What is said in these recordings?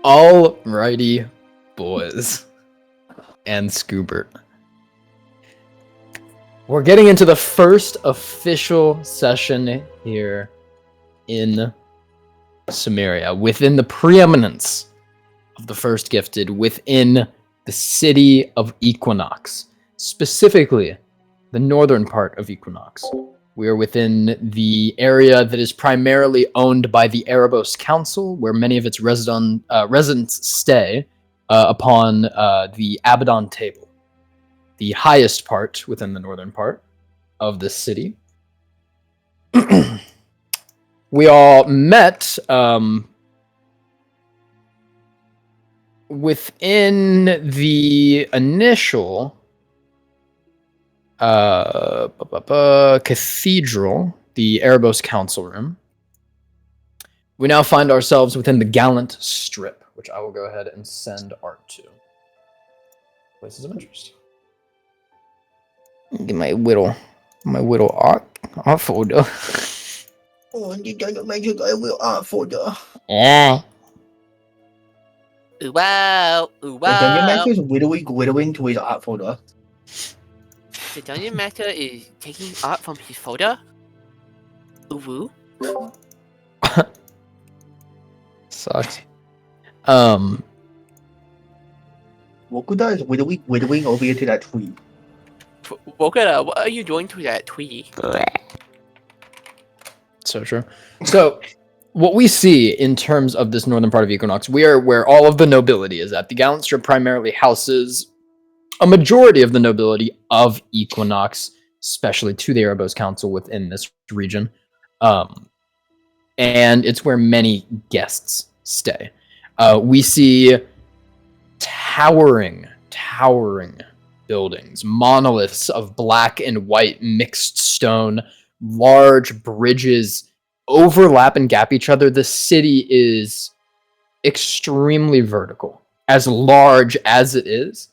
Alrighty, boys and Scoobert. We're getting into the first official session here in Cimmeria, within the preeminence of the First Gifted, within the city of Equinox, specifically the northern part of Equinox. We are within the area that is primarily owned by the Erebos Council, where many of its residents stay upon the Abaddon Table, the highest part within the northern part of the city. We all met within the initial cathedral, the Erebos Council Room. We now find ourselves within the Gallant Strip, which I will go ahead and send art to. Places of interest. Get my whittle art folder. Oh, you don't make a will art folder. Yeah. Wow, The Dungeon wow. Master is whittling to his art folder. The Dungeon Master is taking art from his folder? Ooh. Sucks. Wokuda is whittling over here to that tree. Wokuda, what are you doing to that tree? So true. So, what we see in terms of this northern part of Equinox, we are where all of the nobility is at. The Gallant Strip primarily houses a majority of the nobility of Equinox, especially to the Erebos Council within this region. And it's where many guests stay. We see towering buildings, monoliths of black and white mixed stone, large bridges overlap and gap each other. The city is extremely vertical. As large as it is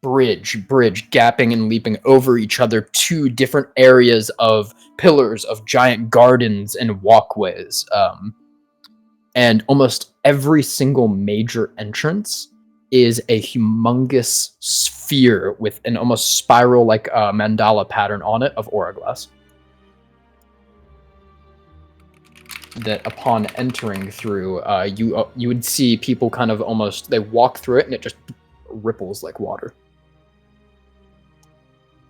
bridge, gapping and leaping over each other to different areas of pillars, of giant gardens and walkways. And almost every single major entrance is a humongous sphere with an almost spiral-like mandala pattern on it of aura glass. That upon entering through, you would see people kind of almost, they walk through it and it just ripples like water.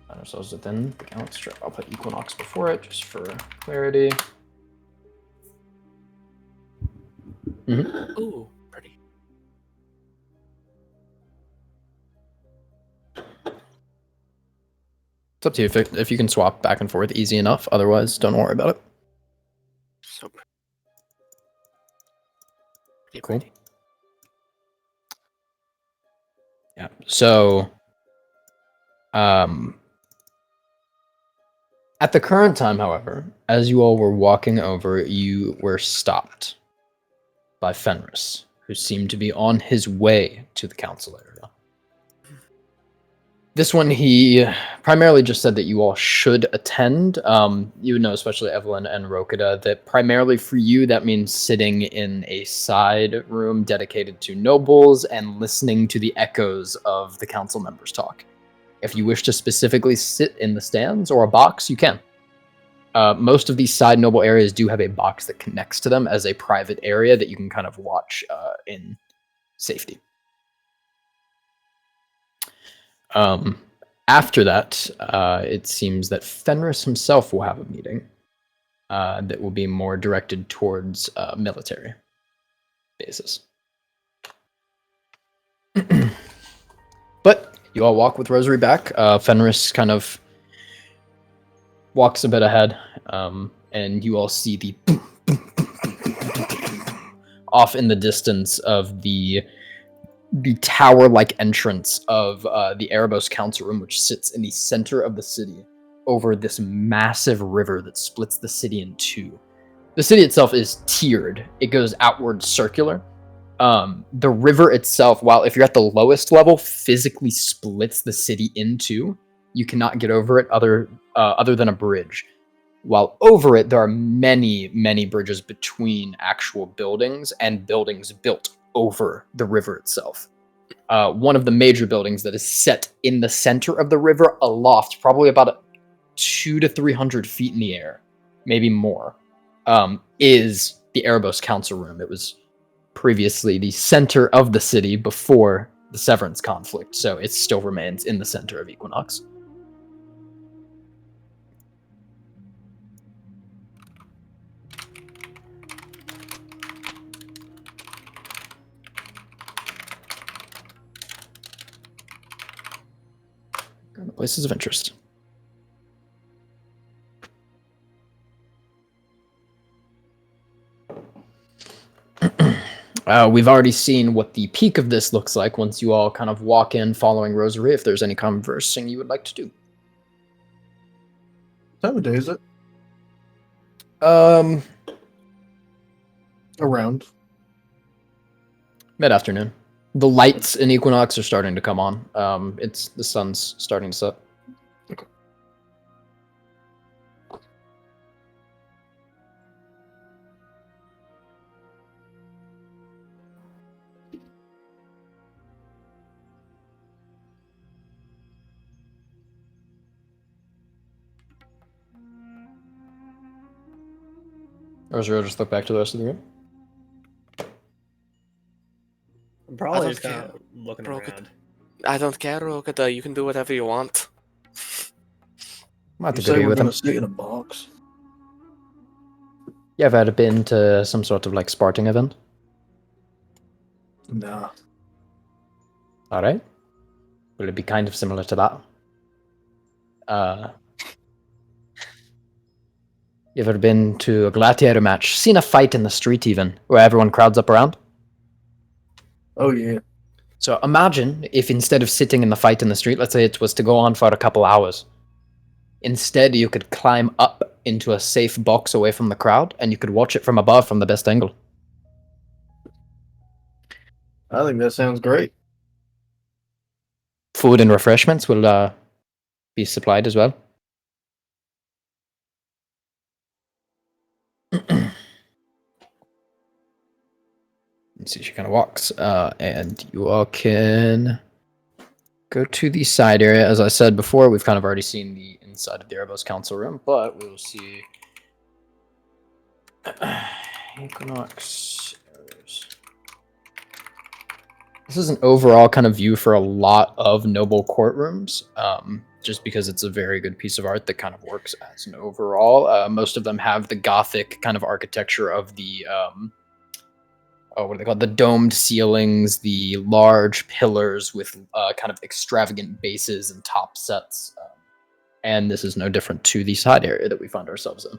Find ourselves within the Gallant Strip. I'll put Equinox before it just for clarity. Mm-hmm. Ooh, pretty. It's up to you if you can swap back and forth easy enough. Otherwise, don't worry about it. So pretty. Cool. Yeah. So, at the current time, however, as you all were walking over, you were stopped by Fenris, who seemed to be on his way to the council area. This one, he primarily just said that you all should attend. You know, especially Evelyn and Rokida, that primarily for you, that means sitting in a side room dedicated to nobles and listening to the echoes of the council members talk. If you wish to specifically sit in the stands or a box, you can. Most of these side noble areas do have a box that connects to them as a private area that you can kind of watch in safety. After that, it seems that Fenris himself will have a meeting that will be more directed towards military bases. But you all walk with Rosary back. Fenris kind of walks a bit ahead, and you all see the off in the distance of the tower-like entrance of the Erebos Council Room, which sits in the center of the city, over this massive river that splits the city in two. The city itself is tiered. It goes outward circular. The river itself, while if you're at the lowest level, physically splits the city in two. You cannot get over it other than a bridge. while over it there are many, many bridges between actual buildings and buildings built over the river itself. One of the major buildings that is set in the center of the river aloft, probably about 200 to 300 feet in the air, maybe more, is the Erebos Council Room. It was previously the center of the city before the Severance conflict, so it still remains in the center of Equinox. Places of interest. We've already seen what the peak of this looks like once you all kind of walk in following Rosary, if there's any conversing you would like to do. What time of day is it? Around. Mid-afternoon. The lights in Equinox are starting to come on. It's the sun's starting to set. Okay. Rosary will just look back to the rest of the room. I'm probably don't just kind care. of looking Bro, around. I don't care, Rokata. You can do whatever you want. I'm about You to go say we're with gonna them. stay in a box. You ever been to some sort of like Sparting event? Nah. Alright. Will it be kind of similar to that? You ever been to a gladiator match? Seen a fight in the street even, where everyone crowds up around? Oh yeah. So imagine if instead of sitting in the fight in the street, let's say it was to go on for a couple hours, instead you could climb up into a safe box away from the crowd, and you could watch it from above from the best angle. I think that sounds great. Food and refreshments will be supplied as well. Let's see, she kind of walks, and you all can go to the side area. As I said before, we've kind of already seen the inside of the Erebos Council Room, but we'll see. Equinox areas. This is an overall kind of view for a lot of noble courtrooms, just because it's a very good piece of art that kind of works as an overall. Most of them have the Gothic kind of architecture of the what are they called? The domed ceilings, the large pillars with kind of extravagant bases and top sets. And this is no different to the side area that we find ourselves in.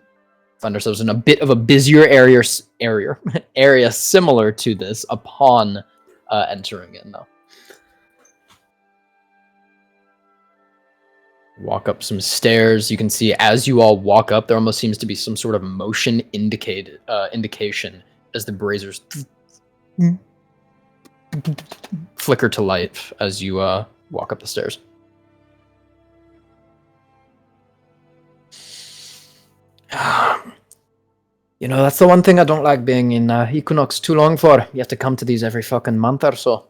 Find ourselves in a bit of a busier area similar to this upon entering in, though. Walk up some stairs. You can see as you all walk up, there almost seems to be some sort of motion indication as the braziers flicker to life as you walk up the stairs. You know, that's the one thing I don't like being in Equinox too long for. You have to come to these every fucking month or so.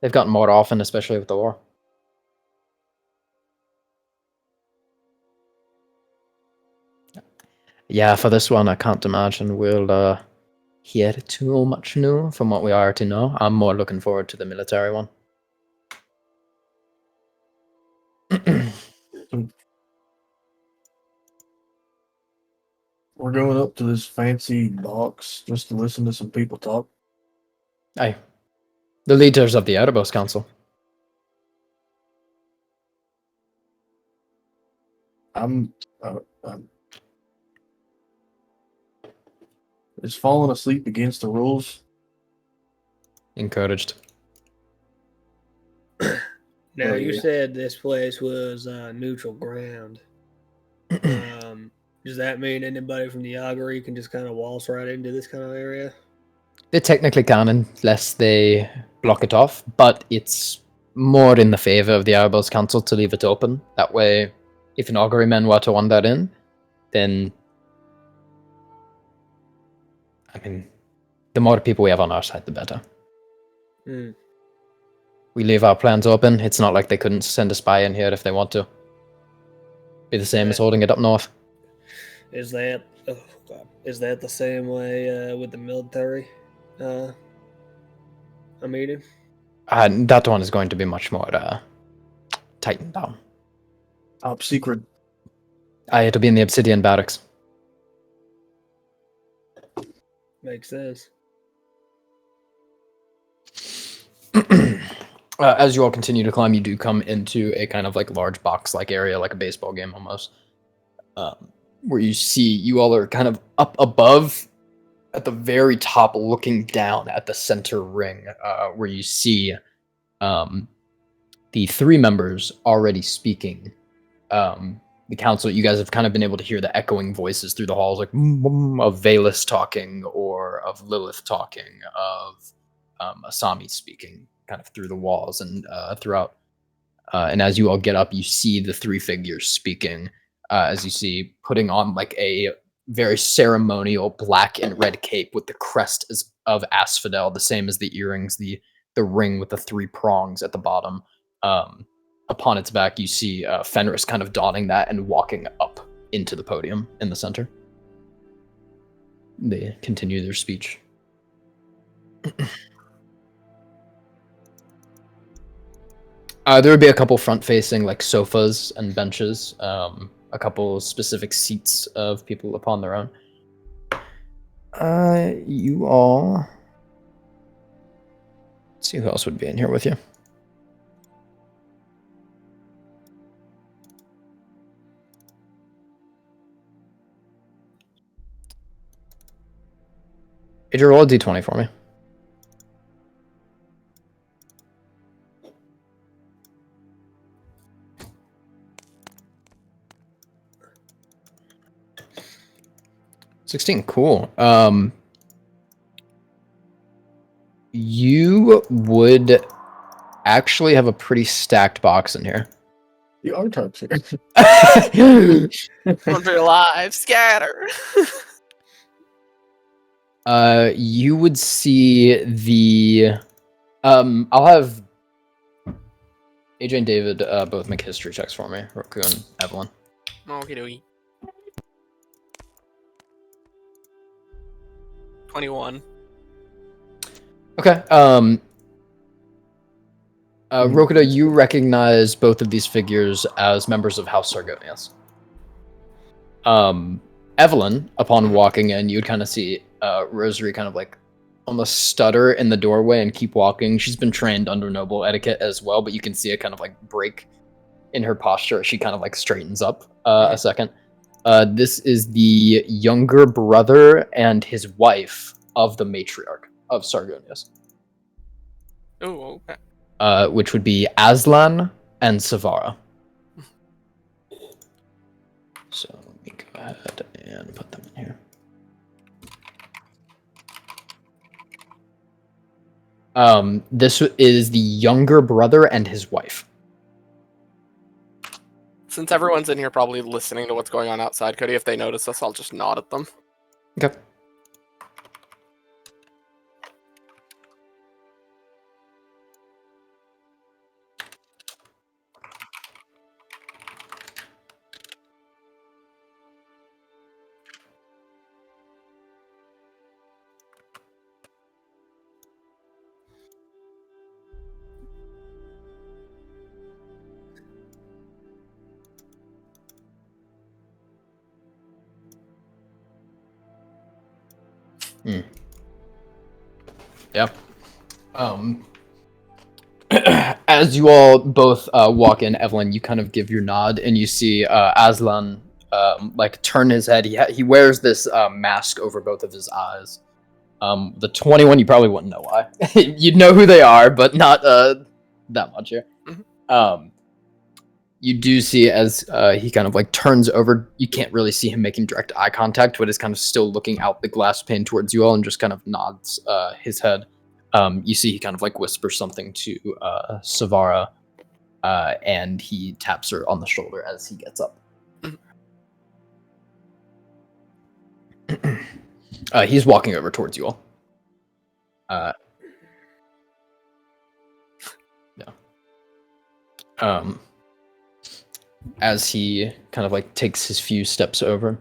They've gotten more often, especially with the war. Yeah, for this one, I can't imagine we'll hear too much new from what we already know. I'm more looking forward to the military one. We're going up to this fancy box just to listen to some people talk. Aye. The leaders of the Erebos Council. I'm is falling asleep against the rules. Encouraged. Now, Oh, you yeah. said this place was neutral ground. Does that mean anybody from the Augury can just kind of waltz right into this kind of area? They technically can unless they block it off, but it's more in the favor of the Erebos Council to leave it open. That way, if an augury men were to wander in, then I mean, the more people we have on our side, the better. Hmm. We leave our plans open. It's not like they couldn't send a spy in here if they want to. Be the same as holding it up north. Is that the same way with the military? A meeting. That one is going to be much more tightened down. Top secret. It'll be in the Obsidian Barracks. Makes sense. As you all continue to climb, you do come into a kind of like large box-like area, like a baseball game almost, where you all are kind of up above, at the very top, looking down at the center ring, where you see the three members already speaking. The council, you guys have kind of been able to hear the echoing voices through the halls, like of Valus talking, or of Lilith talking, of Asami speaking, kind of through the walls and throughout. And as you all get up, you see the three figures speaking, as you see putting on like a very ceremonial black and red cape with the crest of Asphodel, the same as the earrings, the ring with the three prongs at the bottom. Upon its back, you see Fenris kind of donning that and walking up into the podium in the center. They continue their speech. There would be a couple front-facing, like sofas and benches, a couple specific seats of people upon their own. You all... Let's see who else would be in here with you. Adrian, roll a d20 for me. $16, cool. You would actually have a pretty stacked box in here. The are top secret. Run for your lives, scatter. You would see the... I'll have AJ and David both make history checks for me, Roku and Evelyn. Okie dokie. 21. Okay. Rokuda, you recognize both of these figures as members of House Sargonius. Evelyn, upon walking in, you'd kind of see Rosary kind of like almost stutter in the doorway and keep walking. She's been trained under noble etiquette as well, but you can see a kind of like break in her posture as she kind of like straightens up a second. This is the younger brother and his wife of the matriarch of Sargonius. Oh, okay. Which would be Aslan and Savara. So let me go ahead and put them in here. This is the younger brother and his wife. Since everyone's in here probably listening to what's going on outside, Cody, if they notice us, I'll just nod at them. Okay. Yeah. As you all both walk in, Evelyn, you kind of give your nod, and you see Aslan like turn his head. He wears this mask over both of his eyes. The 21, you probably wouldn't know why. You'd know who they are, but not that much here. Mm-hmm. You do see as he kind of like turns over. You can't really see him making direct eye contact, but is kind of still looking out the glass pane towards you all and just kind of nods his head. You see he kind of like whispers something to Savara, and he taps her on the shoulder as he gets up. He's walking over towards you all. Yeah. As he kind of like takes his few steps over.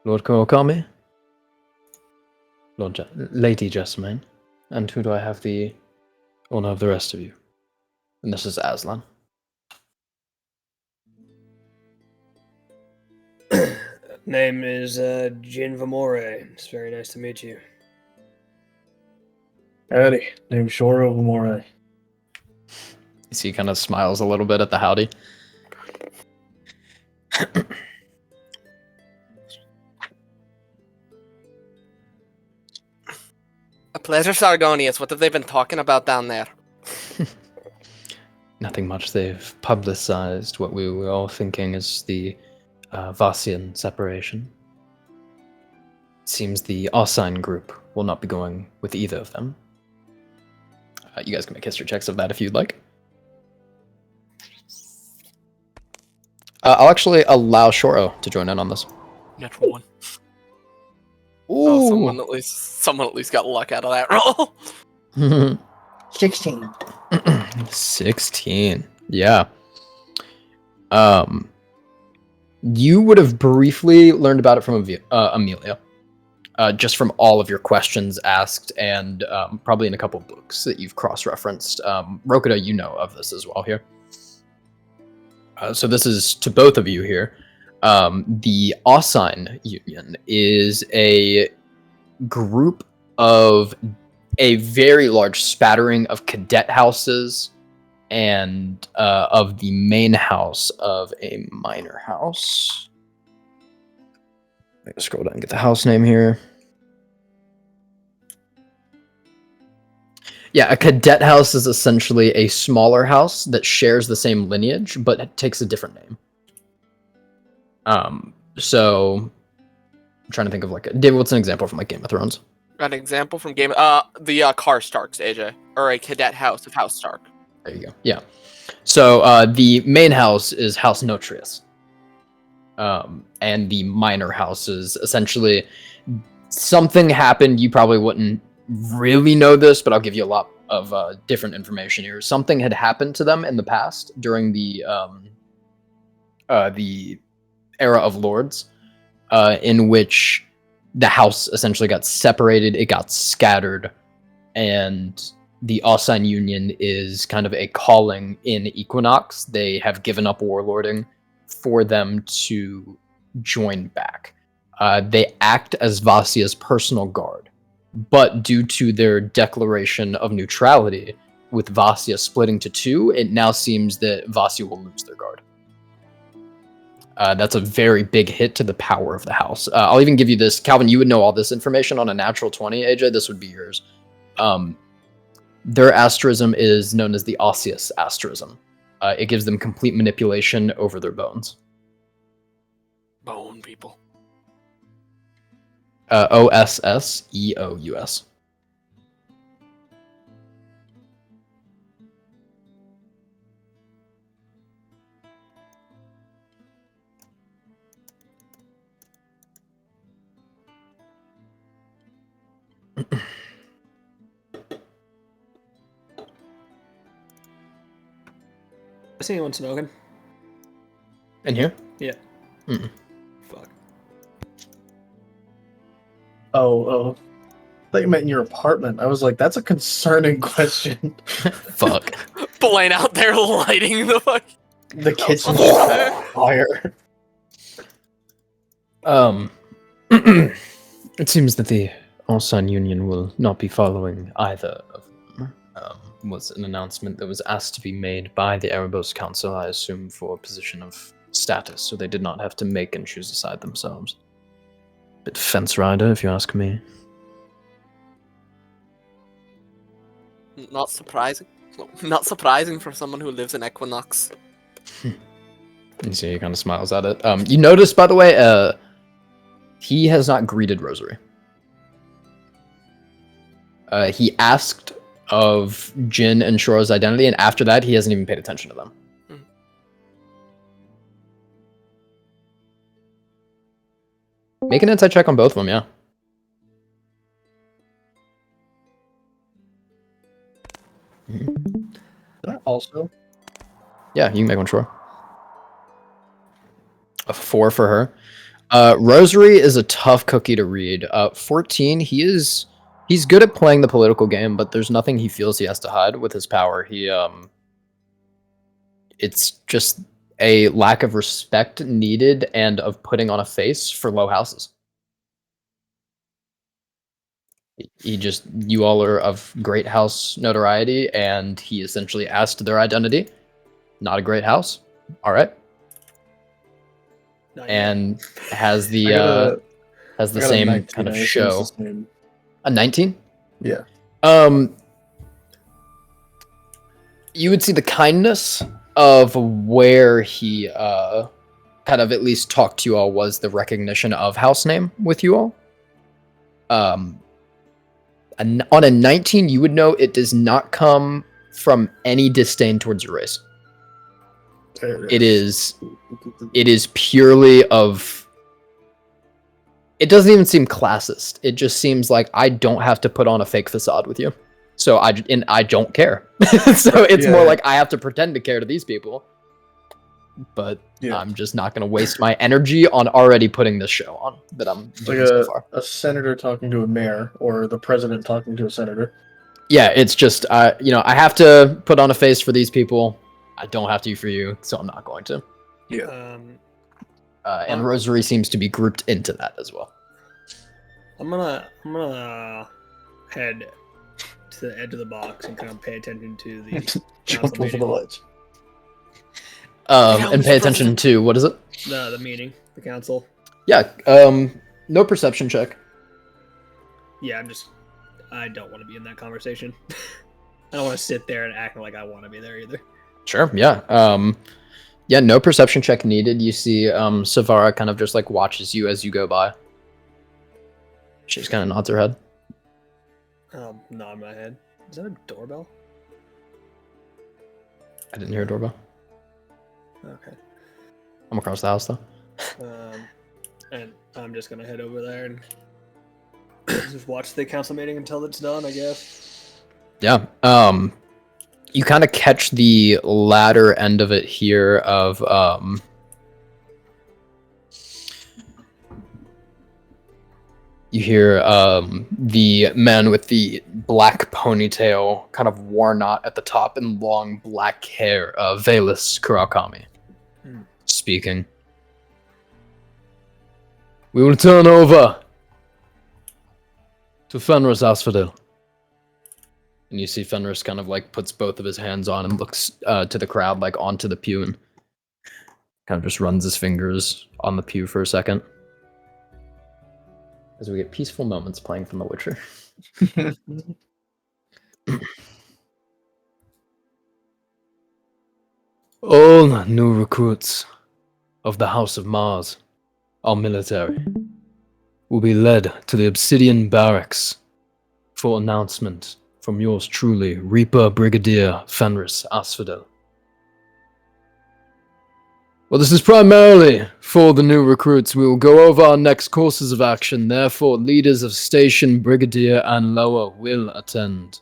Lord Kawakami? Lady Jessamine. And who do I have the honor of the rest of you? And this is Aslan. Name is Jin Vamore. It's very nice to meet you. Howdy, name's Shoro Vamore. You see, he kind of smiles a little bit at the howdy. A pleasure, Sargonius. What have they been talking about down there? Nothing much. They've publicized what we were all thinking is the Vasian separation. It seems the Arsign group will not be going with either of them. You guys can make history checks of that if you'd like. I'll actually allow Shoro to join in on this. Natural one. Ooh. Oh, someone at least got luck out of that roll. 16. 16. Yeah. You would have briefly learned about it from Amelia. Just from all of your questions asked and probably in a couple books that you've cross-referenced. Rokuda, you know of this as well here. So this is to both of you here. The Arsign Union is a group of a very large spattering of cadet houses and of the main house of a minor house. Let me scroll down and get the house name here. Yeah, a cadet house is essentially a smaller house that shares the same lineage, but it takes a different name. So I'm trying to think of like David, what's an example from like Game of Thrones? An example from the Karstarks, AJ, or a cadet house of House Stark. There you go. Yeah. So the main house is House Notrius. And the minor house is essentially something happened. You probably wouldn't really know this, but I'll give you a lot of different information here. Something had happened to them in the past during the era of lords, in which the house essentially got separated, it got scattered, and the Arsign Union is kind of a calling in Equinox. They have given up warlording for them to join back. They act as Vasia's personal guard, but due to their declaration of neutrality, with Vasia splitting to two, it now seems that Vasia will lose their guard. That's a very big hit to the power of the house. I'll even give you this. Calvin, you would know all this information on a natural 20, AJ. This would be yours. Their asterism is known as the osseous asterism. It gives them complete manipulation over their bones. Bone people. Osseous. I see anyone smoking. In here? Yeah. Mm-mm. Fuck. Oh. I thought you meant in your apartment. I was like, that's a concerning question. Fuck. Blaine out there lighting the fuck. The kitchen's just on fire. It seems that the Arsign Union will not be following either of them. Was an announcement that was asked to be made by the Erebos Council, I assume, for a position of status, so they did not have to make and choose a side themselves. Bit fence rider, if you ask me. Not surprising. Not surprising for someone who lives in Equinox. You see, he kind of smiles at it. You notice, by the way, he has not greeted Rosary. He asked of Jin and Shoro's identity, and after that, he hasn't even paid attention to them. Make an insight check on both of them, yeah. Also, Yeah, you can make one, sure. A 4 for her. Rosary is a tough cookie to read. 14, he's good at playing the political game, but there's nothing he feels he has to hide with his power. It's just a lack of respect needed and of putting on a face for low houses. You all are of great house notoriety, and he essentially asked their identity. Not a great house. All right. Not yet. And has I the got a same 19, kind of I assume it's show. the same. A 19? Yeah. You would see the kindness of where he kind of at least talked to you all was the recognition of house name with you all. On a 19, you would know it does not come from any disdain towards your race. It is purely of. It doesn't even seem classist. It just seems like I don't have to put on a fake facade with you, so I don't care. So it's more like I have to pretend to care to these people, but I'm just not going to waste my energy on already putting this show on that I'm doing like so far. a senator talking to a mayor, or the president talking to a senator. Yeah, it's just I have to put on a face for these people. I don't have to for you, so I'm not going to. Yeah. And Rosary seems to be grouped into that as well. I'm gonna head to the edge of the box and kind of pay attention to the Jump over the ledge. And pay attention to what is it? The meeting, the council. Yeah. No perception check. Yeah, I don't want to be in that conversation. I don't want to sit there and act like I want to be there either. Sure. Yeah. Yeah. No perception check needed. You see, Savara kind of just like watches you as you go by. She just kind of nods her head. Nod my head. Is that a doorbell? I didn't hear a doorbell. Okay. I'm across the house though. And I'm just gonna head over there and just watch the council meeting until it's done, I guess. Yeah. You kind of catch the latter end of it here of you hear the man with the black ponytail, kind of worn out at the top, and long black hair, Valus Kurakami, speaking. We will turn over to Fenris Asphodel. And you see Fenris kind of like puts both of his hands on and looks to the crowd, like onto the pew, and kind of just runs his fingers on the pew for a second. As we get peaceful moments playing from The Witcher. All new recruits of the House of Mars, our military, will be led to the Obsidian Barracks for announcement from yours truly, Reaper Brigadier Fenris Asphodel. Well, this is primarily for the new recruits. We will go over our next courses of action. Therefore, leaders of station, brigadier, and lower will attend.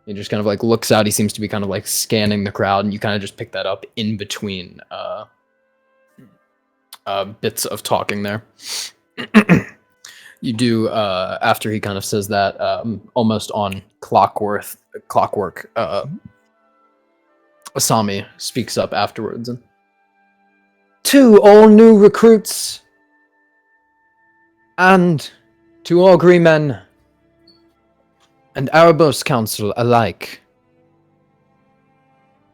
He just kind of like looks out. He seems to be kind of like scanning the crowd, and you kind of just pick that up in between bits of talking there. You do, after he kind of says that, almost on clockwork, Asami speaks up afterwards. And, to all new recruits, and to all Green Men, and Erebos Council alike,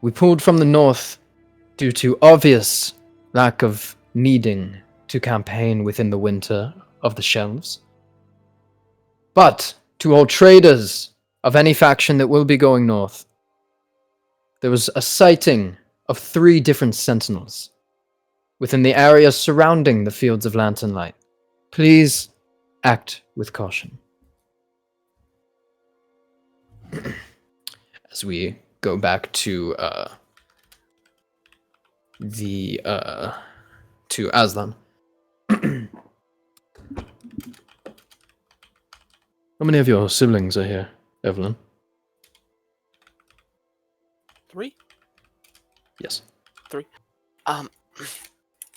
we pulled from the north due to obvious lack of needing to campaign within the winter of the shelves. But to all traders of any faction that will be going north, there was a sighting of 3 different sentinels within the area surrounding the Fields of Lantern Light. Please act with caution. As we go back to to Aslan. many of your siblings are here, Evelyn? 3? Yes. 3. Um,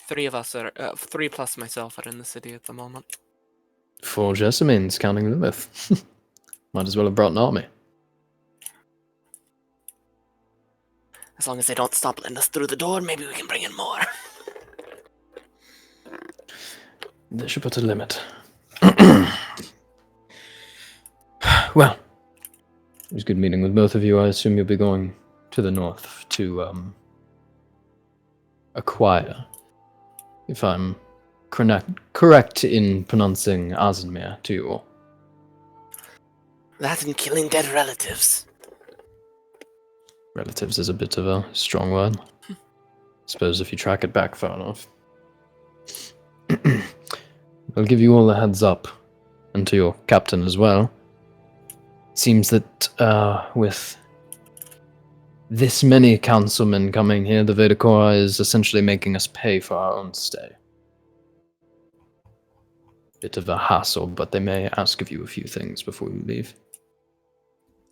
3 of us are 3 plus myself are in the city at the moment. 4 Jessamines, counting Lilith. Might as well have brought an army. As long as they don't stop letting us through the door, maybe we can bring in more. They should put a limit. Well, it was good meeting with both of you. I assume you'll be going to the north to acquire, if I'm correct in pronouncing Azenmir to you all. That and killing dead relatives. Relatives is a bit of a strong word. Suppose if you track it back far enough. I'll give you all a heads up, and to your captain as well. Seems that with this many councilmen coming here, the Vedakora is essentially making us pay for our own stay. Bit of a hassle, but they may ask of you a few things before you leave.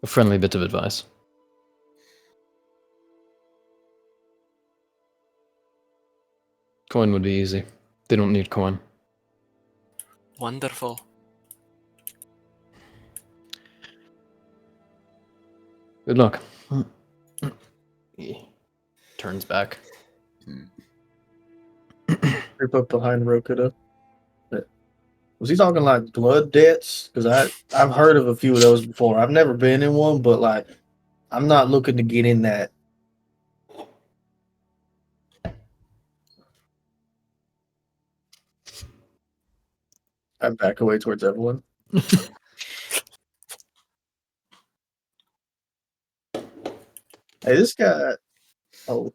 A friendly bit of advice. Coin would be easy. They don't need coin. Wonderful. Good luck. He turns back. Creep up behind Rokuda. Was he talking like blood debts? Because I've heard of a few of those before. I've never been in one, but like I'm not looking to get in that. I back away towards everyone. Hey, this guy. Oh,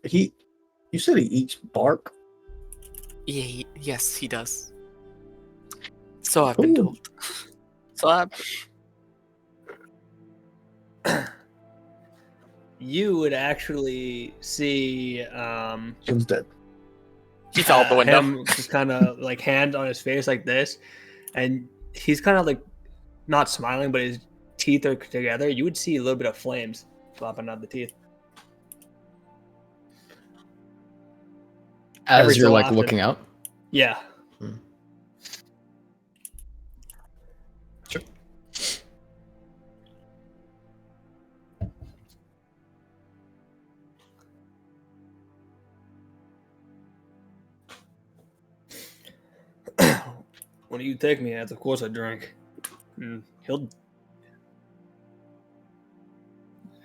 he. You said he eats bark. Yeah, yes, he does. So I've been told. So You would actually see Jim's dead. he fell out the window. him just kind of like hand on his face like this, and he's kind of like not smiling, but his teeth are together. You would see a little bit of flames flopping out the teeth. Every As you're so like often. looking out. Yeah. Sure. When you take me as, of course I drink.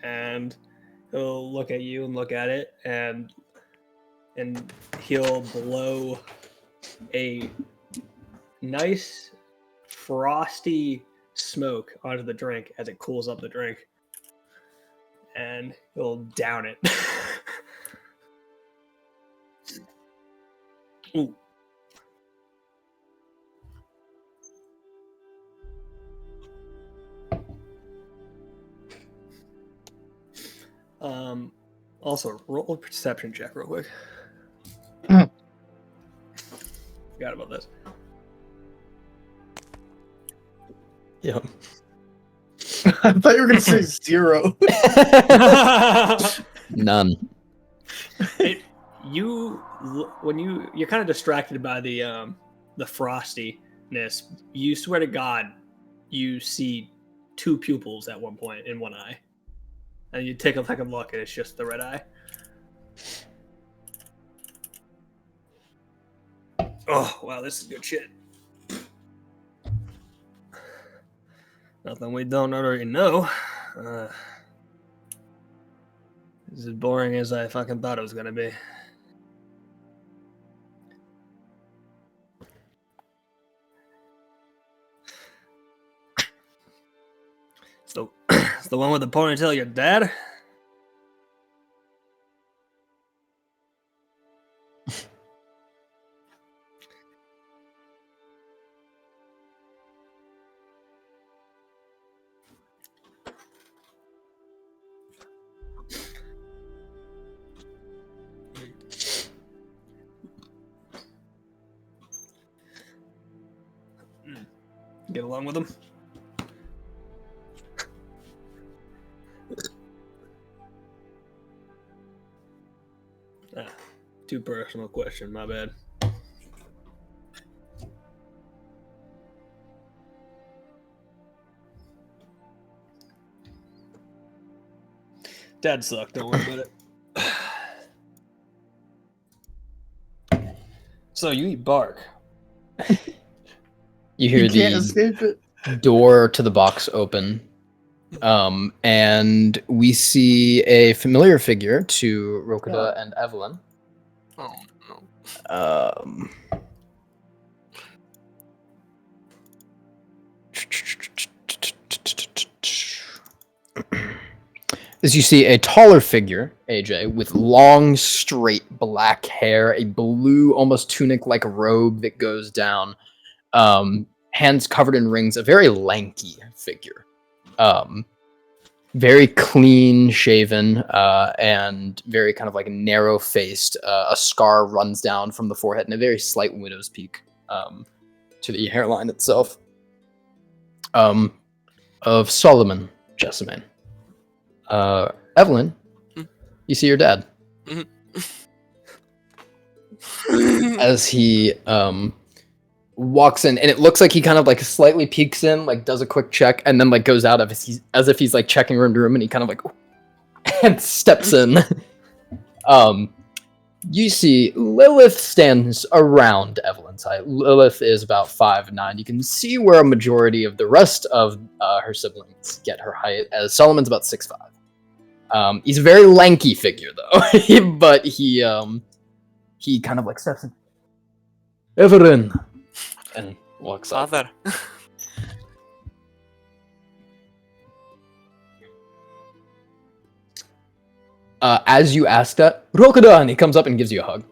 And he'll look at you and look at it, and he'll blow a nice frosty smoke onto the drink as it cools up the drink, and he'll down it. Ooh. Also, roll a perception check real quick. Forgot about this. Yep. I thought you were gonna say 0. None. When you're kind of distracted by the frostiness, you swear to God, you see 2 pupils at one point in one eye, and you take a second look, and it's just the red eye. Oh wow, this is good shit. Nothing we don't already know. This is as boring as I fucking thought it was gonna be. It's the one with the ponytail, your dad? Get along with him. Too personal question, my bad. Dad sucked, don't worry about it. So you eat bark. You hear You can't the escape it. door to the box open. And we see a familiar figure to Rokuda and Evelyn. Oh no. As you see a taller figure, AJ, with long, straight black hair, a blue, almost tunic-like robe that goes down, hands covered in rings, a very lanky figure. Very clean shaven, and very kind of like narrow-faced. A scar runs down from the forehead and a very slight widow's peak to the hairline itself. Of Solomon Jessamine. Evelyn, you see your dad. As he walks in, and it looks like he kind of like slightly peeks in, like does a quick check, and then like goes out as if he's like checking room to room, and he kind of like and steps in. You see Lilith stands around Evelyn's height. Lilith is about 5'9". You can see where a majority of the rest of her siblings get her height, as Solomon's about 6'5". He's a very lanky figure though, but he kind of like steps in. Evelyn, and walks up. Father. As you ask that, Rokuda, and he comes up and gives you a hug.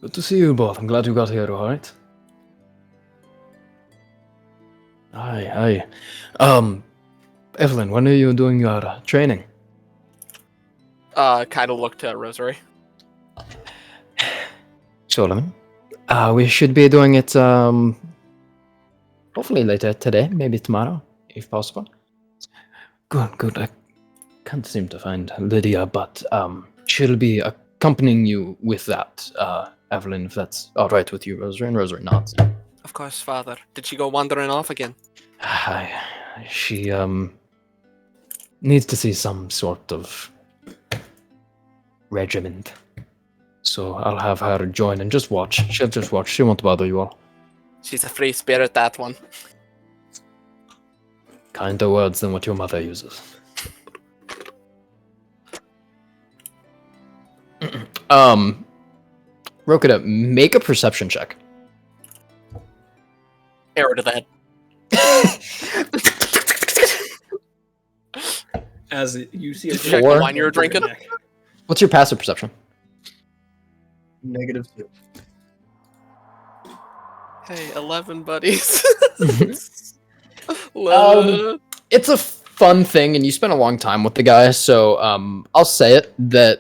Good to see you both. I'm glad you got here, alright? Hi. Evelyn, when are you doing your training? Kind of looked at Rosary. Solomon? We should be doing it, hopefully later today, maybe tomorrow, if possible. Good. I can't seem to find Lydia, but, she'll be accompanying you with that, Evelyn, if that's alright with you, Rosary, and Rosary nods. Of course, Father. Did she go wandering off again? She, needs to see some sort of regiment. So I'll have her join and just watch. She'll just watch. She won't bother you all. She's a free spirit, that one. Kinder words than what your mother uses. Rokuda, make a perception check. Arrow to the head. As you see a Did you check Four. the wine you were drinking? What's your passive perception? -2. Hey, 11 buddies. It's a fun thing, and you spent a long time with the guy, so I'll say it that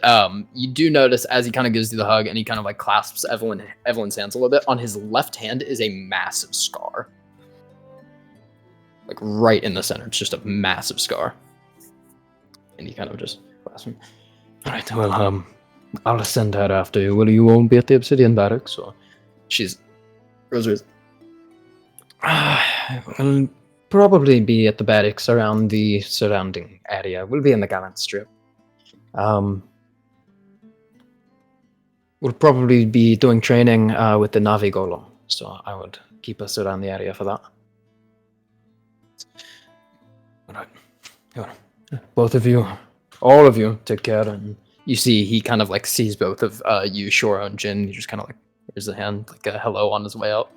you do notice as he kind of gives you the hug and he kind of like clasps Evelyn's hands a little bit. On his left hand is a massive scar, like right in the center. It's just a massive scar, and he kind of just clasps him. All right, well, I'll send her after you. Well, you won't be at the Obsidian Barracks, or Rosary's. I'll probably be at the barracks around the surrounding area. We'll be in the Gallant Strip. We'll probably be doing training with the Navi Golem, so I would keep us around the area for that. All right. Both of you, all of you, take care. And you see he kind of like sees both of you, Shoro and Jin. He just kind of like raises a hand, like a hello on his way out.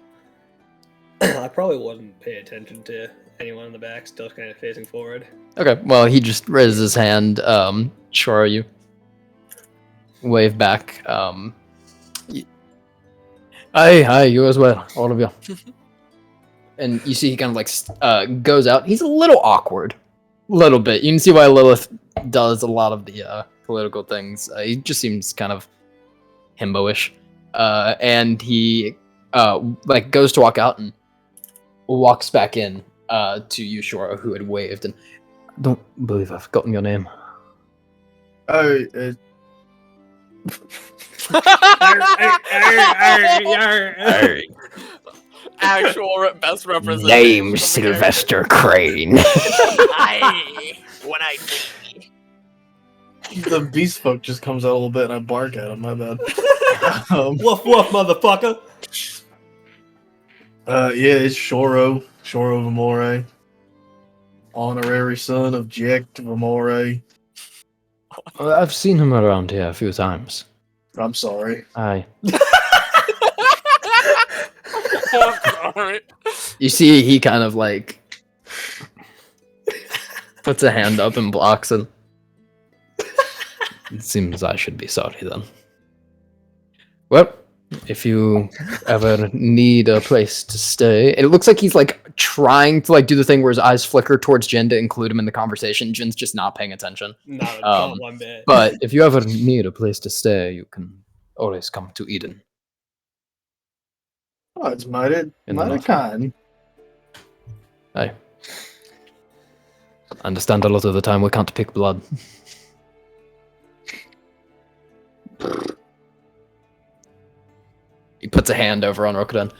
I probably wouldn't pay attention to anyone in the back, still kind of facing forward. Okay, well, he just raises his hand. Shoro, you wave back. Hi, you as well, all of you. And you see he kind of like goes out. He's a little awkward, a little bit. You can see why Lilith does a lot of the political things. He just seems kind of himbo-ish. And he like goes to walk out and walks back in to you, Shora, who had waved. And don't believe I've forgotten your name. Oh, Actual best representation. Name of the Sylvester Crane. character. When I the beast folk just comes out a little bit and I bark at him. My bad. Woof woof, motherfucker. Yeah, it's Shoro Vamore, honorary son of Jack Vamore. I've seen him around here a few times. I'm sorry. Aye. Sorry. You see, he kind of like puts a hand up and blocks it. It seems I should be sorry then. Well, if you ever need a place to stay, it looks like he's like trying to like do the thing where his eyes flicker towards Jin to include him in the conversation. Jin's just not paying attention. Not one bit. But if you ever need a place to stay, you can always come to Eden. Oh, it's mighty In the north. kind. I understand a lot of the time we can't pick blood. He puts a hand over on Rokudan.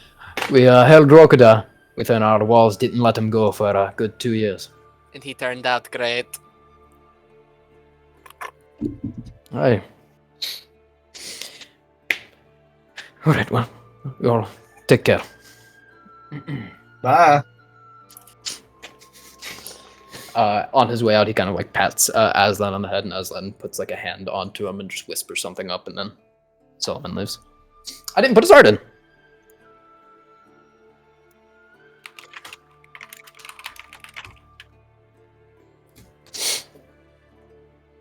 We held Rokuda within our walls, didn't let him go for a good 2 years. And he turned out great. Aye. Alright, well, you all take care. Bye. On his way out, he kind of like pats Aslan on the head, and Aslan puts like a hand onto him and just whispers something up, and then Solomon leaves. I didn't put his art in.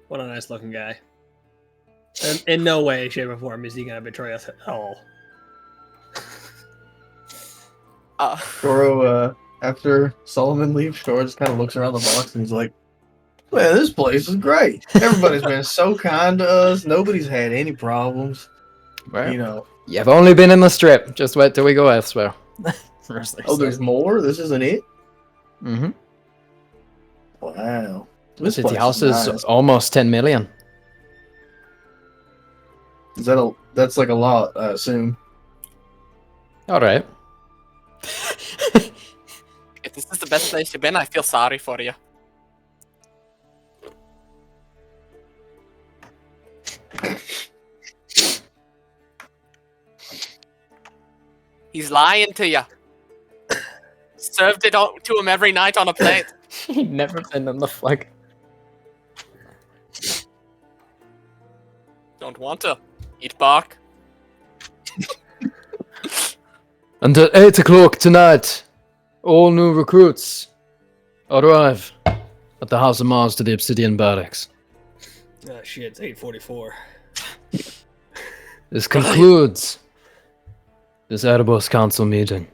What a nice looking guy. And in no way, shape, or form is he going to betray us at all. Shoro, after Solomon leaves, Shoro just kind of looks around the box and he's like, man, this place is great. Everybody's been so kind to us. Nobody's had any problems. Right. You know. You've only been in the strip. Just wait till we go elsewhere. Oh, there's more? This isn't it? Mm-hmm. Wow. The This city place house is is nice. almost 10 million. Is that that's like a lot, I assume. All right. If this is the best place you've been, I feel sorry for you. He's lying to you. Served it to him every night on a plate. He'd never been in the flag. Don't want to. Eat bark. And at 8 o'clock tonight, all new recruits arrive at the House of Mars to the Obsidian Barracks. Oh shit, it's 8:44. This concludes this Erebos Council meeting.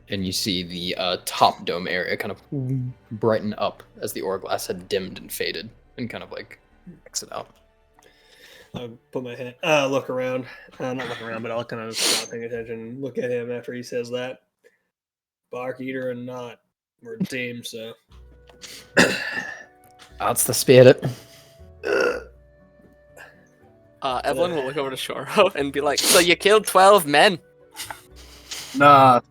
And you see the top dome area kind of brighten up as the Orglass had dimmed and faded and kind of like exit out. I'll put my head, look around. Not look around, but I'll kind of stop paying attention. Look at him after he says that. Bark eater and not. We're a team, so. That's the spirit. Evelyn will look over to Shoro and be like, so you killed 12 men. Nah,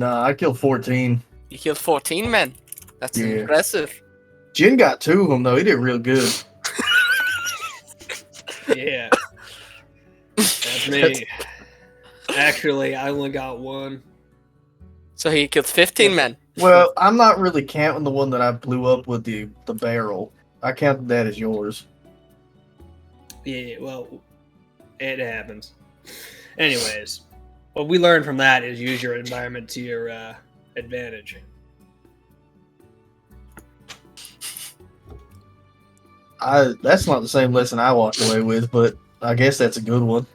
I killed 14. You killed 14 men. That's Yeah. impressive. Jin got 2 of them, though. He did real good. Yeah. That's me. Actually, I only got 1. So he killed 15 men. Well, I'm not really counting the one that I blew up with the barrel. I counted that as yours. Yeah, well, it happens. Anyways, what we learned from that is use your environment to your advantage. That's not the same lesson I walked away with, but I guess that's a good one.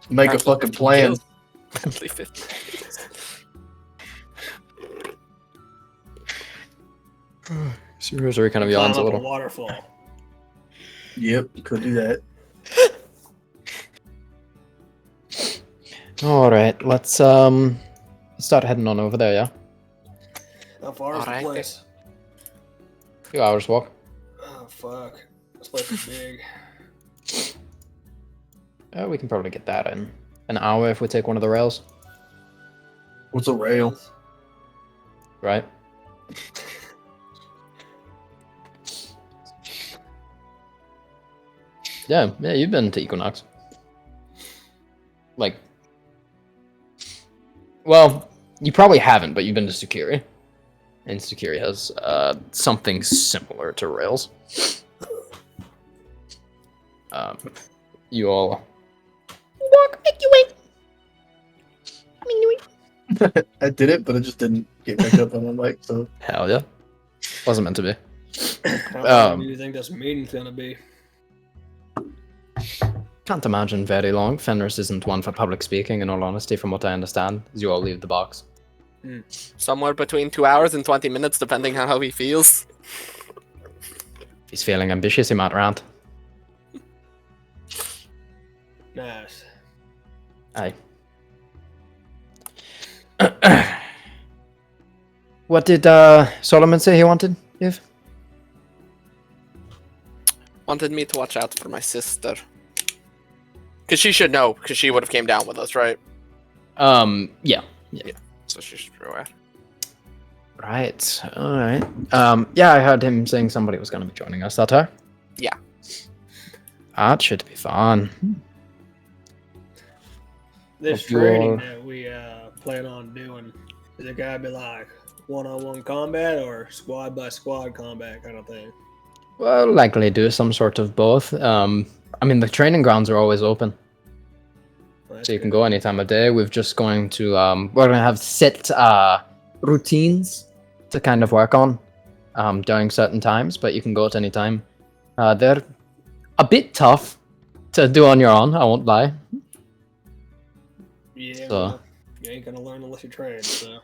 Make a fucking plan. Only 15. So Rosary kind of Climb yawns a up a little. waterfall. Yep, could do that. All right, let's start heading on over there. Yeah, How far is the Alright. place? 2 hours walk. Oh fuck. This place is big. We can probably get that in an hour if we take one of the rails, What's a rail? right? Yeah, you've been to Equinox. Like, well, you probably haven't, but you've been to Cimmeria. And Cimmeria has something similar to rails. You all walk, make your way. I did it, but it just didn't get picked up on my mic. So Hell yeah. Wasn't meant to be. How long do you think this meeting's gonna be? Can't imagine very long. Fenris isn't one for public speaking, in all honesty, from what I understand, as you all leave the box. Somewhere between 2 hours and 20 minutes, depending on how he feels. If he's feeling ambitious, he might rant. Nice. Aye. What did Solomon say he wanted, Eve? Wanted me to watch out for my sister. Because she should know, because she would have came down with us, right? Yeah. So she should be aware. Right. All right. Yeah, I heard him saying somebody was going to be joining us. That her? Yeah. That should be fun. This Hope you training all- that we plan on doing, is it gotta be like one-on-one combat or squad by squad combat kind of thing? Well, likely do some sort of both. I mean, the training grounds are always open, That's so you can good. go any time of day. We're just going to we're gonna have set routines to kind of work on during certain times, but you can go at any time. They're a bit tough to do on your own. I won't lie. Yeah, So- well, you ain't gonna learn unless you train. So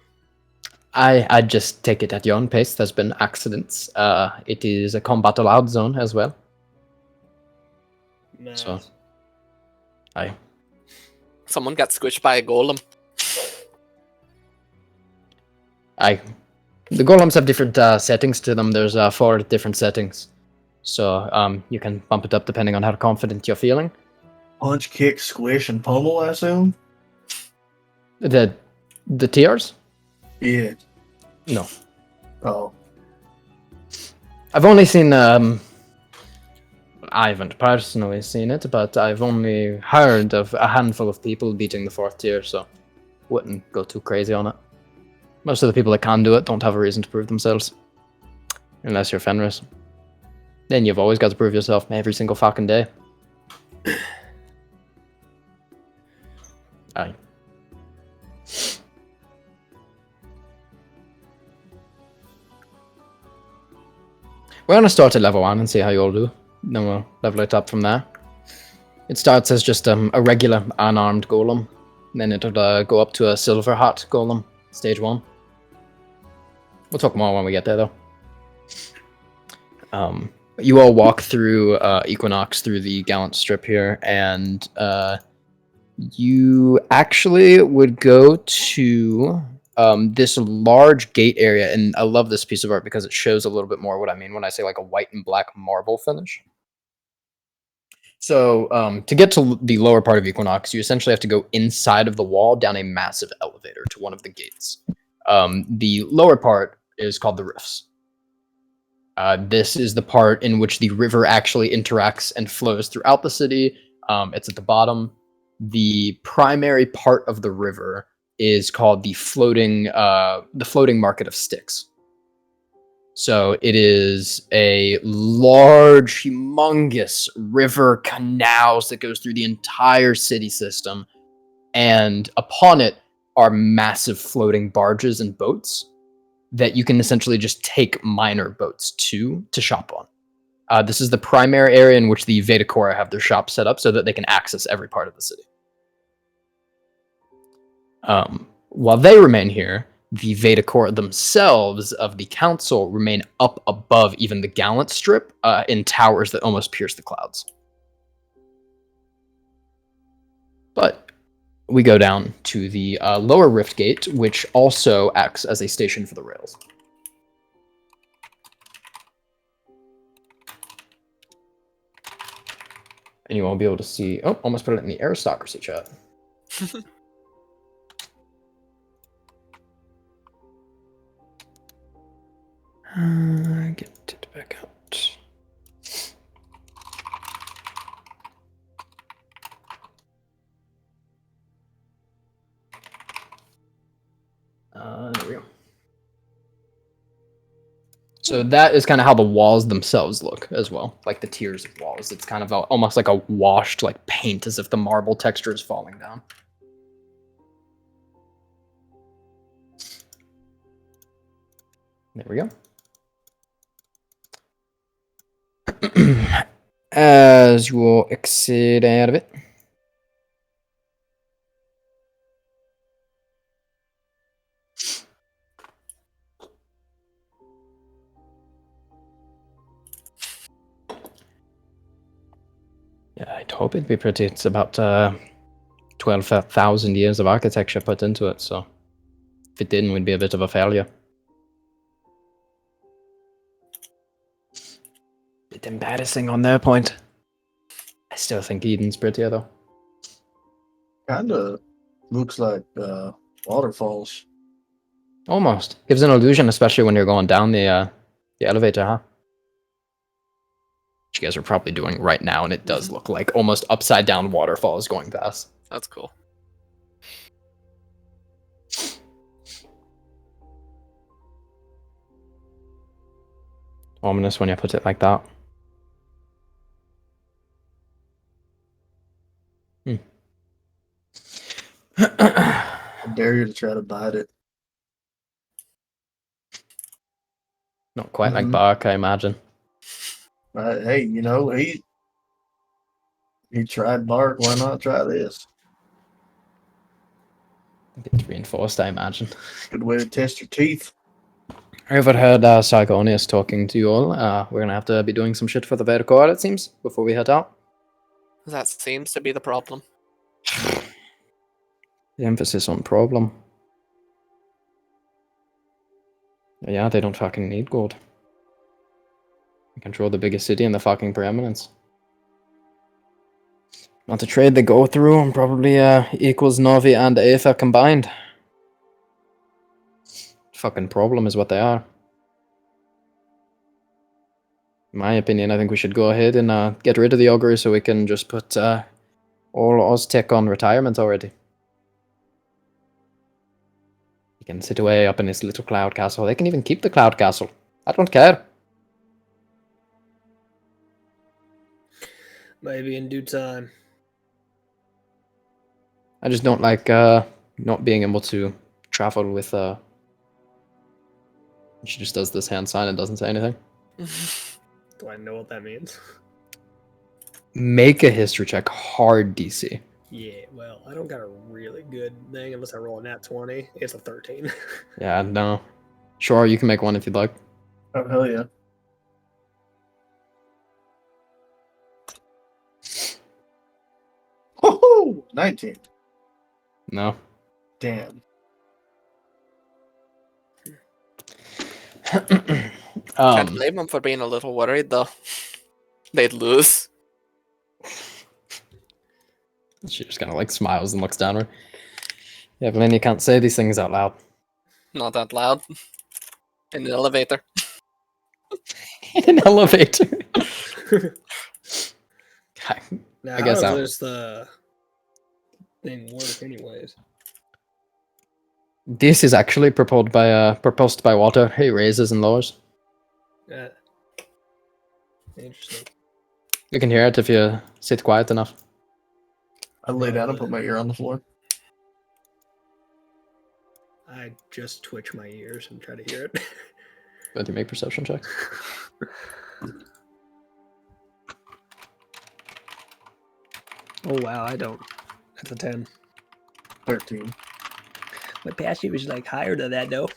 I just take it at your own pace. There's been accidents. It is a combat allowed zone as well. nice. So- Aye. Someone got squished by a golem. The golems have different settings to them. There's 4 different settings, so you can bump it up depending on how confident you're feeling. punch, kick, squish, and pummel. I assume. The tiers? Yeah. No, Oh. I've only seen. I haven't personally seen it, but I've only heard of a handful of people beating the 4th tier, so wouldn't go too crazy on it. Most of the people that can do it don't have a reason to prove themselves, unless you're Fenris. Then you've always got to prove yourself every single fucking day. Aye. We're gonna start at level 1 and see how you all do. Then we'll level it up from there. It starts as just a regular unarmed golem. Then it'll go up to a silver hot golem, stage 1. We'll talk more when we get there, though. You all walk through Equinox through the Gallant Strip here, and you actually would go to this large gate area, and I love this piece of art because it shows a little bit more what I mean when I say like a white and black marble finish. So to get to the lower part of Equinox, you essentially have to go inside of the wall down a massive elevator to one of the gates. The lower part is called the Rifts. This is the part in which the river actually interacts and flows throughout the city. It's at the bottom. The primary part of the river is called the floating market of Styx. So it is a large, humongous river canals that goes through the entire city system, and upon it are massive floating barges and boats that you can essentially just take minor boats to shop on. This is the primary area in which the Vedacora have their shops set up so that they can access every part of the city. While they remain here, the Veda Corps themselves of the council remain up above even the Gallant Strip in towers that almost pierce the clouds. But we go down to the lower Rift Gate, which also acts as a station for the rails. And you won't be able to see... Oh, almost put it in the aristocracy chat. Get it back out. There we go. So that is kind of how the walls themselves look as well, like the tiers of walls. It's kind of almost like a washed like paint, as if the marble texture is falling down. There we go. As you will exit out of it. Yeah, I'd hope it'd be pretty. It's about 12,000 years of architecture put into it, so if it didn't, we'd be a bit of a failure. Bit embarrassing on their point. I still think Eden's prettier, though. Kinda looks like waterfalls. Almost. Gives an illusion, especially when you're going down the elevator, huh? Which you guys are probably doing right now, and it does look like almost upside down waterfalls going past. That's cool. Ominous when you put it like that. I dare you to try to bite it. Not quite like Mhm. bark, I imagine. Hey, you know, he tried bark. Why not try this? A bit reinforced, I imagine. Good way to test your teeth. I overheard Sargonius talking to you all. We're gonna have to be doing some shit for the Vercor, it seems, before we head out. That seems to be the problem. The emphasis on problem. Yeah, they don't fucking need gold. They control the biggest city in the fucking preeminence. Not to trade they go through, and probably equals Novi and Aether combined. Fucking problem is what they are. In my opinion, I think we should go ahead and get rid of the Ogre so we can just put all Oztec on retirement already. He can sit away up in his little cloud castle. They can even keep the cloud castle. I don't care. Maybe in due time. I just don't like not being able to travel with She just does this hand sign and doesn't say anything. Do I know what that means? Make a history check, hard DC. Yeah, well, I don't got a really good thing unless I roll a nat 20. It's a 13. Yeah, no. Sure, you can make one if you'd like. Oh, hell yeah. Woohoo! 19. No. Damn. Can't blame them for being a little worried, though. They'd lose. She just kind of like smiles and looks downward. Yeah, but then you can't say these things out loud. Not that loud. In the elevator. In an elevator. Now, I guess how I'll- does the thing work, anyways? This is actually propelled by water. It raises and lowers. Interesting. You can hear it if you sit quiet enough. I lay down and put my ear on the floor. I just twitch my ears and try to hear it. But you make perception checks. Oh wow, I don't. That's a 10. 13. My passion was like higher than that, though.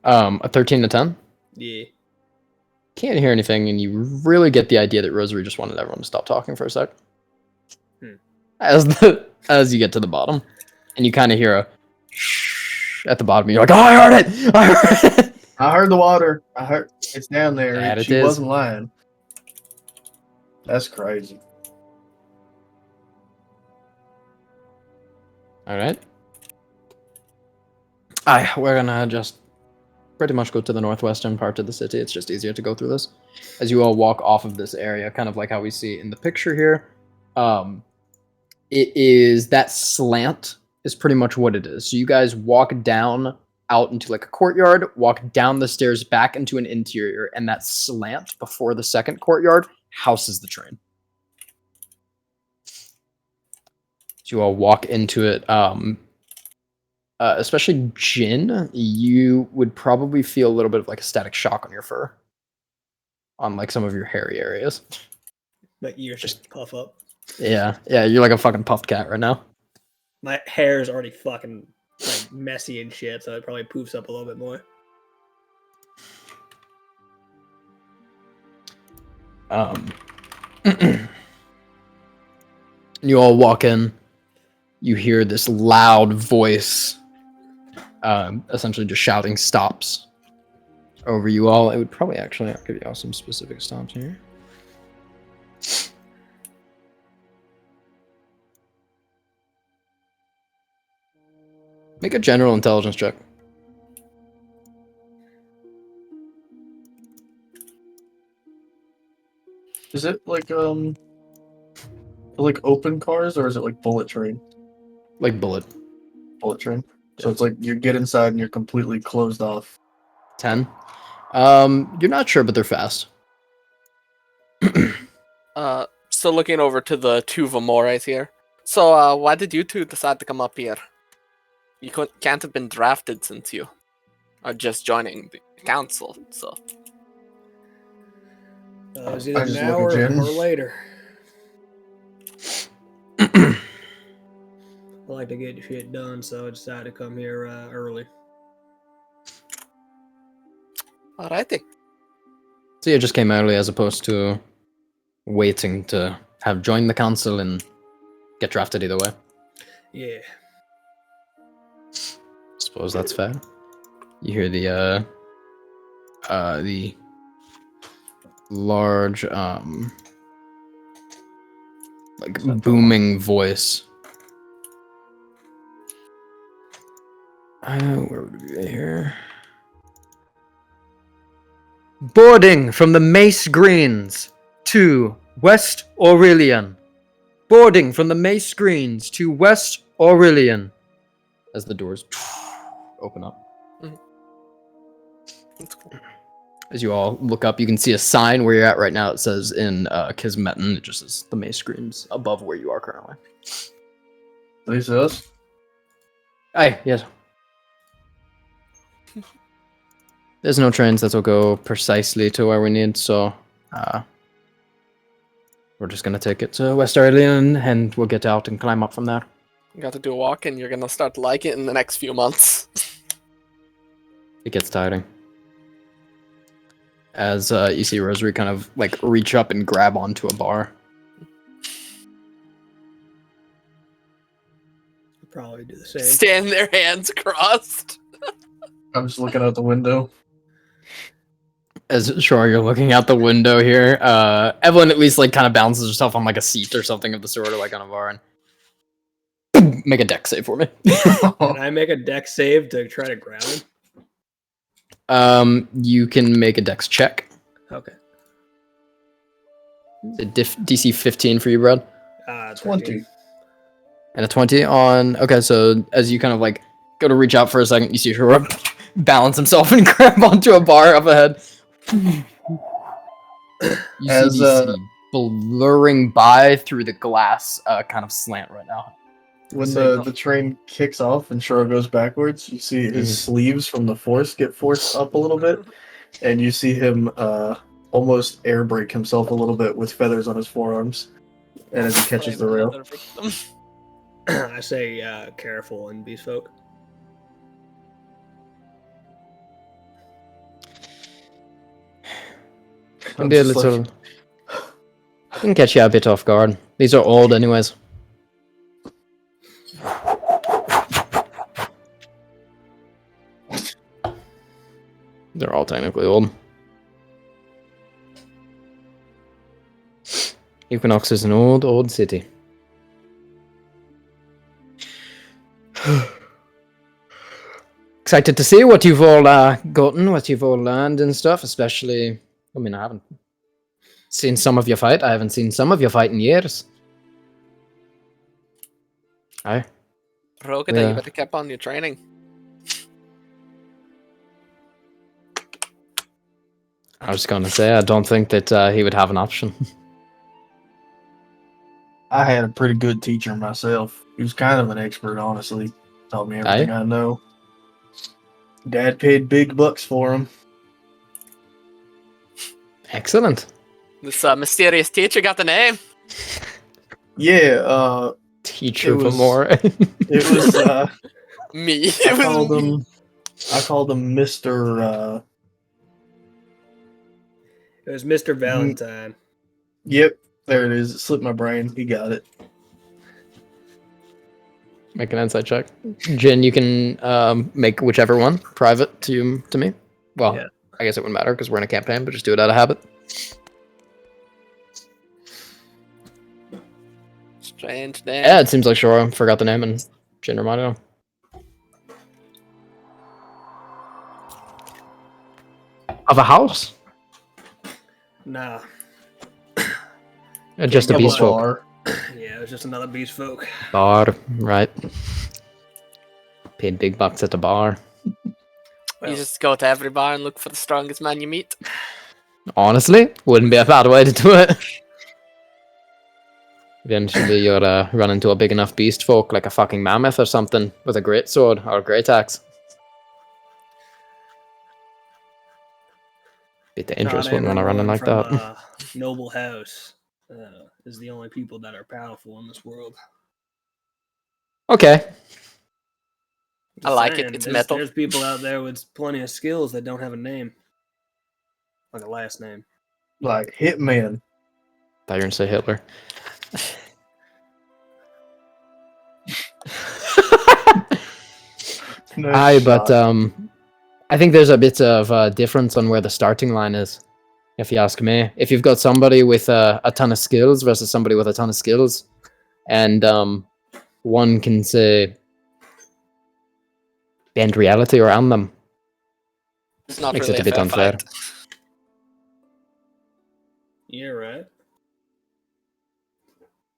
A 13 to 10. Yeah. Can't hear anything, and you really get the idea that Rosary just wanted everyone to stop talking for a sec. As you get to the bottom, and you kind of hear a shh at the bottom, and you're like, "Oh, I heard it! I heard it!" I heard the water. I heard it's down there. Yeah, it She is. wasn't lying. That's crazy. All right. We're gonna just pretty much go to the northwestern part of the city. It's just easier to go through this. As you all walk off of this area, kind of like how we see in the picture here, it is that slant is pretty much what it is. So you guys walk down out into like a courtyard, walk down the stairs back into an interior, and that slant before the second courtyard houses the train. So you all walk into it. Especially Jin, you would probably feel a little bit of like a static shock on your fur, on like some of your hairy areas. My ears just puff up. Yeah, you're like a fucking puffed cat right now. My hair is already fucking like messy and shit, so it probably poofs up a little bit more. You all walk in. You hear this loud voice, essentially just shouting stops over you all. It would probably actually, I'll give you all some specific stops here. Make a general intelligence check. Is it like open cars or is it like bullet train? Like bullet. Bullet train. So it's like you get inside and you're completely closed off. 10. You're not sure, but they're fast. So looking over to the two Vamorais here. So, why did you two decide to come up here? You can't have been drafted since you are just joining the council, so... It was I either just now look or at Jen. later. I like to get shit done, so I decided to come here early. Alrighty. So you just came early as opposed to waiting to have joined the council and get drafted either way. Yeah. Suppose that's fair. You hear the large like booming voice. Where would we be here? Boarding from the Mace Greens to West Aurelian. Boarding from the Mace Greens to West Aurelian. As the doors open up. That's cool. As you all look up, you can see a sign where you're at right now. It says in Kismeton, it just says the Mace Greens above where you are currently. This us? Aye, yes. There's no trains that will go precisely to where we need, so we're just gonna take it to West Aurelian and we'll get out and climb up from there. You got to do a walk and you're gonna start to like it in the next few months. It gets tiring. As you see Rosary kind of like reach up and grab onto a bar. I'll probably do the same. Stand there, hands crossed. I'm just looking out the window. As sure you're looking out the window here, Evelyn at least like kind of balances herself on like a seat or something of the sort, or like on a bar, and make a deck save for me. Can I make a deck save to try to grab him? You can make a dex check. Okay. DC 15 for you, Brad. 20. And a 20 on... Okay, so as you kind of like go to reach out for a second, you see her balance himself and grab onto a bar up ahead. You As, see DC blurring by through the glass kind of slant right now. When the train kicks off and Shoro goes backwards, you see his sleeves from the force get forced up a little bit, and you see him almost air brake himself a little bit with feathers on his forearms. And as he catches the Claim rail. another victim. I say careful in beast folk. Can be a just little. like- Can catch you a bit off guard. These are old, anyways. They're all technically old. Equinox is an old, old city. Excited to see what you've all gotten, what you've all learned and stuff, especially... I mean, I haven't seen some of you fight. I haven't seen some of you fight in years. Aye. Rogada, Yeah. you better keep on your training. I was going to say, I don't think that he would have an option. I had a pretty good teacher myself. He was kind of an expert, honestly. Taught me everything I know. Dad paid big bucks for him. Excellent. This mysterious teacher got the name. Yeah, Teacher It for was- more. it was Me. I called him Mr. It was Mr. Valentine. Yep, there it is. It slipped my brain. He got it. Make an insight check. Jin, you can make whichever one private to me. Well, Yeah. I guess it wouldn't matter because we're in a campaign, but just do it out of habit. Strange name. Yeah, it seems like Shora forgot the name and Jin reminded him. Of a house? Nah. Just a Couple beast folk. bar. Yeah, it was just another beast folk. Bar, right. Paid big bucks at the bar. You just go to every bar and look for the strongest man you meet. Honestly, wouldn't be a bad way to do it. Eventually you'll run into a big enough beast folk like a fucking mammoth or something with a great sword or a great axe. Bit dangerous Not when I'm running everyone like from that. a noble house is the only people that are powerful in this world. Okay. I like it, Saying, it's there's, metal. There's people out there with plenty of skills that don't have a name. Like a last name. Like Hitman. Thought you were gonna say Hitler. No Aye, but shot. I think there's a bit of difference on where the starting line is, if you ask me. If you've got somebody with a ton of skills versus somebody with a ton of skills, and one can say bend reality around them, It's not makes really it a bit fair unfair. fight. Yeah, right.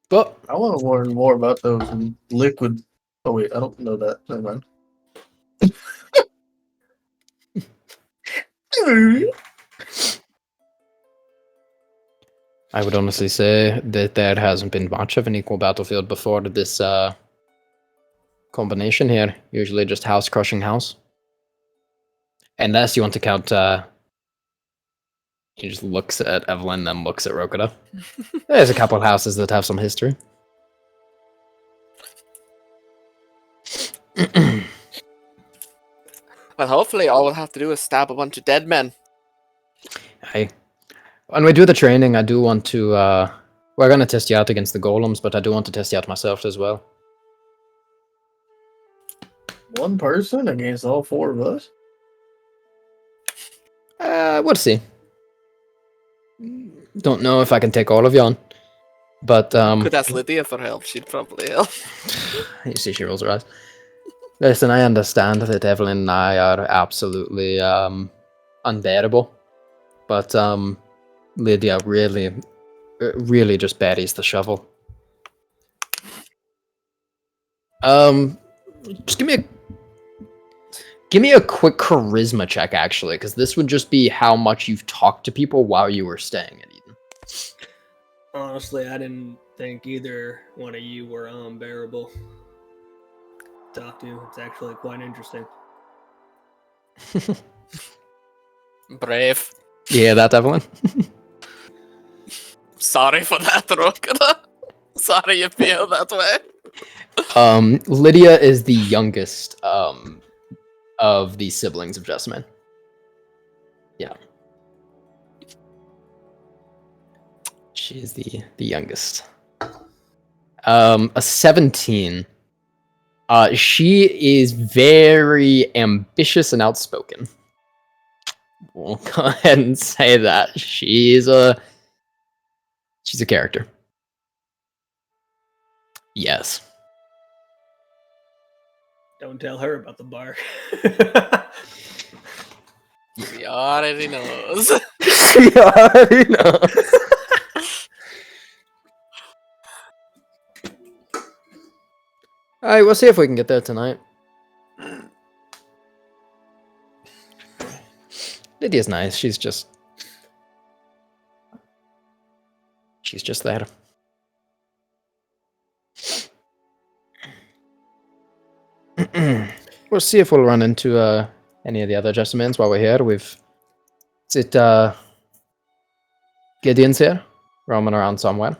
But I want to learn more about those liquid. Oh wait, I don't know that. Never mind. I would honestly say that there hasn't been much of an equal battlefield before this combination here. Usually just house crushing house. Unless you want to count... he just looks at Evelyn, then looks at Rokita. There's a couple houses that have some history. Well, hopefully all we'll have to do is stab a bunch of dead men. Hey. When we do the training, I do want to... we're going to test you out against the golems, but I do want to test you out myself as well. One person against all four of us. We'll see. Don't know if I can take all of you on. But, Could ask Lydia for help. She'd probably help. you see she rolls her eyes. Listen, I understand that Evelyn and I are absolutely unbearable. But Lydia really just buries the shovel. Just give me a quick charisma check, actually, because this would just be how much you've talked to people while you were staying at Eden. Honestly, I didn't think either one of you were unbearable. Talk to. It's actually quite interesting. Brave. You hear that, Evelyn? Sorry for that, Rokita. So how do you feel that way? Lydia is the youngest of the siblings of Jessamine. Yeah. She is the youngest. A 17. She is very ambitious and outspoken. We'll go ahead and say that. She's a character. Yes. Don't tell her about the bar. He already knows. She already knows. Alright, we'll see if we can get there tonight. Lydia's nice. She's just there. We'll see if we'll run into any of the other Jessamines while we're here. Is it Gideon's here? Roaming around somewhere.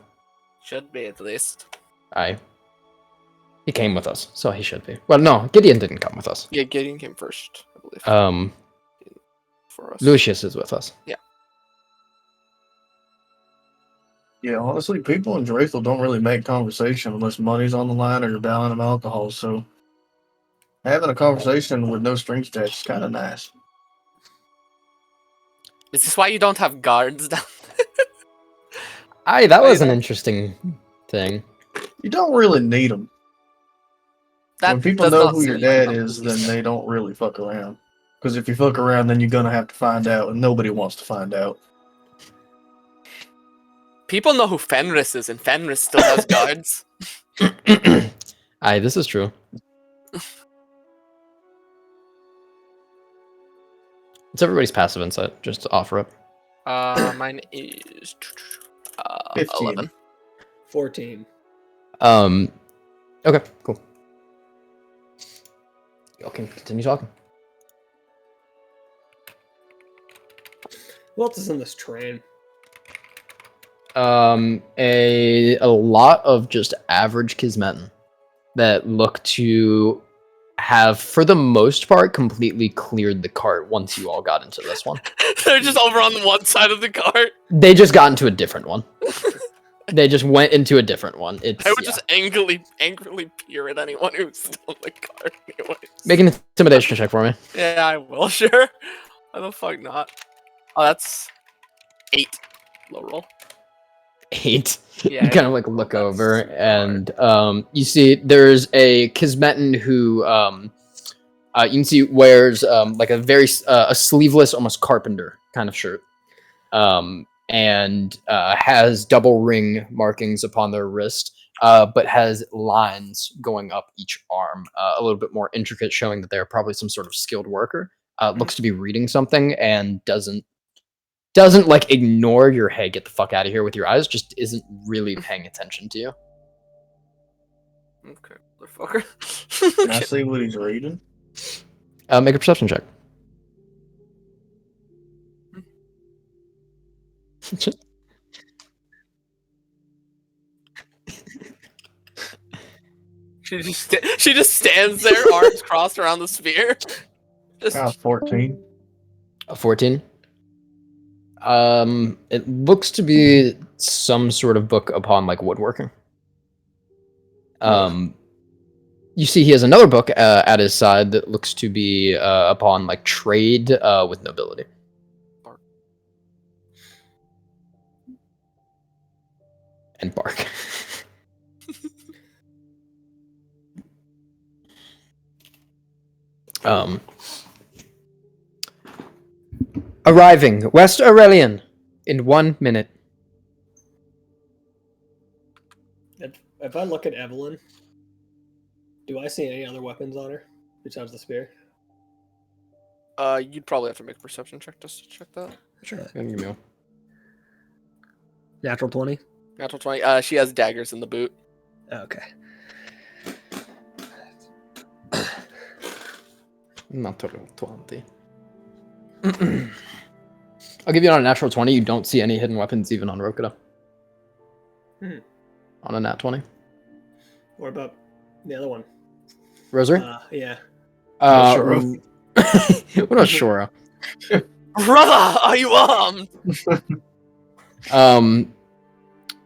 Should be at least. Aye. He came with us, so he should be. Well, no, Gideon didn't come with us. Yeah, Gideon came first, I believe. For us. Lucius is with us. Yeah, honestly, people in Drathel don't really make conversation unless money's on the line or you're buying them alcohol. So having a conversation with no strings attached is kind of nice. Is this why you don't have guards down Aye, that was an interesting thing. You don't really need them. That When people does know not who your seem like dad something is, we then see. they don't really fuck around. Because if you fuck around, then you're gonna have to find out, and nobody wants to find out. People know who Fenris is, and Fenris still has guards. Aye, this is true. It's everybody's passive insight, just to offer up. Mine is 15. 11. 14. Okay, cool. Y'all can continue talking. Who else is in this train? A lot of just average Kismetan that look to have, for the most part, completely cleared the cart once you all got into this one. They're just over on one side of the cart. They just got into a different one. They just went into a different one. It's I would just angrily peer at anyone who's still in the cart. Anyways. make an intimidation check for me. Yeah, I will, sure. Why the fuck not? Oh, that's 8. Low roll. 8. Yeah, You kind of like look that's over super and you see there's a Kismetan who you can see wears like a very a sleeveless, almost carpenter kind of shirt, and has double ring markings upon their wrist, but has lines going up each arm, a little bit more intricate, showing that they're probably some sort of skilled worker. Looks to be reading something and doesn't like ignore your "hey, get the fuck out of here" with your eyes, just isn't really paying attention to you. Okay, motherfucker. Can I see what he's reading? Make a perception check. She just stands there, arms crossed around the sphere. Just 14. A 14. It looks to be some sort of book upon like woodworking. You see he has another book at his side that looks to be upon like trade with nobility. Bark. And bark. Arriving West Aurelian in 1 minute. If I look at Evelyn, do I see any other weapons on her besides the spear? you'd probably have to make a perception check just to check that. Sure. Give me a Natural 20? Natural 20. She has daggers in the boot. Okay. Natural 20. I'll give you on a natural 20. You don't see any hidden weapons even on Rokuda. on a nat 20. What about the other one? Rosary? Yeah. Sure. What about Shora? Brother, are you armed?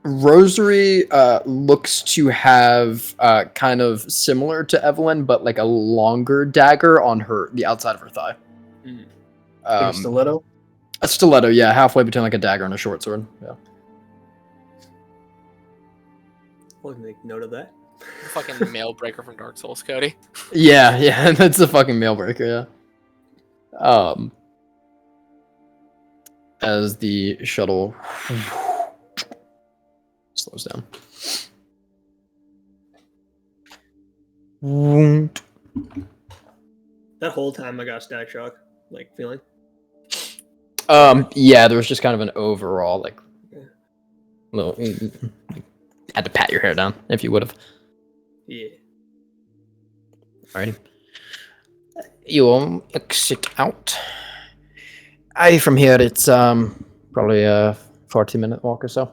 Rosary looks to have kind of similar to Evelyn, but like a longer dagger on the outside of her thigh. Mm. Like a stiletto? A stiletto, yeah, halfway between like a dagger and a short sword. Yeah. We'll make note of that. Fucking mail breaker from Dark Souls, Cody. Yeah, that's a fucking mail breaker, yeah. As the shuttle slows down. That whole time I got static shock, like feeling. Yeah, there was just kind of an overall like little. Had to pat your hair down if you would have. Yeah. Alrighty. You all exit out. From here it's probably a 40-minute walk or so.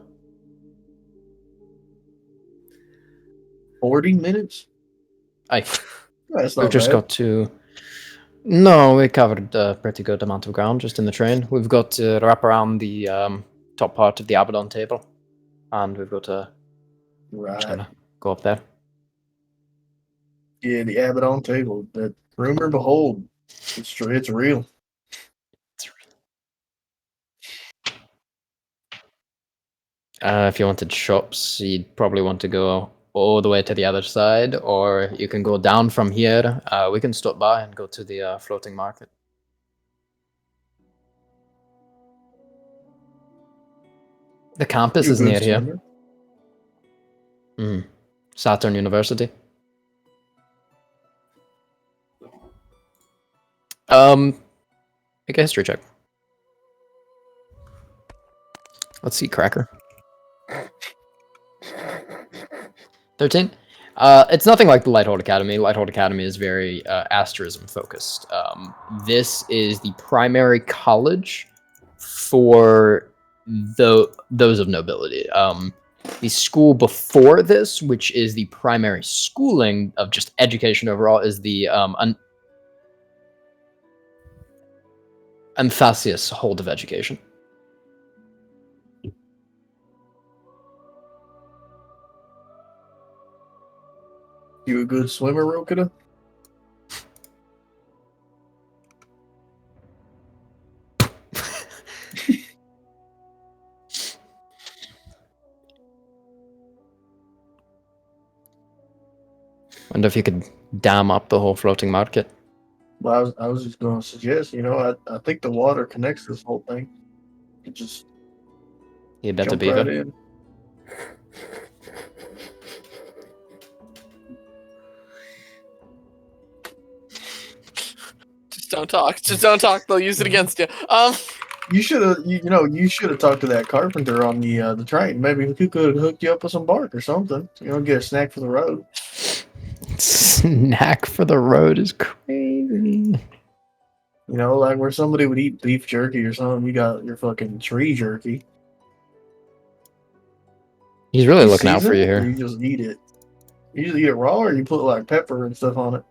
40 minutes? We've That's not just bad. got to. No, we covered a pretty good amount of ground just in the train. We've got to wrap around the top part of the Abaddon table, and we've got to just Right. go up there. Yeah, the Abaddon table. That rumor, behold, it's true. It's real. If you wanted shops, you'd probably want to go all the way to the other side, or you can go down from here. We can stop by and go to the floating market. The campus You is good near here. swimmer? Saturn University. Make a history check. Let's see, Cracker. 13? It's nothing like the Lighthold Academy. Lighthold Academy is very asterism focused. This is the primary college for those of nobility. The school before this, which is the primary schooling of just education overall, is the Anthasius Hold of Education. You a good swimmer, Rokita? Wonder if you could dam up the whole floating market. Well, I was just going to suggest, I think the water connects this whole thing. You just You better jump be right there. in. Just don't talk. Just don't talk. They'll use it against you. You should have, you should have talked to that carpenter on the train. Maybe he could have hooked you up with some bark or something. Get a snack for the road. Snack for the road is crazy. Like where somebody would eat beef jerky or something. You got your fucking tree jerky. He's really You looking out for you season it, or here. you just eat it. You just eat it raw, or you put like pepper and stuff on it.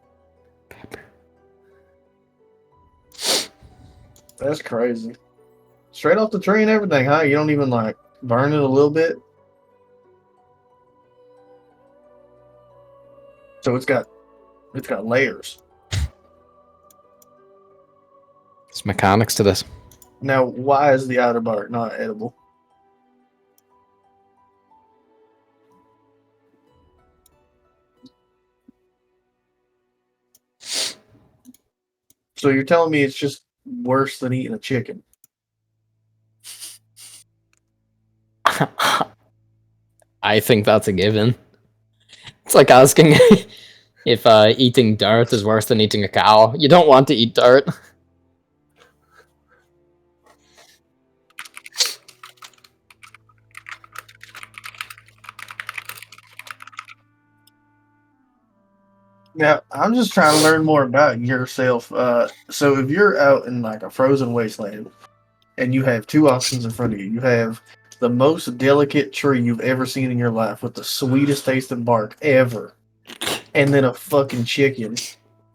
That's crazy. Straight off the train, everything, huh? You don't even like burn it a little bit. So it's got layers. There's mechanics to this. Now, why is the outer bark not edible? So you're telling me it's just worse than eating a chicken? I think that's a given. It's like asking if eating dirt is worse than eating a cow. You don't want to eat dirt. Now, I'm just trying to learn more about yourself. So if you're out in like a frozen wasteland and you have two options in front of you, you have the most delicate tree you've ever seen in your life with the sweetest tasting bark ever, and then a fucking chicken.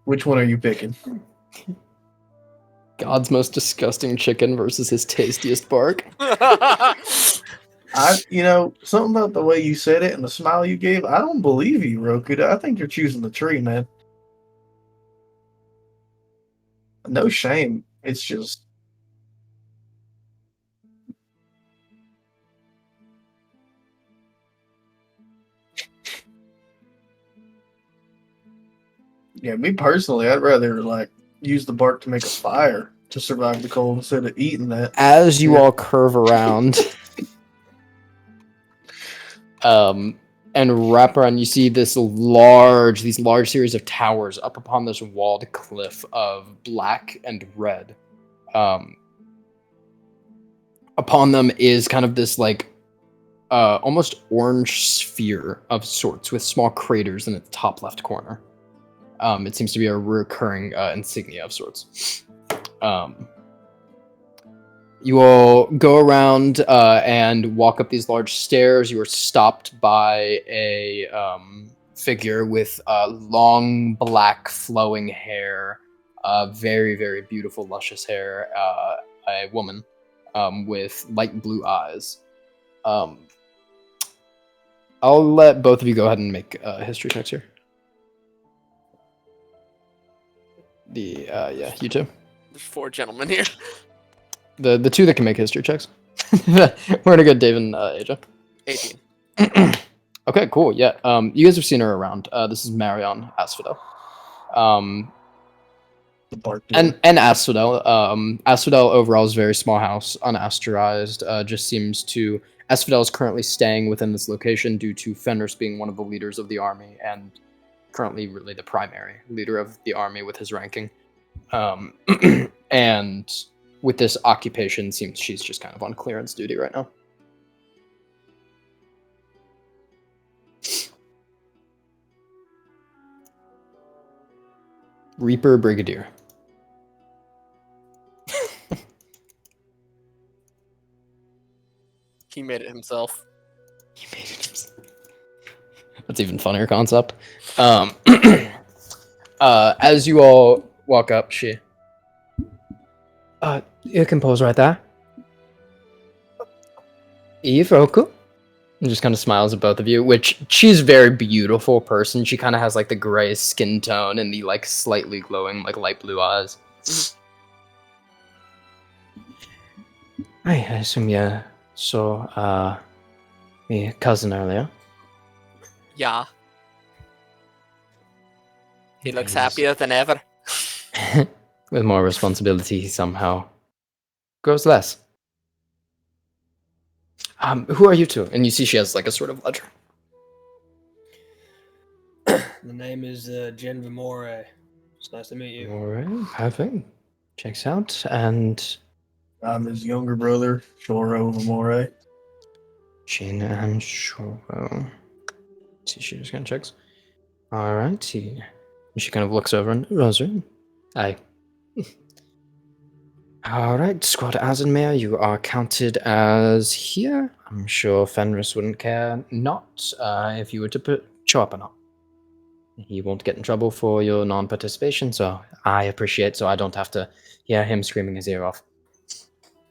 Which one are you picking? God's most disgusting chicken versus his tastiest bark. Something about the way you said it and the smile you gave, I don't believe you, Roku. I think you're choosing the tree, man. No shame. It's just. Yeah, me personally, I'd rather use the bark to make a fire to survive the cold instead of eating that. As you Yeah. all curve around, and wrap around, you see these large series of towers up upon this walled cliff of black and red. Upon them is kind of this almost orange sphere of sorts with small craters in its top left corner. It seems to be a recurring insignia of sorts. You all go around and walk up these large stairs. You are stopped by a figure with long, black, flowing hair, very, very beautiful, luscious hair, a woman with light blue eyes. I'll let both of you go ahead and make history checks here. You two. There's 4 gentlemen here. The two that can make history checks. We're gonna go Dave and Aja. 18. Okay, cool. Yeah. You guys have seen her around. This is Marion Asphodel. The bark And Asphodel. Asphodel overall is a very small house, unasterized. Asphodel is currently staying within this location due to Fenris being one of the leaders of the army and currently really the primary leader of the army with his ranking. And with this occupation, seems she's just kind of on clearance duty right now. Reaper Brigadier. He made it himself. He made it himself. That's even funnier concept. As you all walk up, she. You can pose right there. Eve, Roku. And just kind of smiles at both of you, which she's a very beautiful person. She kind of has the gray skin tone and the slightly glowing light blue eyes. I assume you saw my cousin earlier. Yeah. He looks happier than ever. With more responsibility, he somehow grows less. Who are you two? And you see she has a sort of ledger. The name is Jen Vimore. It's nice to meet you. All right, perfect. Checks out. And I'm his younger brother, Shoro Vimore. Gina and Shoro. See, she just kind of checks. All right. She kind of looks over and Rosary. Aye. All right, Squad Asenmere, you are counted as here. I'm sure Fenris wouldn't care not if you were to show up or not. He won't get in trouble for your non-participation, so I appreciate so I don't have to hear him screaming his ear off.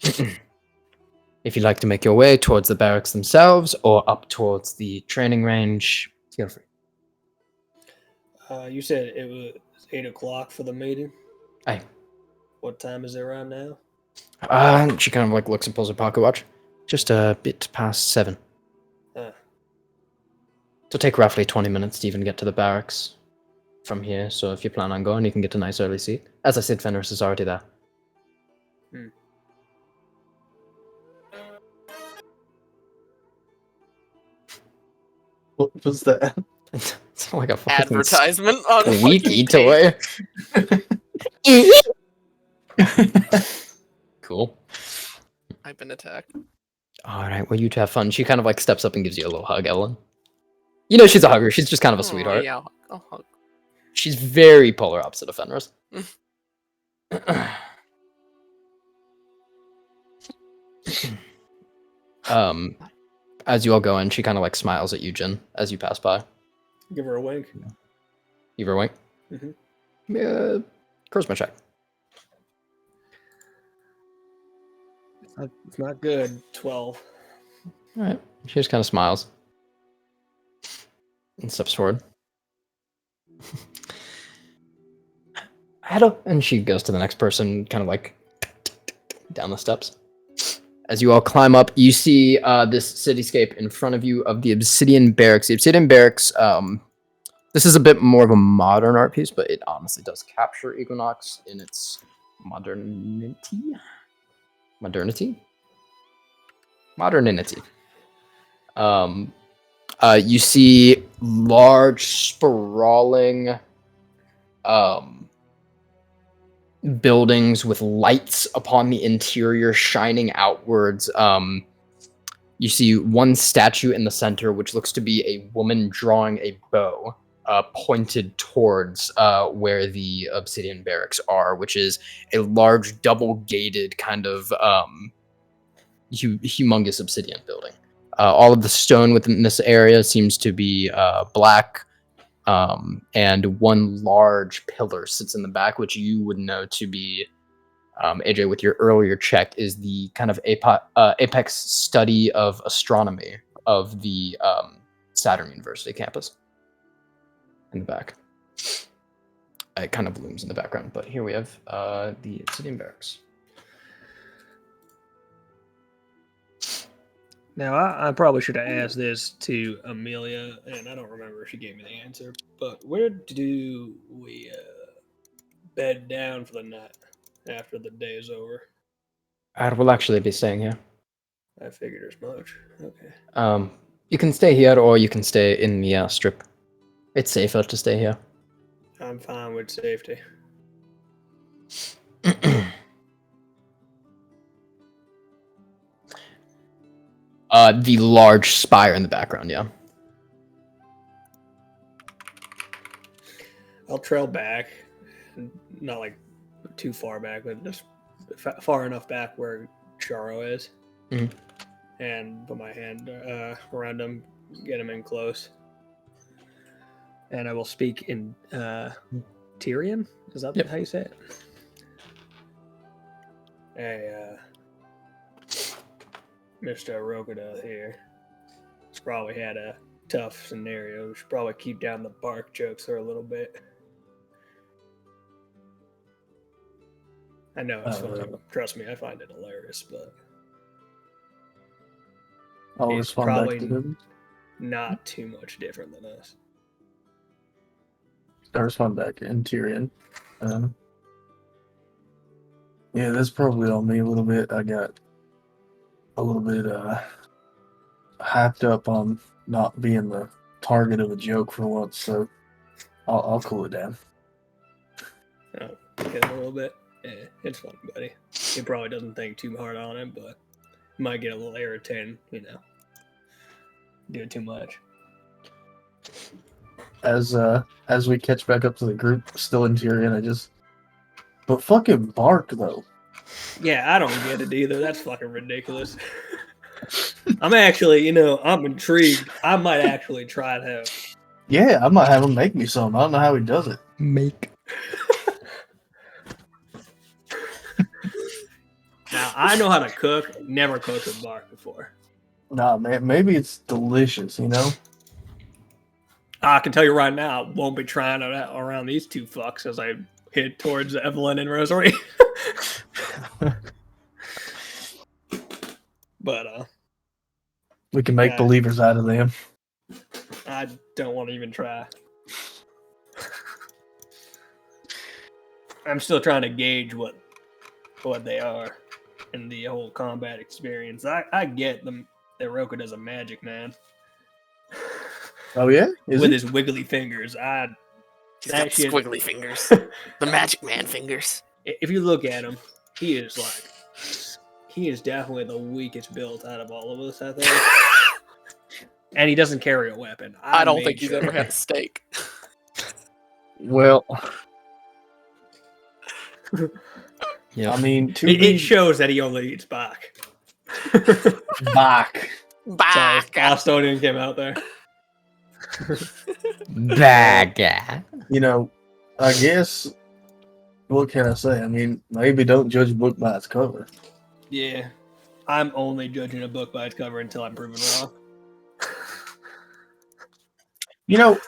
If you'd like to make your way towards the barracks themselves or up towards the training range, feel free. You said it was 8 o'clock for the meeting? Aye. What time is it right now? She kind of looks and pulls her pocket watch. Just a bit past 7. It'll take roughly 20 minutes to even get to the barracks from here, so if you plan on going, you can get a nice early seat. As I said, Fenris is already there. What was that? It's like a fucking Advertisement on squeaky fucking toy. Cool. I've been attacked. All right, well, you two have fun. She kind of steps up and gives you a little hug, Ellen. You know she's a hugger. She's just kind of a sweetheart. Yeah, I'll hug. She's very polar opposite of Fenris. As you all go in, she kind of like smiles at you, Jin, as you pass by. Give her a wink. Give her a wink. Mhm. Yeah, charisma check. It's not good. 12. All right. She just kind of smiles and steps forward. Hello. And she goes to the next person, kind of like down the steps. As you all climb up, you see this cityscape in front of you of the Obsidian Barracks. The Obsidian Barracks, this is a bit more of a modern art piece, but it honestly does capture Equinox in its modernity. You see large, sprawling buildings with lights upon the interior shining outwards. You see one statue in the center, which looks to be a woman drawing a bow, pointed towards where the Obsidian Barracks are, which is a large, double-gated kind of humongous obsidian building. All of the stone within this area seems to be black, and one large pillar sits in the back, which you would know to be, AJ, with your earlier check, is the kind of apex study of astronomy of the Saturn University campus in the back. It kind of looms in the background, but here we have the Obsidian Barracks. Now, I probably should have asked this to Amelia, and I don't remember if she gave me the answer, but where do we bed down for the night after the day is over? We'll actually be staying here. I figured as much. Okay. You can stay here, or you can stay in the strip. It's safer to stay here. I'm fine with safety. The large spire in the background, yeah. I'll trail back, not like too far back, but just far enough back where Charo is, and put my hand around him, get him in close, and I will speak in Tyrian. Is that how you say it? Hey, Mr. Rokuda here. He's probably had a tough scenario. We should probably keep down the bark jokes for a little bit. I know it's funny. Trust me, I find it hilarious, but I'll he's respond back probably to him. not too much different than us. I respond back in Tyrion. Yeah, that's probably on me a little bit. I got a little bit hyped up on not being the target of a joke for once, so I'll cool it down. Oh, get him a little bit. Yeah, it's funny, buddy. He probably doesn't think too hard on it, but might get a little irritating, Do it too much. As we catch back up to the group, still in Tyrion, but fucking bark though. Yeah, I don't get it either. That's fucking ridiculous. I'm actually, I'm intrigued. I might actually try to have. Yeah, I might have him make me some. I don't know how he does it. Make. Now, I know how to cook. Never cooked with bark before. Nah, man, maybe it's delicious, I can tell you right now, I won't be trying it out around these two fucks as I head towards Evelyn and Rosary. But we can make believers out of them. I don't want to even try. I'm still trying to gauge what they are in the whole combat experience. I get them that Rokuda's a magic man. Oh yeah? With his wiggly fingers. He's got squiggly fingers. The magic man fingers. If you look at him, he is definitely the weakest built out of all of us, I think. And he doesn't carry a weapon. I don't think he's ever had a steak. Well, yeah. I mean, it shows that he only eats bark. Back. Sorry, Back. Bostonian came out there. Baga. You know, I guess, what can I say? I mean, maybe don't judge a book by its cover. Yeah. I'm only judging a book by its cover until I'm proven wrong. You know,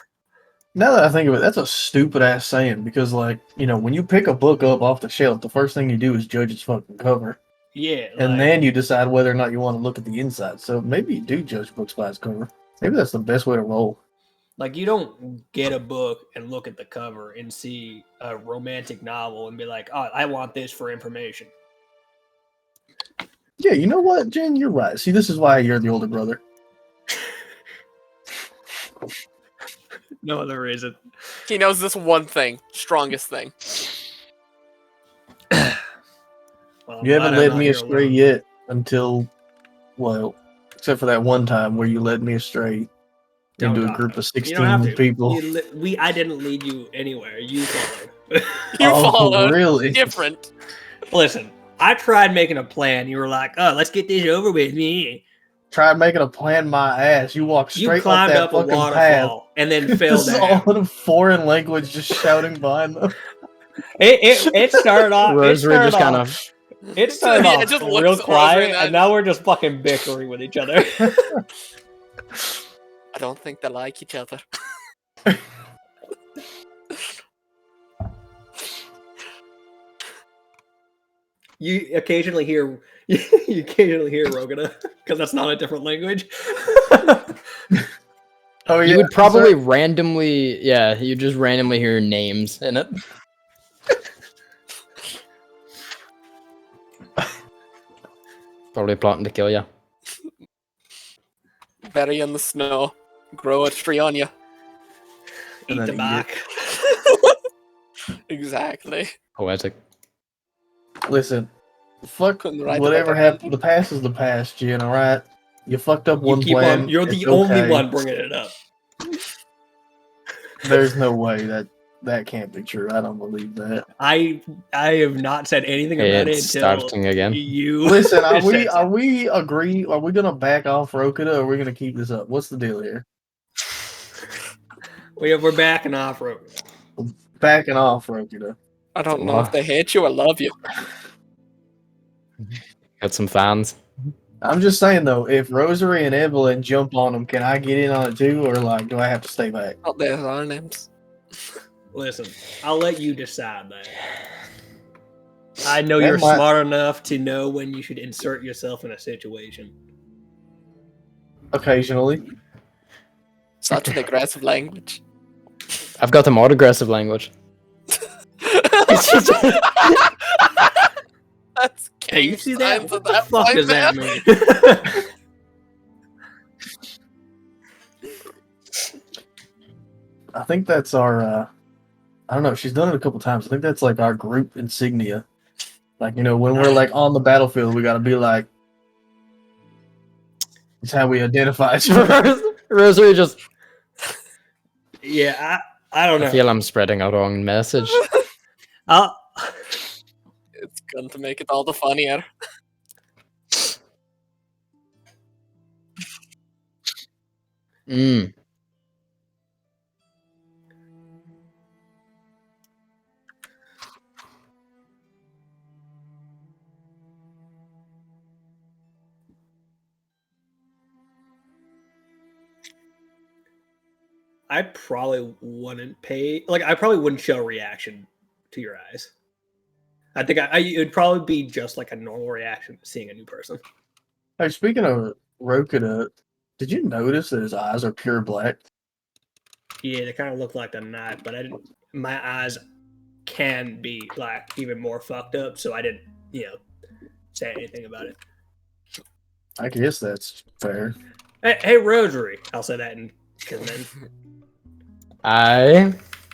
now that I think of it, that's a stupid ass saying because, like, you know, when you pick a book up off the shelf, the first thing you do is judge its fucking cover. Yeah. And then you decide whether or not you want to look at the inside. So maybe you do judge books by its cover. Maybe that's the best way to roll. like, you don't get a book and look at the cover and see a romantic novel and be like, oh, I want this for information. Yeah, you know what, Jen? You're right. See, this is why you're the older brother. No other reason. He knows this one thing. Strongest thing. Well, I'm You haven't glad I'm led not me here astray alone. yet until, well, except for that one time where you led me astray Don't into a talk group about of it. You don't have 16 to. people. I didn't lead you anywhere. You followed. You Oh, followed. really? Different. Listen, I tried making a plan. You were like, oh, let's get this over with. Me. Tried making a plan my ass. You walked You straight up climbed that up a fucking path. waterfall and then fell This is down. all in foreign language just shouting behind them. It started off. Rosary just kind of. It started Yeah, off it just real looks at Rosary quiet, and and now we're just fucking bickering with each other. I don't think they like each other. You occasionally hear Rogana because that's not a different language. Oh, yeah. You would probably randomly, yeah, you just randomly hear names in it. Probably plotting to kill you. Bury in the snow. Grow a tree on you. Eat then the eat back. Exactly. Poetic. Listen, fuck Couldn't write it whatever better. happened. The past is the past, Jen, alright? You fucked up You one keep plan. on. You're it's the only okay. one bringing it up. There's no way that can't be true. I don't believe that. I have not said anything about it It's until starting again. you. Listen, are said we agree? Are we gonna back off Rokita or are we gonna keep this up? What's the deal here? we're backing off road. Backing off Rokita. I don't know if they hate you or love you. Got some fans. I'm just saying though, if Rosary and Evelyn jump on them, can I get in on it too, or like do I have to stay back? Not their our names. Listen, I'll let you decide that. I know That you're might- smart enough to know when you should insert yourself in a situation. Occasionally. Such an aggressive language. I've got the more aggressive language. That's Hey, you king see that? signs What of the that fuck point, does that man. mean? I think that's our I don't know, she's done it a couple times. I think that's like our group insignia. Like, you know, when we're like on the battlefield, we gotta be like it's how we identify each other. Rosary just. Yeah, I don't know. I feel I'm spreading a wrong message. I'll- It's going to make it all the funnier. Mm. I probably wouldn't pay. Like, I probably wouldn't show reaction to your eyes. I think it would probably be just like a normal reaction to seeing a new person. Hey, speaking of Rokita, did you notice that his eyes are pure black? Yeah, they kind of look like the night, but my eyes can be like even more fucked up, so I didn't, say anything about it. I guess that's fair. Hey, Rosary, I'll say that in Kismen.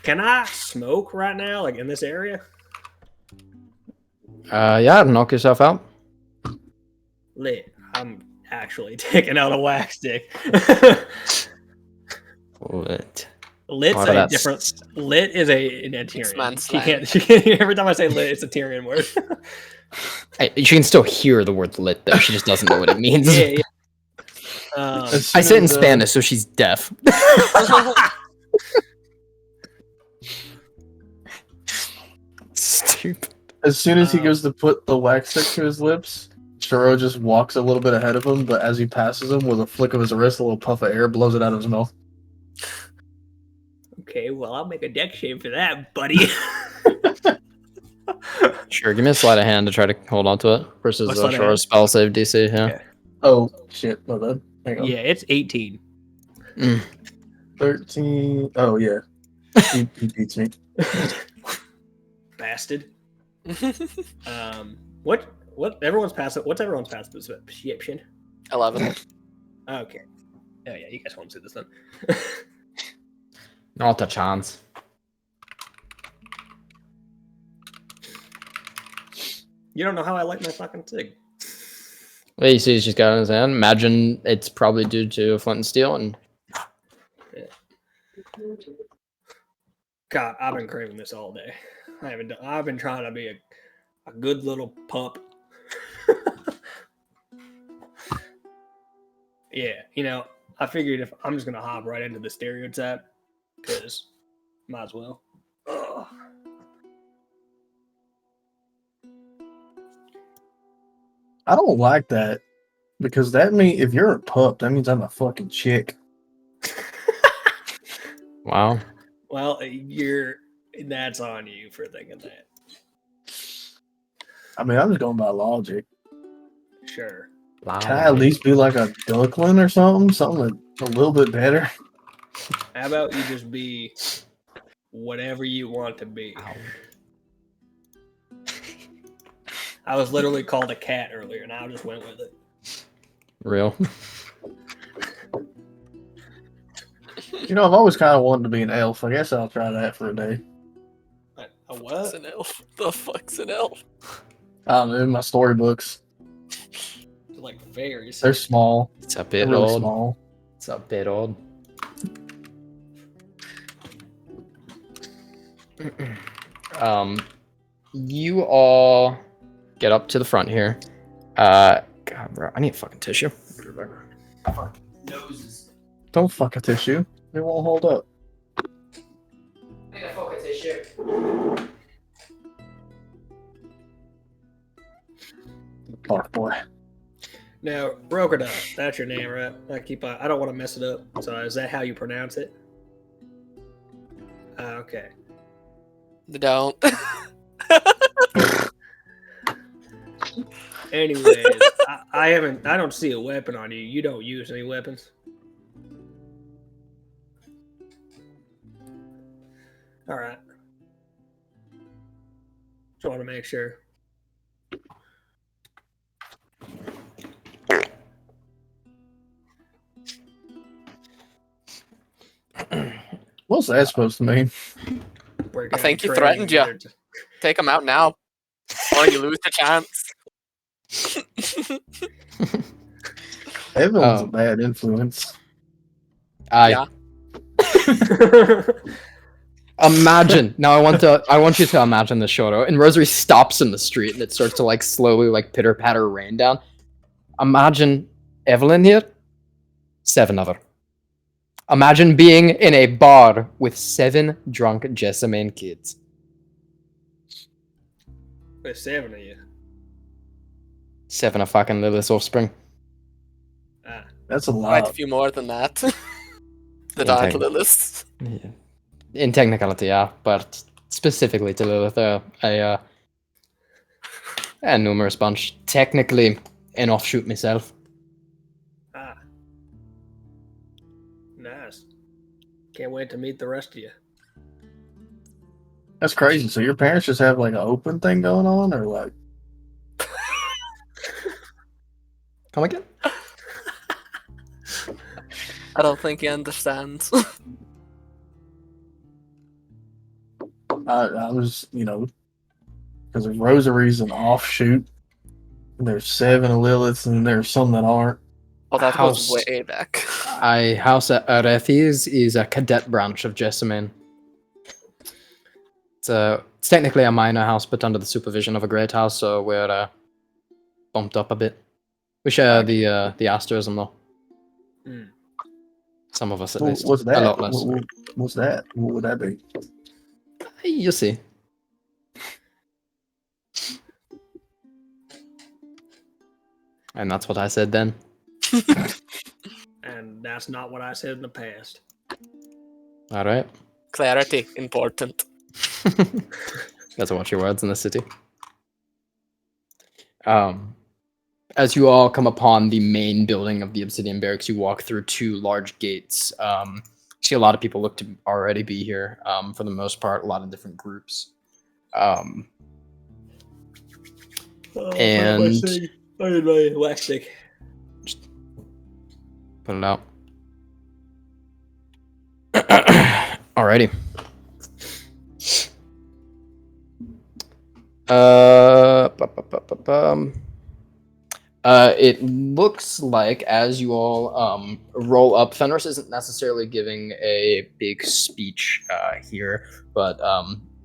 Can I smoke right now, like in this area? Yeah, knock yourself out. Lit. I'm actually taking out a wax stick. Lit. Lit's Oh, a that's- different. Lit is an It's Tyrian. man She slang. can't. Every time I say lit, it's a Tyrian word. She can still hear the word lit, though. She just doesn't know what it means. Yeah, yeah. As I soon say it in as, Spanish, so she's deaf. Stupid. As soon as he Um, goes to put the wax stick to his lips, Shiro just walks a little bit ahead of him, but as he passes him with a flick of his wrist, a little puff of air blows it out of his mouth. Okay, well, I'll make a deck shave for that, buddy. Sure, give me a sleight of hand to try to hold on to it versus What sleight of Shora's hand? spell save DC. Yeah. Okay. Oh, shit. My bad. Hang on. Yeah, it's 18. 13. Oh, yeah. He beats me. Bastard. What everyone's passive? What's everyone's passive perception? 11. Okay. Oh yeah, you guys won't see this then. Not a chance. You don't know how I like my fucking sig. Well, you see, he's just got it in his hand. Imagine it's probably due to flint and steel, and God, I've been craving this all day. I've been trying to be a good little pup. Yeah, I figured if I'm just gonna hop right into the stereotype, because might as well. Ugh. I don't like that because that means if you're a pup, that means I'm a fucking chick. wow. Well, that's on you for thinking that. I mean, I'm just going by logic. Sure. Can I at least be like a duckling or something? Something a little bit better? How about you just be whatever you want to be? I was literally called a cat earlier, and I just went with it. Real. I've always kind of wanted to be an elf. I guess I'll try that for a day. A What's what? an elf? The fuck's an elf? I don't know, in my storybooks. Like fairies. They're small. It's a They're bit really old. small. It's a bit old. You all get up to the front here. God, bro, I need a fucking tissue. Noses. Don't fuck a tissue. It won't hold up. I need a fucking tissue. Bark boy. Now, Rogerda, that's your name, right? I don't want to mess it up. So is that how you pronounce it? Okay. Don't. Anyways, I don't see a weapon on you. You don't use any weapons. All right. Just want to make sure. What's that supposed to mean? We're I gonna think he train threatened ya. together. Take him out now, or you lose the chance. Everyone's Oh. a bad influence. Yeah. Imagine. Now I want you to imagine this, Shoto. And Rosary stops in the street and it starts to like slowly like pitter patter rain down. Imagine Evelyn here. 7 of her. Imagine being in a bar with 7 drunk Jessamine kids. There's 7 of you. 7 of fucking Lilith's offspring. Ah, That's a Quite a lot. few more than that. The Yeah, Dark take- Lilith. Yeah. In technicality, yeah, but specifically to Lilith, a numerous bunch. Technically, an offshoot myself. ah. Nice. Can't wait to meet the rest of you. That's crazy. So your parents just have like an open thing going on, or like? Come again? I don't think he understands. I was, because if Rosary's an offshoot, and there's 7 Liliths, and there's some that aren't. Oh, that House. goes way back. House Arethes is a cadet branch of Jessamine. It's It's technically a minor house, but under the supervision of a great house, so we're bumped up a bit. We share the asterism, though. Mm. Some of us, at Well, least. what's that? A lot less. What's that? What would that be? You'll see. And that's what I said then. And that's not what I said in the past. All right. Clarity, important. Gotta watch your words in the city. As you all come upon the main building of the Obsidian Barracks, you walk through two large gates. You see a lot of people look to already be here. For the most part, a lot of different groups. And I need my wax stick. put it out. Alrighty. It looks like as you all roll up, Fenris isn't necessarily giving a big speech here, but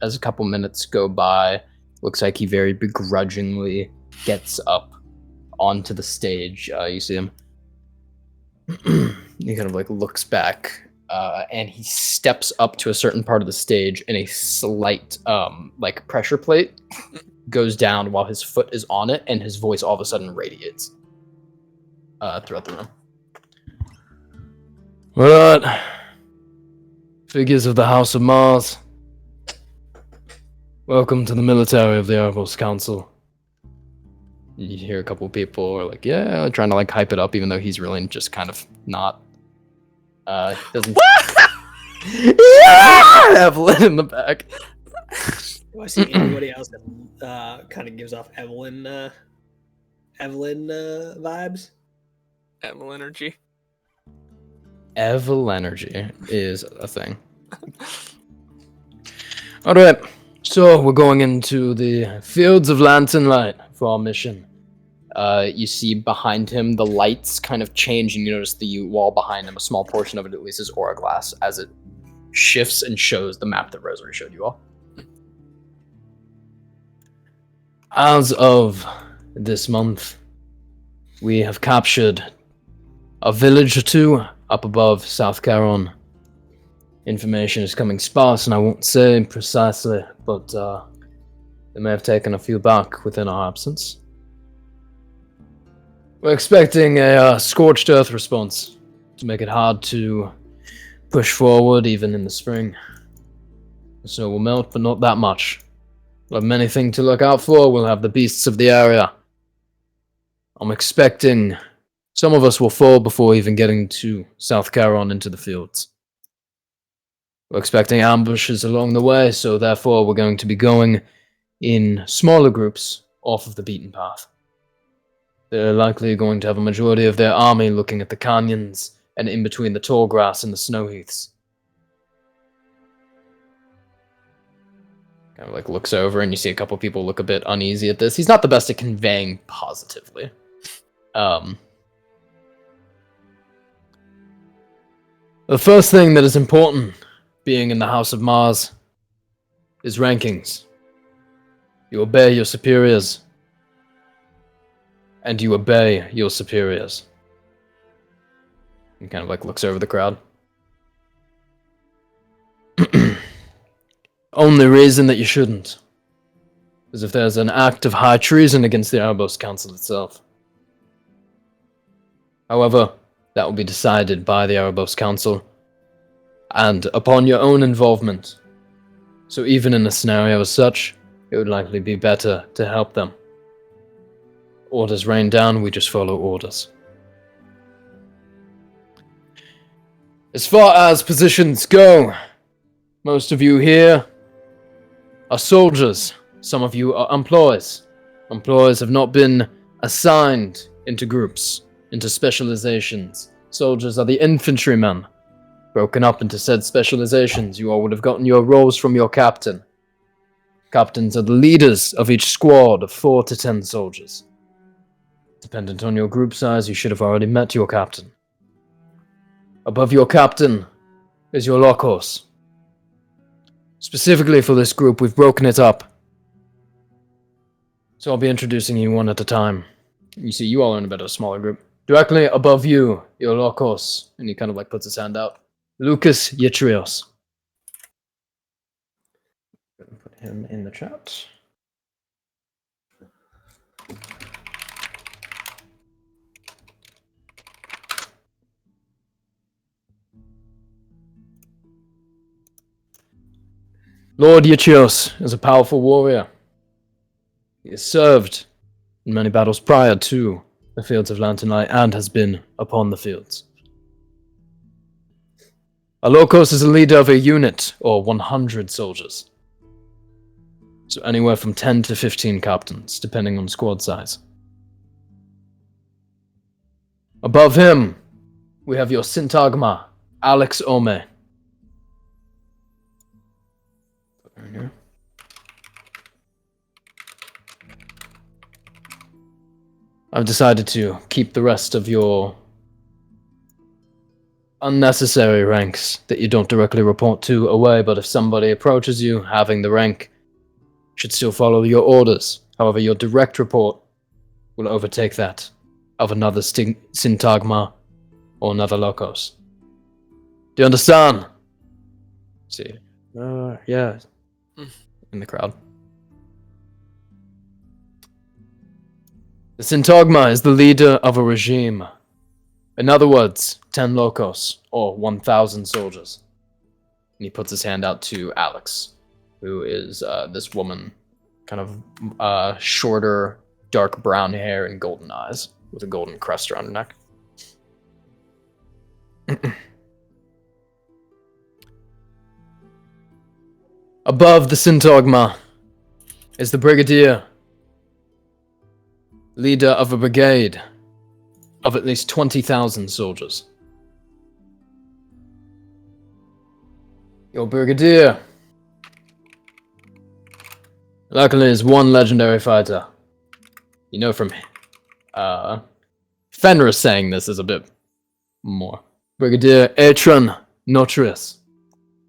as a couple minutes go by, looks like he very begrudgingly gets up onto the stage. You see him. He kind of like looks back, and he steps up to a certain part of the stage, and a slight like pressure plate goes down while his foot is on it, and his voice all of a sudden radiates throughout the room. All right, figures of the House of Mars, welcome to the military of the Erebos Council. You hear a couple people are like, yeah, trying to like hype it up, even though he's really just kind of not. Doesn't. Yeah! Evelyn in the back. Do I see anybody else that kind of gives off Evelyn vibes? Evil energy. Evil energy is a thing. All right, so we're going into the fields of Lantern Light for our mission. You see behind him the lights kind of change, and you notice the wall behind him, a small portion of it at least, is aura glass as it shifts and shows the map that Rosary showed you all. As of this month, we have captured a village or two up above South Caron. Information is coming sparse, and I won't say precisely, but they may have taken a few back within our absence. We're expecting a scorched earth response to make it hard to push forward even in the spring. The snow will melt, but not that much. We'll have many things to look out for. We'll have the beasts of the area. I'm expecting some of us will fall before even getting to South Caron into the fields. We're expecting ambushes along the way, so therefore we're going to be going in smaller groups off of the beaten path. They're likely going to have a majority of their army looking at the canyons and in between the tall grass and the snow heaths. Kind of like looks over, and you see a couple people look a bit uneasy at this. He's not the best at conveying positively. The first thing that is important, being in the House of Mars, is rankings. You obey your superiors. And you obey your superiors. He kind of like looks over the crowd. Only reason that you shouldn't is if there's an act of high treason against the Erebos Council itself. However, that will be decided by the Erebos Council, and upon your own involvement. So even in a scenario as such, it would likely be better to help them. Orders rain down, we just follow orders. As far as positions go, most of you here are soldiers. Some of you are employees. Employees have not been assigned into groups, into specializations. Soldiers are the infantrymen, broken up into said specializations. You all would have gotten your roles from your captain. Captains are the leaders of each squad of 4 to 10 soldiers. Dependent on your group size, you should have already met your captain. Above your captain is your lock horse. Specifically for this group, we've broken it up. So I'll be introducing you one at a time. You see, you all are in a bit of a smaller group. Directly above you, your Locos, and he kind of like puts his hand out. Lucas Yetrios. Put him in the chat. Lord Yetrios is a powerful warrior. He has served in many battles prior to the fields of Lantanai and has been upon the fields. Alokos is a leader of a unit, or 100 soldiers. So anywhere from 10 to 15 captains, depending on squad size. Above him, we have your Syntagma, Alex Ome. Right here. I've decided to keep the rest of your unnecessary ranks that you don't directly report to away, but if somebody approaches you having the rank, should still follow your orders. However, your direct report will overtake that of another Syntagma or another Locos. Do you understand? See. Yeah. In the crowd. The Syntagma is the leader of a regime. In other words, 10 Locos, or 1,000 soldiers. And he puts his hand out to Alex, who is this woman, kind of shorter, dark brown hair and golden eyes, with a golden crest around her neck. Above the Syntagma is the Brigadier, leader of a brigade of at least 20,000 soldiers. Your Brigadier, luckily, is one legendary fighter. You know from Fenris saying this is a bit more. Brigadier Atron Notrius.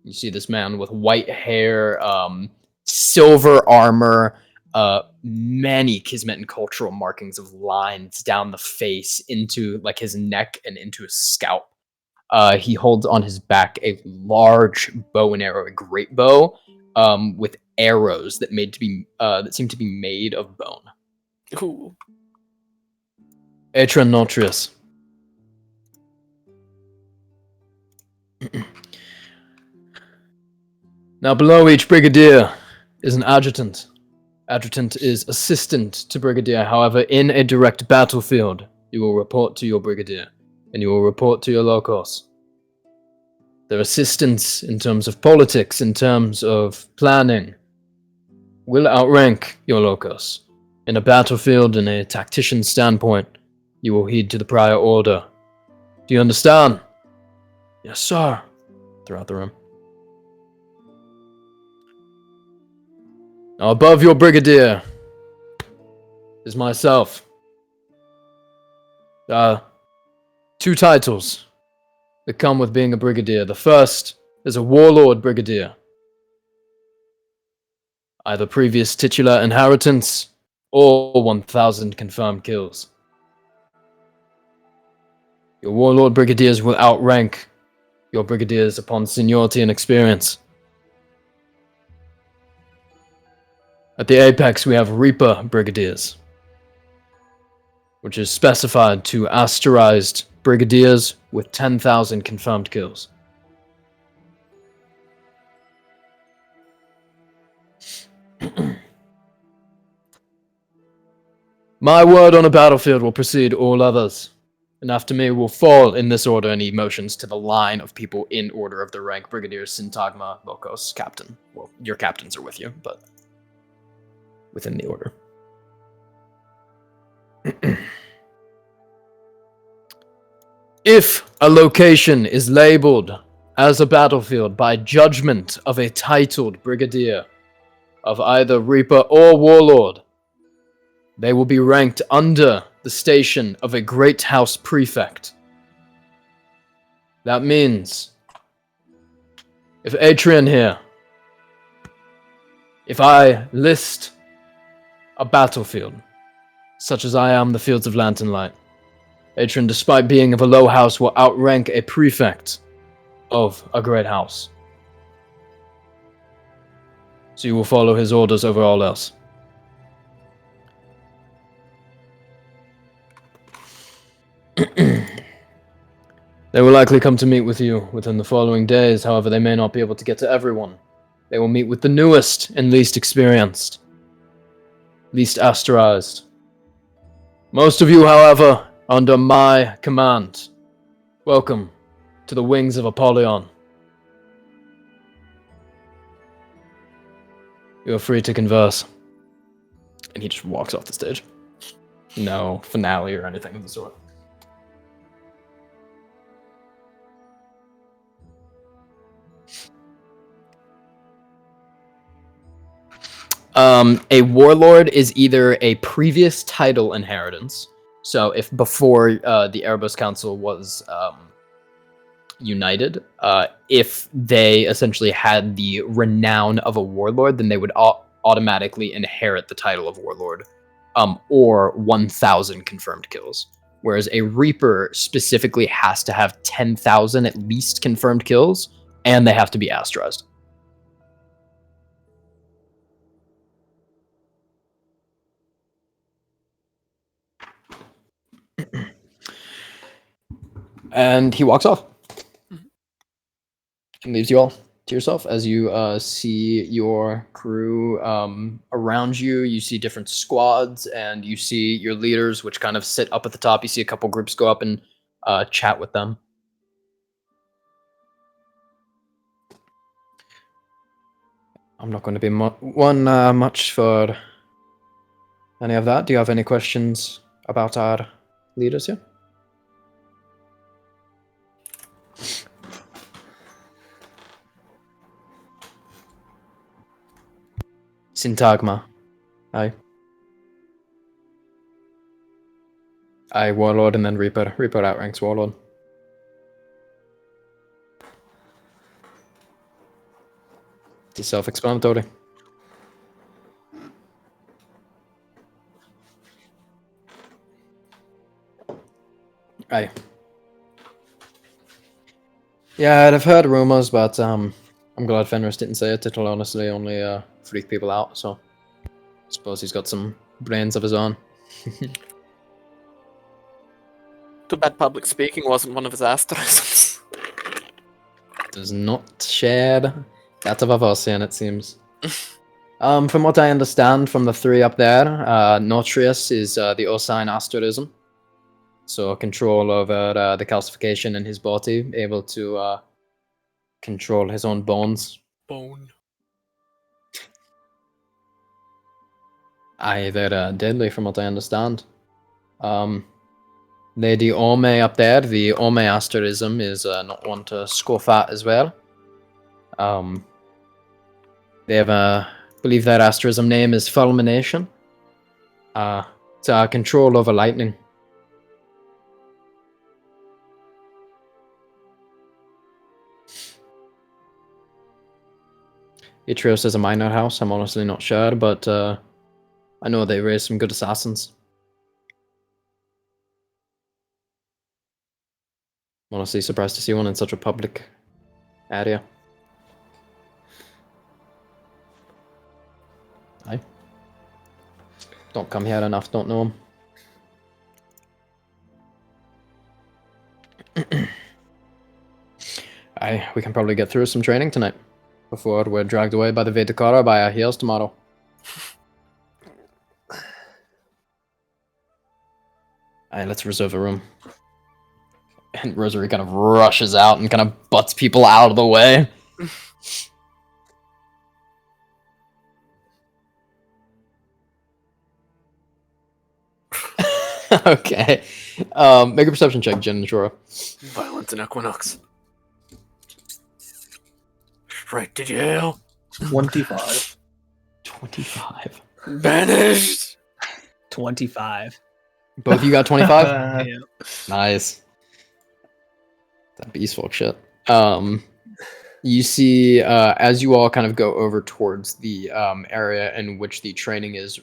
You see this man with white hair, silver armor, many Kismet and cultural markings of lines down the face into like his neck and into his scalp. He holds on his back a large bow and arrow, a great bow, with arrows that seem to be made of bone. Ooh. Atron Notrius. Now below each brigadier is an adjutant. Adjutant is assistant to brigadier. However, in a direct battlefield, you will report to your brigadier, and you will report to your Locos. Their assistants in terms of politics, in terms of planning, will outrank your Locos. In a battlefield, in a tactician standpoint, you will heed to the prior order. Do you understand? Yes, sir. Throughout the room. Now, above your brigadier is myself. Two titles that come with being a brigadier. The first is a warlord brigadier. Either previous titular inheritance or 1,000 confirmed kills. Your warlord brigadiers will outrank your brigadiers upon seniority and experience. At the apex, we have Reaper Brigadiers, which is specified to asterized brigadiers with 10,000 confirmed kills. My word on a battlefield will precede all others, and after me will fall in this order any motions to the line of people in order of their rank: Brigadier, Syntagma, Locos, Captain. Well, your captains are with you, but within the order. If a location is labeled as a battlefield by judgment of a titled brigadier of either Reaper or Warlord, they will be ranked under the station of a Great House Prefect. That means, if Atrian here If I list a battlefield, such as I am the fields of Lantern Light, Atron, despite being of a low house, will outrank a prefect of a great house. So you will follow his orders over all else. They will likely come to meet with you within the following days, however they may not be able to get to everyone. They will meet with the newest and least experienced, least asterized. Most of you, however, under my command. Welcome to the wings of Apollyon. You are free to converse. And he just walks off the stage. No finale or anything of the sort. A warlord is either a previous title inheritance. So if before the Erebos Council was united, if they essentially had the renown of a warlord, then they would automatically inherit the title of warlord, or 1,000 confirmed kills. Whereas a Reaper specifically has to have 10,000 at least confirmed kills, and they have to be asterized. And he walks off. And leaves you all to yourself as you see your crew around you. You see different squads, and you see your leaders, which kind of sit up at the top. You see a couple groups go up and chat with them. I'm not going to be much for any of that. Do you have any questions about our leaders here? Syntagma. Aye. Aye, Warlord and then Reaper. Reaper outranks Warlord. It's self-explanatory. Aye. Yeah, I've heard rumors, but I'm glad Fenris didn't say it. It'll honestly only freak people out, so I suppose he's got some brains of his own. Too bad public speaking wasn't one of his asterisms. Does not share that of Avosian, it seems. From what I understand from the three up there, Notrius is the Osine asterism. So control over the calcification in his body, able to control his own bones. Bone. Aye, they're deadly from what I understand. Lady Ome up there, the Ome asterism, is not one to scoff at as well. They have I believe their asterism name is Fulmination. It's control over lightning. Atrios is a minor house, I'm honestly not sure, but I know they raise some good assassins. Honestly surprised to see one in such a public area. Aye. Don't come here enough, don't know him. Aye, we can probably get through some training tonight before we're dragged away by the Vedakara by our heels tomorrow. Aye, let's reserve a room. And Rosary kind of rushes out and kind of butts people out of the way. Okay. Make a perception check, Jen and Shora. Violence in Equinox. Right, did you hail? 25. 25. Banished! 25. Both of you got 25? Yeah. Nice. That beast folk shit. You see, as you all kind of go over towards the area in which the training is,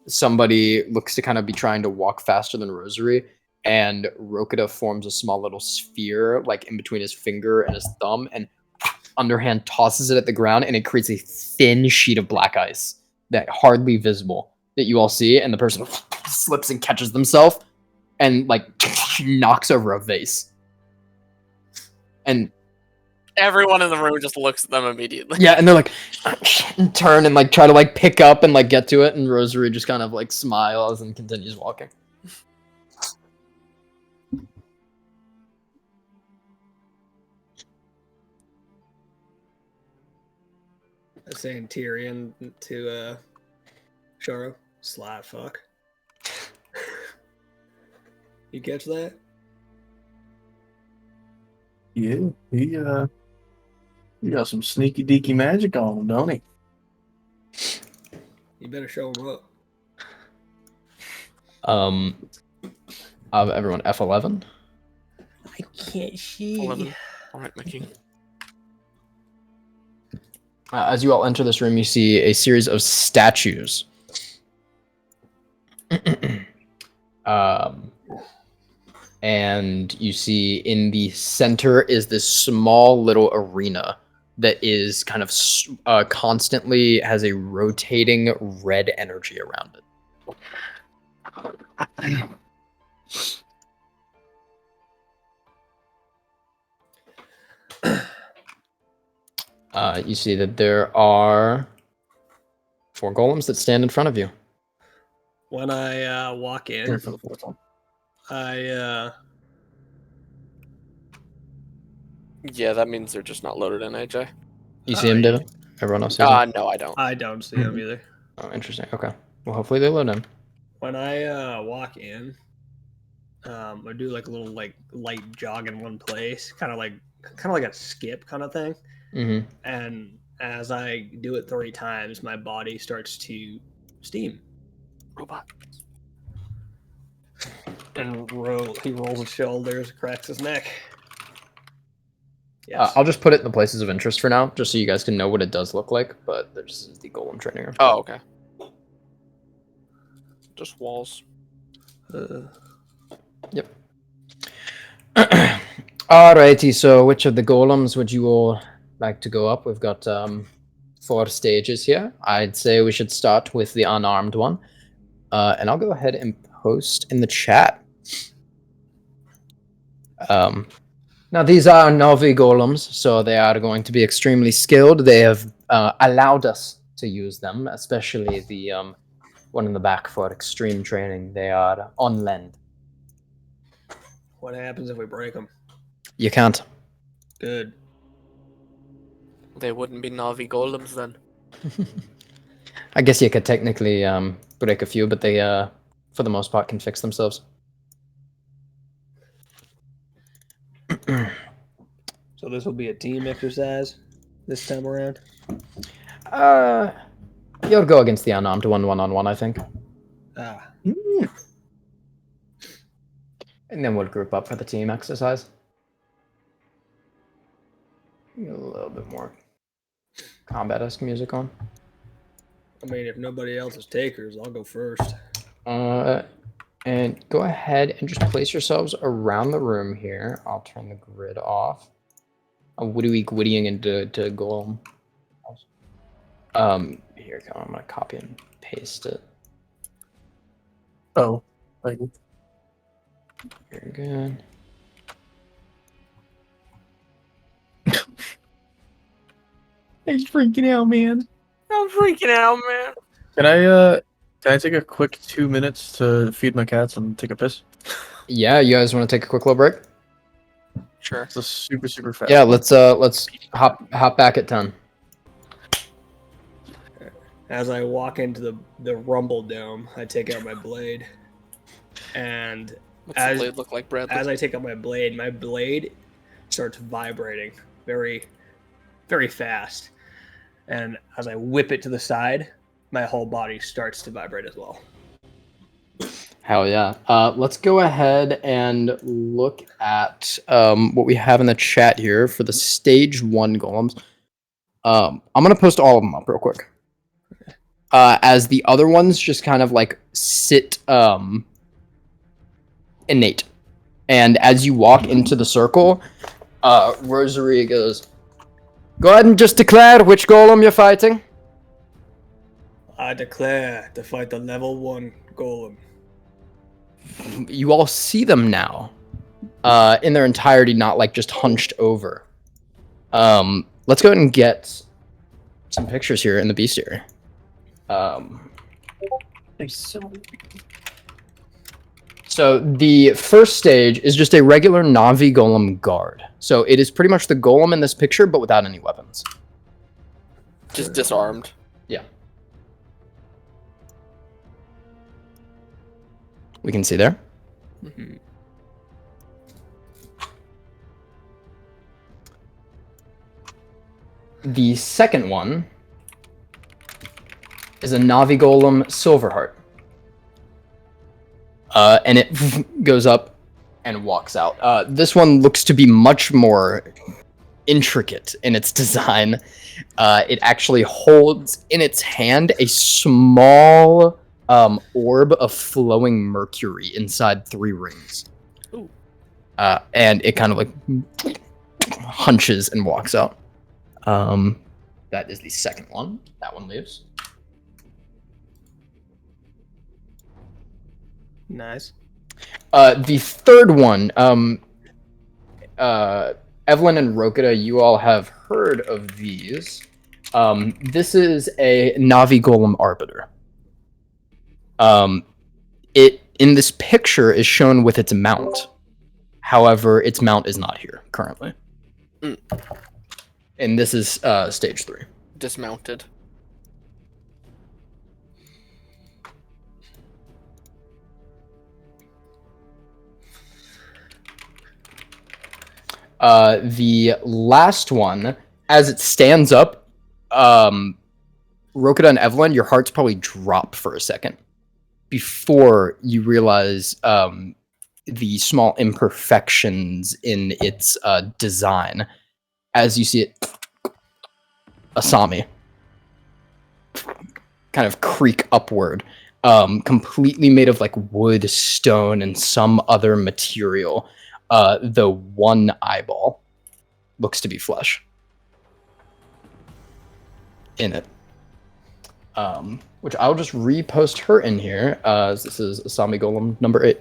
somebody looks to kind of be trying to walk faster than Rosary, and Rokita forms a small little sphere, like in between his finger and his thumb, and underhand tosses it at the ground, and it creates a thin sheet of black ice that hardly visible that you all see, and the person slips and catches themselves, and like knocks over a vase. And Everyone in the room just looks at them immediately. yeah, and they're like turn and like try to like pick up and like get to it, and Rosary just kind of like smiles and continues walking. I was saying Tyrion to Sharo, sly fuck. You catch that? Yeah, he got some sneaky deaky magic on him, don't he? You better show him up. Everyone F11. I can't see. 11. All right, my king. As you all enter this room, you see a series of statues. And you see in the center is this small little arena that is kind of constantly has a rotating red energy around it. You see that there are 4 golems that stand in front of you. When I walk in, Here for the fourth one. Yeah, that means they're just not loaded in, AJ. You see him, David? Everyone else sees him? No, I don't. I don't see him either. Oh, interesting. Okay. Well, hopefully they load in. When I walk in, I do like a little like light jog in one place, kind of like a skip kind of thing. Mm-hmm. And as I do it 3 times, my body starts to steam. Robot. And he rolls his shoulders, cracks his neck. Yes. I'll just put it in the places of interest for now, just so you guys can know what it does look like. But there's the golem training room. Oh, okay. Just walls. Yep. Alrighty, so which of the golems would you all like to go up? We've got 4 stages here. I'd say we should start with the unarmed one. And I'll go ahead and post in the chat. Now, these are Novi golems, so they are going to be extremely skilled. They have allowed us to use them, especially the one in the back for extreme training. They are on land. What happens if we break them? You can't. Good. They wouldn't be Navi golems then. I guess you could technically break a few, but they, for the most part, can fix themselves. So this will be a team exercise this time around? You'll go against the unarmed one-on-one, I think. Ah. And then we'll group up for the team exercise. Get a little bit more combat-esque music on. I mean, if nobody else is takers, I'll go first. And go ahead and just place yourselves around the room here. I'll turn the grid off. I'm wittying into golem. Here you go. I'm gonna copy and paste it. Oh, thank you. Very good. He's freaking out, man. I'm freaking out, man. Can I take a quick 2 minutes to feed my cats and take a piss? Yeah, you guys want to take a quick little break? Sure. It's a super fast. Yeah, let's hop back at 10. As I walk into the Rumble Dome, I take out my blade. And What's the blade look like, Bradley? as I take out my blade starts vibrating very, very fast. And as I whip it to the side, my whole body starts to vibrate as well. Hell yeah. Let's go ahead and look at what we have in the chat here for the stage 1 golems. I'm going to post all of them up real quick. As the other ones just kind of like sit innate. And as you walk into the circle, Rosary goes, go ahead and just declare which golem you're fighting. I declare to fight the level 1 golem. You all see them now in their entirety, not like just hunched over. Let's go ahead and get some pictures here in the bestiary. So the first stage is just a regular Navi golem guard. So it is pretty much the golem in this picture, but without any weapons. Just disarmed. Yeah. We can see there. Mm-hmm. The second one is a Navi golem Silverheart. And it goes up and walks out. This one looks to be much more intricate in its design. It actually holds in its hand a small orb of flowing mercury inside 3 rings. Ooh. And it kind of like hunches and walks out. That is the second one. That one leaves. Nice. The third one, Evelyn and Rokita, you all have heard of these. This is a Navi Golem Arbiter. It in this picture is shown with its mount. However, its mount is not here currently. Mm. And this is stage 3. Dismounted. The last one, as it stands up, Rokita and Evelyn, your hearts probably drop for a second before you realize the small imperfections in its design. As you see it, Asami kind of creak upward, completely made of like wood, stone, and some other material. The one eyeball looks to be flesh in it. Which I'll just repost her in here, as this is Asami Golem number 8.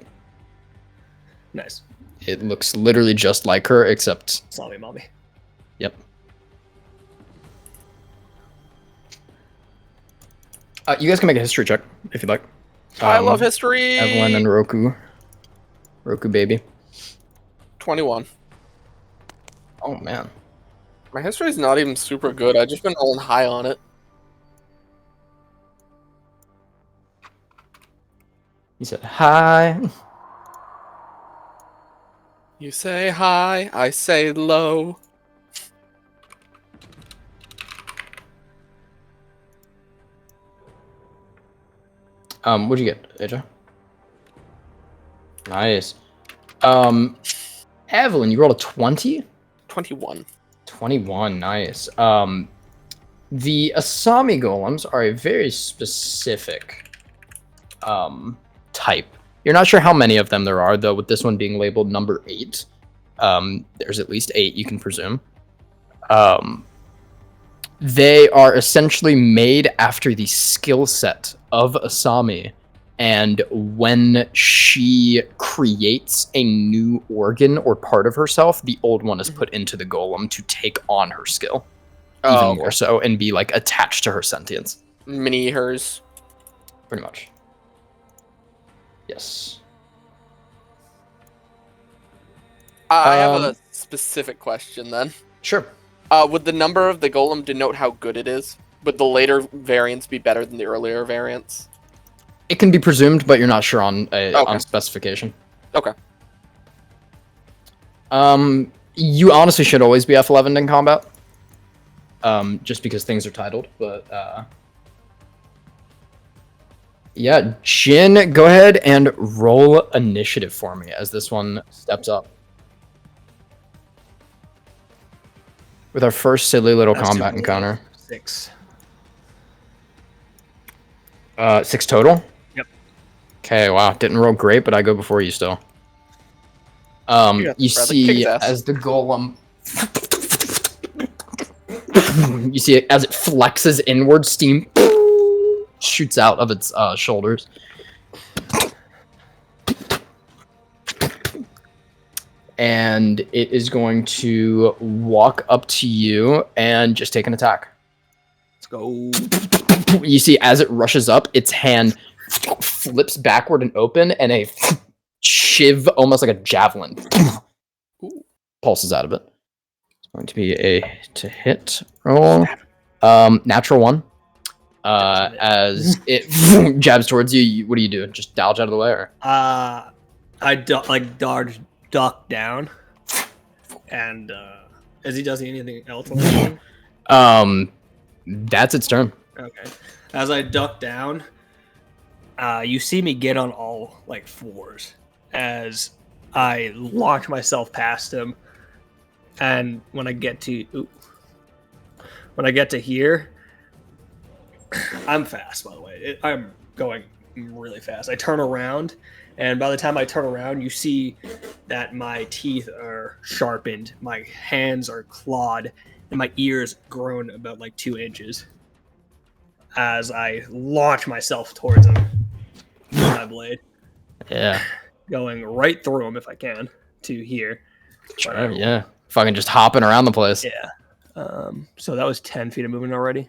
Nice. It looks literally just like her, except... Sorry, mommy. Yep. You guys can make a history check, if you'd like. I love history! Evelyn and Roku. Roku baby. 21. Oh, man. My history's not even super good. I've just been rolling high on it. He said, hi. You say high, I say low. What'd you get, AJ? Nice. Evelyn, you rolled a 20? 21. 21, nice. The Asami golems are a very specific type. You're not sure how many of them there are, though, with this one being labeled number 8. There's at least 8, you can presume. They are essentially made after the skill set of Asami, and when she creates a new organ or part of herself, the old one is put into the golem to take on her skill, even more so, and be like attached to her sentience. Mini hers. Pretty much. Yes. I have a specific question then. Sure. Would the number of the golem denote how good it is? Would the later variants be better than the earlier variants? It can be presumed, but you're not sure on on specification. Okay. You honestly should always be F11 in combat. Just because things are titled, but Yeah, Jin, go ahead and roll initiative for me as this one steps up. With our first silly little That's combat too encounter. 6. 6 total? Yep. Okay, wow. Didn't roll great, but I go before you still. You got You this, brother. Kick see his ass. as the golem... you see it as it flexes inward, steam shoots out of its shoulders. And it is going to walk up to you and just take an attack. Let's go. You see, as it rushes up, its hand flips backward and open, and a shiv, almost like a javelin, pulses out of it. It's going to be a to hit roll. Natural 1. As it jabs towards you, what do you do? Just dodge out of the way, or? I dodge, duck down, and as he does anything else on that? That's its turn. Okay. As I duck down, you see me get on all fours as I launch myself past him, and when I get to here, I'm fast. By the way, I'm going really fast. I turn around, and by the time I turn around, you see that my teeth are sharpened, my hands are clawed, and my ears grown about 2 inches. As I launch myself towards him with my blade. Yeah. Going right through him if I can to here. Sure, yeah. Fucking just hopping around the place. Yeah. So that was 10 feet of movement already.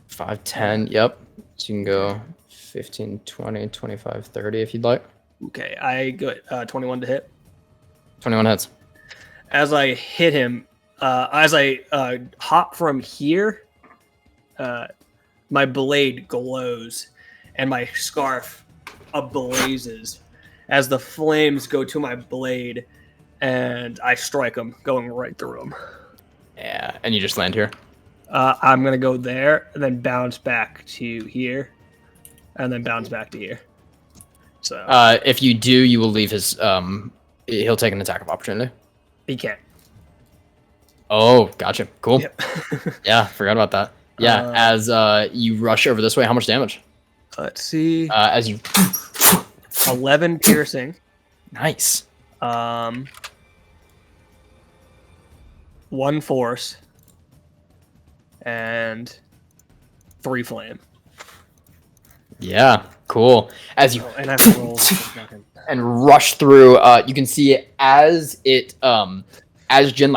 5, 10, yep. So you can go 15, 20, 25, 30 if you'd like. Okay, I go 21 to hit. 21 hits. As I hit him, as I hop from here, my blade glows and my scarf ablazes as the flames go to my blade, and I strike him, going right through him. Yeah, and you just land here. I'm going to go there and then bounce back to here and then bounce back to here. So if you do, you will leave his... he'll take an attack of opportunity. he can't. Oh, gotcha. Cool. Yep. Yeah, forgot about that. Yeah, as you rush over this way, how much damage? Let's see. As you... 11 piercing. Nice. 1 force. And 3 flame. Yeah, cool. As you... and I have to roll and rush through, you can see as it... as Jin,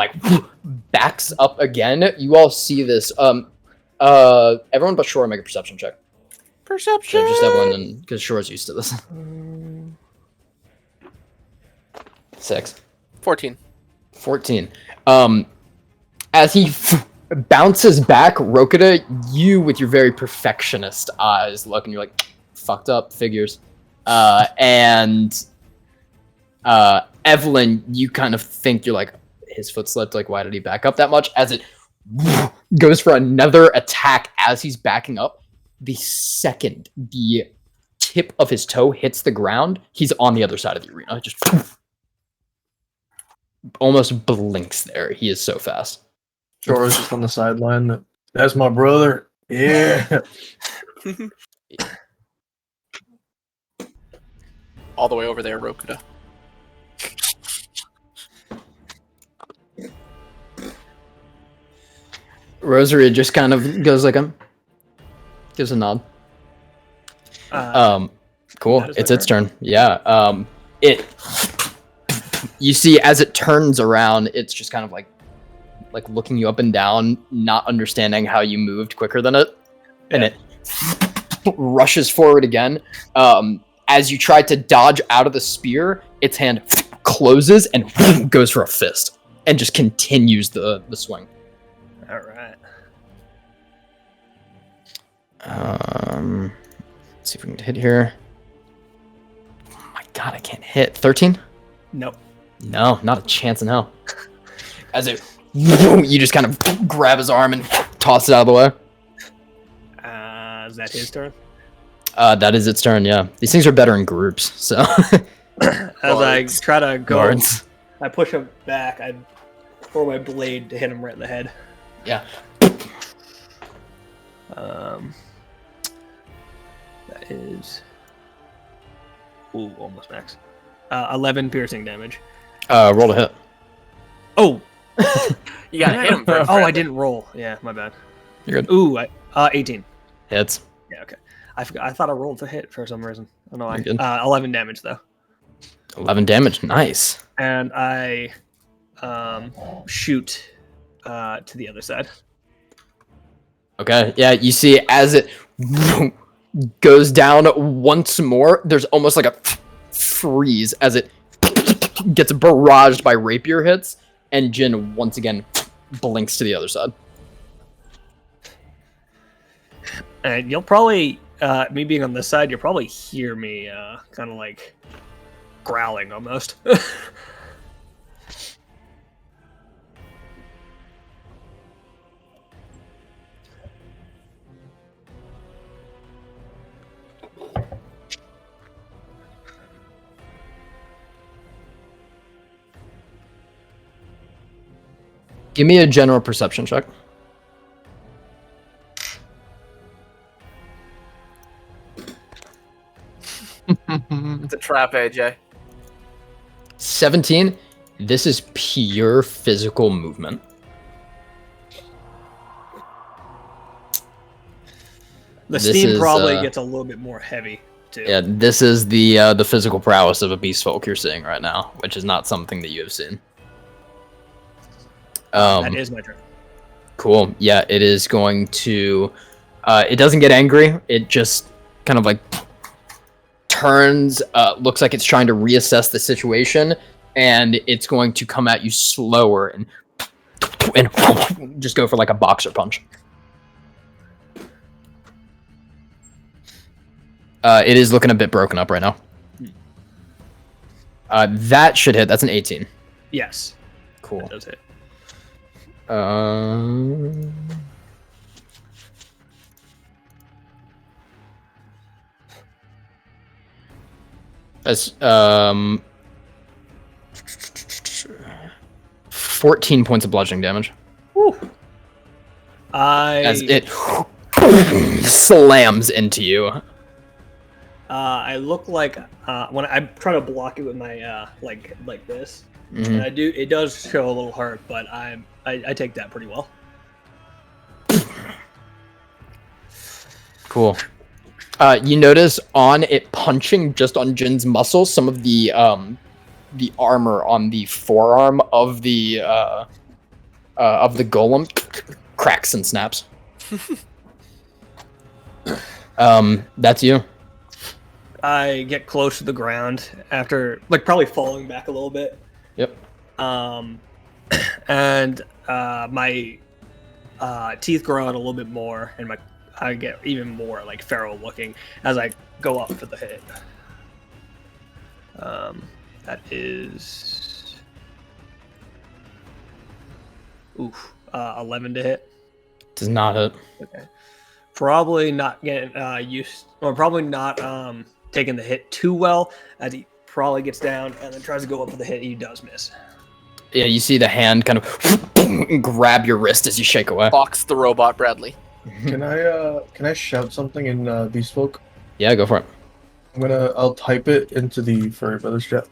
backs up again, you all see this... everyone but Shore make a perception check. Perception. So just everyone, because Shore's used to this. 6. 14. 14. As he bounces back, Rokita, you with your very perfectionist eyes look, and you're like, fucked up figures. And Evelyn, you kind of think you're like, his foot slipped, why did he back up that much? As it goes for another attack as he's backing up. The second the tip of his toe hits the ground, he's on the other side of the arena. Just almost blinks there. He is so fast. Jorah's just on the sideline. That's my brother. Yeah. All the way over there, Rokuda. Rosary just kind of goes gives a nod. Cool. It's its turn. Yeah. You see as it turns around, it's just kind of like looking you up and down, not understanding how you moved quicker than it, and it rushes forward again. As you try to dodge out of the spear, its hand closes and goes for a fist, and just continues the swing. All right. Let's see if we can hit here. Oh my god, I can't hit. 13? Nope. No, not a chance in hell. As it, you just kind of grab his arm and toss it out of the way. Is that his turn? That is its turn. Yeah, these things are better in groups. So As I try to go, guards. I push him back. I throw my blade to hit him right in the head. Yeah. That is. Ooh, almost max. 11 piercing damage. Roll to hit. Oh, You gotta hit him first. I didn't roll. Yeah, my bad. You're good. Ooh, 18. Hits. Yeah, okay. I forgot. I thought I rolled to hit for some reason. I don't know why. You're good. 11 damage though. 11 damage. Nice. And I shoot to the other side. Okay. Yeah, you see as it goes down once more, there's almost like a freeze as it gets barraged by rapier hits, and Jin once again blinks to the other side. And you'll probably, me being on this side, you'll probably hear me kind of like growling almost. Give me a general perception check. It's a trap, AJ. 17. This is pure physical movement. The This steam is, probably gets a little bit more heavy too. Yeah, this is the physical prowess of a beast folk you're seeing right now, which is not something that you have seen. That is my turn. Cool. Yeah, it is going to. It doesn't get angry. It just kind of like turns. Looks like it's trying to reassess the situation, and it's going to come at you slower and just go for like a boxer punch. It is looking a bit broken up right now. That should hit. That's an 18. Yes. Cool. That does hit. That's 14 points of bludgeoning damage. Woo. As it slams into you. I look like when I try to block it with my like this, Mhm. and I do. It does show a little hurt, but I take that pretty well. Cool. You notice on it punching just on Jin's muscles, some of the armor on the forearm of the golem cracks and snaps. That's you. I get close to the ground after, like, probably falling back a little bit. Yep. And my teeth grow out a little bit more, and I get even more like feral looking as I go up for the hit. That is 11 to hit. Does not hit. Okay. Probably not getting probably not taking the hit too well, as he probably gets down and then tries to go up for the hit. He does miss. Yeah, you see the hand kind of grab your wrist as you shake away. Box the robot, Bradley. Can I shout something in Beast Folk? Yeah, go for it. I'll type it into the Furry Brothers chat.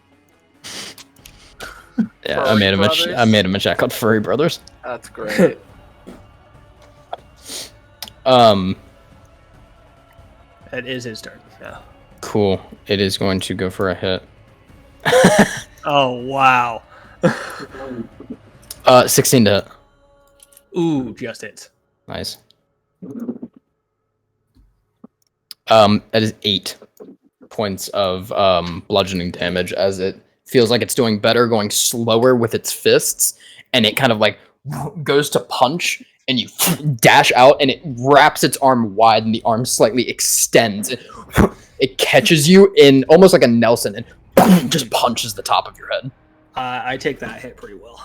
Yeah, I Furry made him Brothers? I made him a check called Furry Brothers. That's great. It is his turn. Yeah. Cool. It is going to go for a hit. Oh wow. 16 to hit. Ooh, just hits. Nice. That is 8 points of bludgeoning damage as it feels like it's doing better, going slower with its fists, and it kind of like goes to punch, and you dash out, and it wraps its arm wide, and the arm slightly extends. It catches you in almost like a Nelson, and just punches the top of your head. I take that hit pretty well.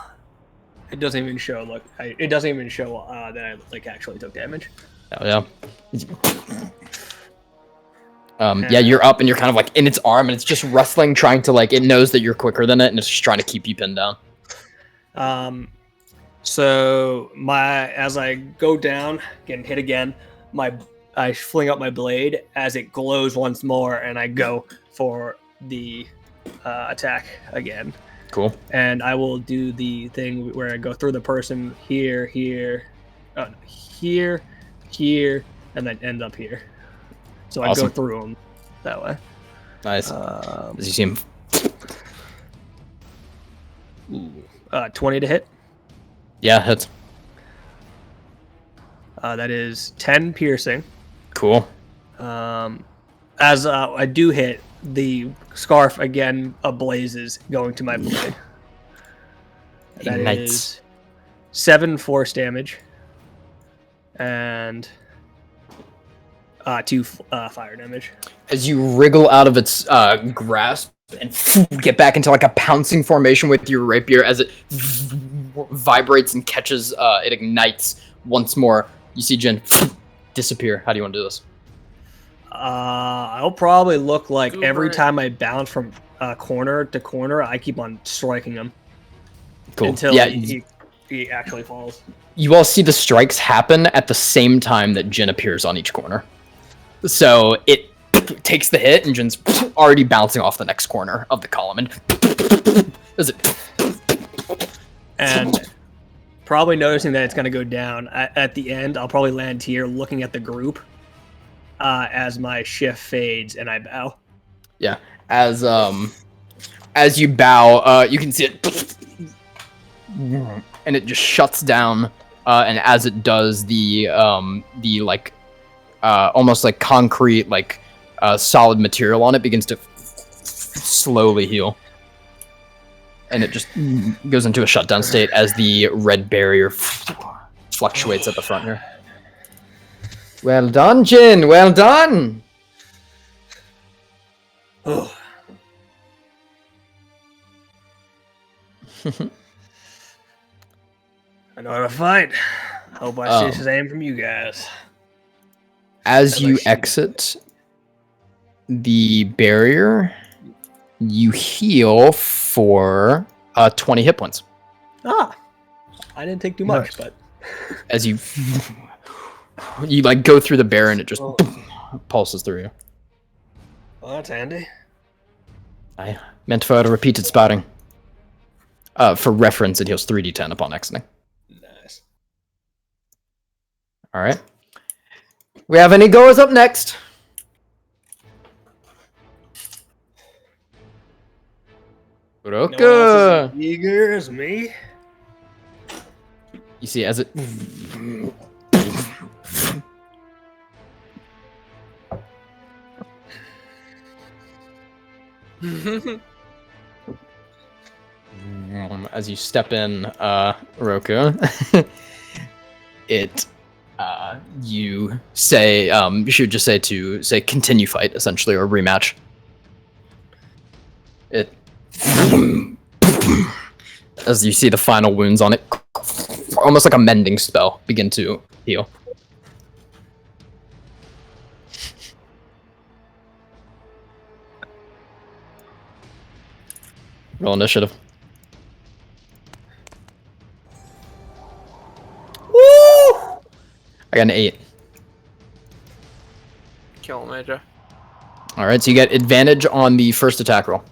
It doesn't even show. It doesn't even show that I actually took damage. Oh yeah. Yeah, you're up and you're kind of like in its arm and it's just wrestling, trying to like, it knows that you're quicker than it and it's just trying to keep you pinned down. So as I go down, getting hit again, I fling out my blade as it glows once more, and I go for the attack again. Cool. And I will do the thing where I go through the person here, here, here, and then end up here. So I Awesome. go through them that way. Nice. As you see him. 20 to hit. Yeah, hits. That is 10 piercing. Cool. As I do hit, the scarf again ablazes, going to my blade. That Ignites. is 7 force damage and 2 fire damage. As you wriggle out of its grasp and get back into like a pouncing formation with your rapier, as it vibrates and catches, it ignites once more. You see Jin disappear. How do you want to do this? I'll probably look like Go every for it. time I bounce from corner to corner, I keep on striking him Cool. until Yeah, he actually falls. you all see the strikes happen at the same time that Jin appears on each corner. So it takes the hit, and Jin's already bouncing off the next corner of the column. And as it And probably noticing that it's going to go down at the end, I'll probably land here looking at the group as my shift fades and I bow. Yeah, as you bow, you can see it, and it just shuts down. And as it does, the like almost like concrete, like solid material on it begins to slowly heal, and it just goes into a shutdown state as the red barrier fluctuates at the front here. Well done, Jin. Well done. Oh. I know how to fight. Hope I see the same from you guys. As you Hello, Shiva. exit the barrier, you heal for 20 hit points. I didn't take too much, but As you like go through the barrier and it just pulses through you. well, that's handy. I meant for a repeated spotting. For reference, it heals 3d10 upon exiting. Nice. All right. We have any goers up next? No one else Roka. is as eager as me. You see, as it as you step in, Roku, it you say you should just say continue fight essentially, or rematch. It as you see the final wounds on it, almost like a mending spell, begin to heal. Roll initiative. Woo! I got an 8. Kill Major. All right, so you get advantage on the first attack roll.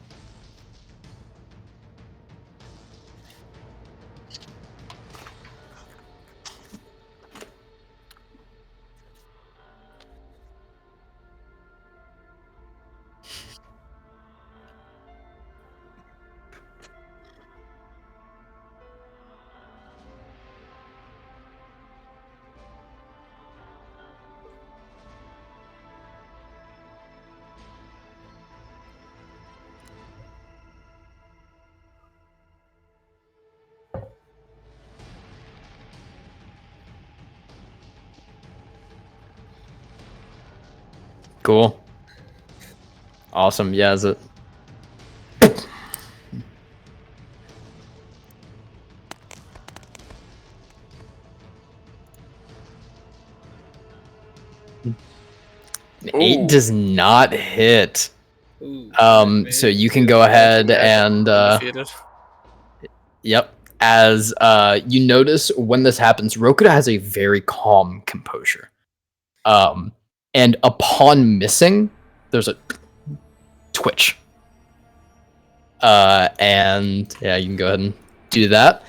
Cool. Awesome. Yeah, is it? 8 Ooh. does not hit. Ooh, So you can go ahead and Undefeated. yep. As you notice when this happens, Rokuda has a very calm composure. And upon missing, there's a twitch. And yeah, you can go ahead and do that.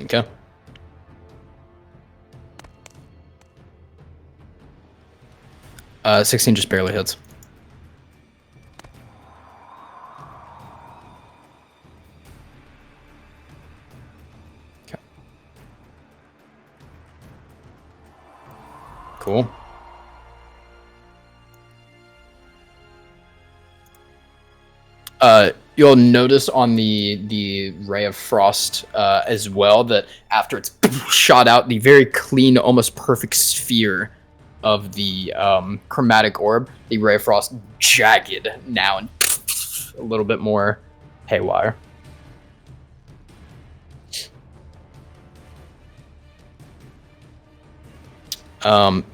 Okay. Uh, 16 just barely hits. Okay. Cool. You'll notice on the ray of frost as well that after it's shot out, the very clean, almost perfect sphere of the chromatic orb, the ray of frost jagged now and a little bit more haywire.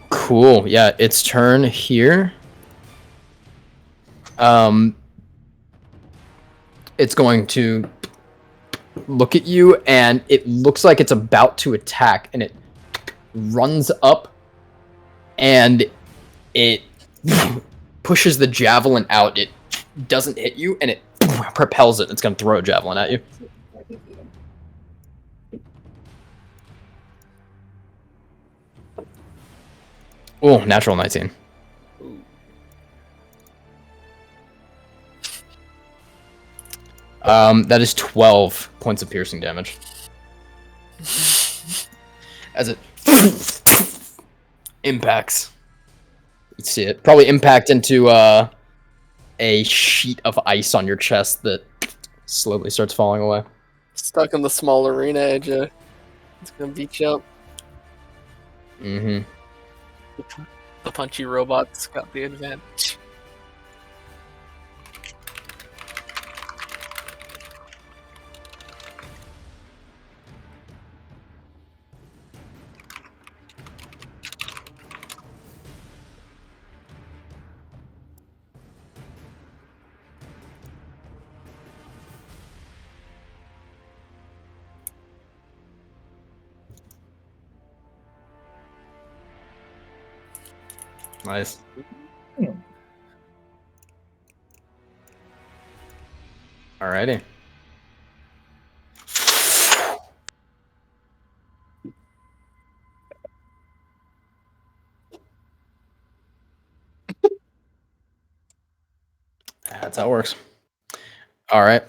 Cool. Yeah, its turn here. It's going to look at you, and it looks like it's about to attack, and it runs up, and it pushes the javelin out. It doesn't hit you, and it propels it. It's going to throw a javelin at you. Oh, natural 19. That is 12 points of piercing damage. As it impacts. You see it. Probably impact into a sheet of ice on your chest that slowly starts falling away. Stuck in the small arena edge. It's gonna beat you up. Mm-hmm. The punchy robot's got the advantage. Nice. Alrighty. That's how it works. All right.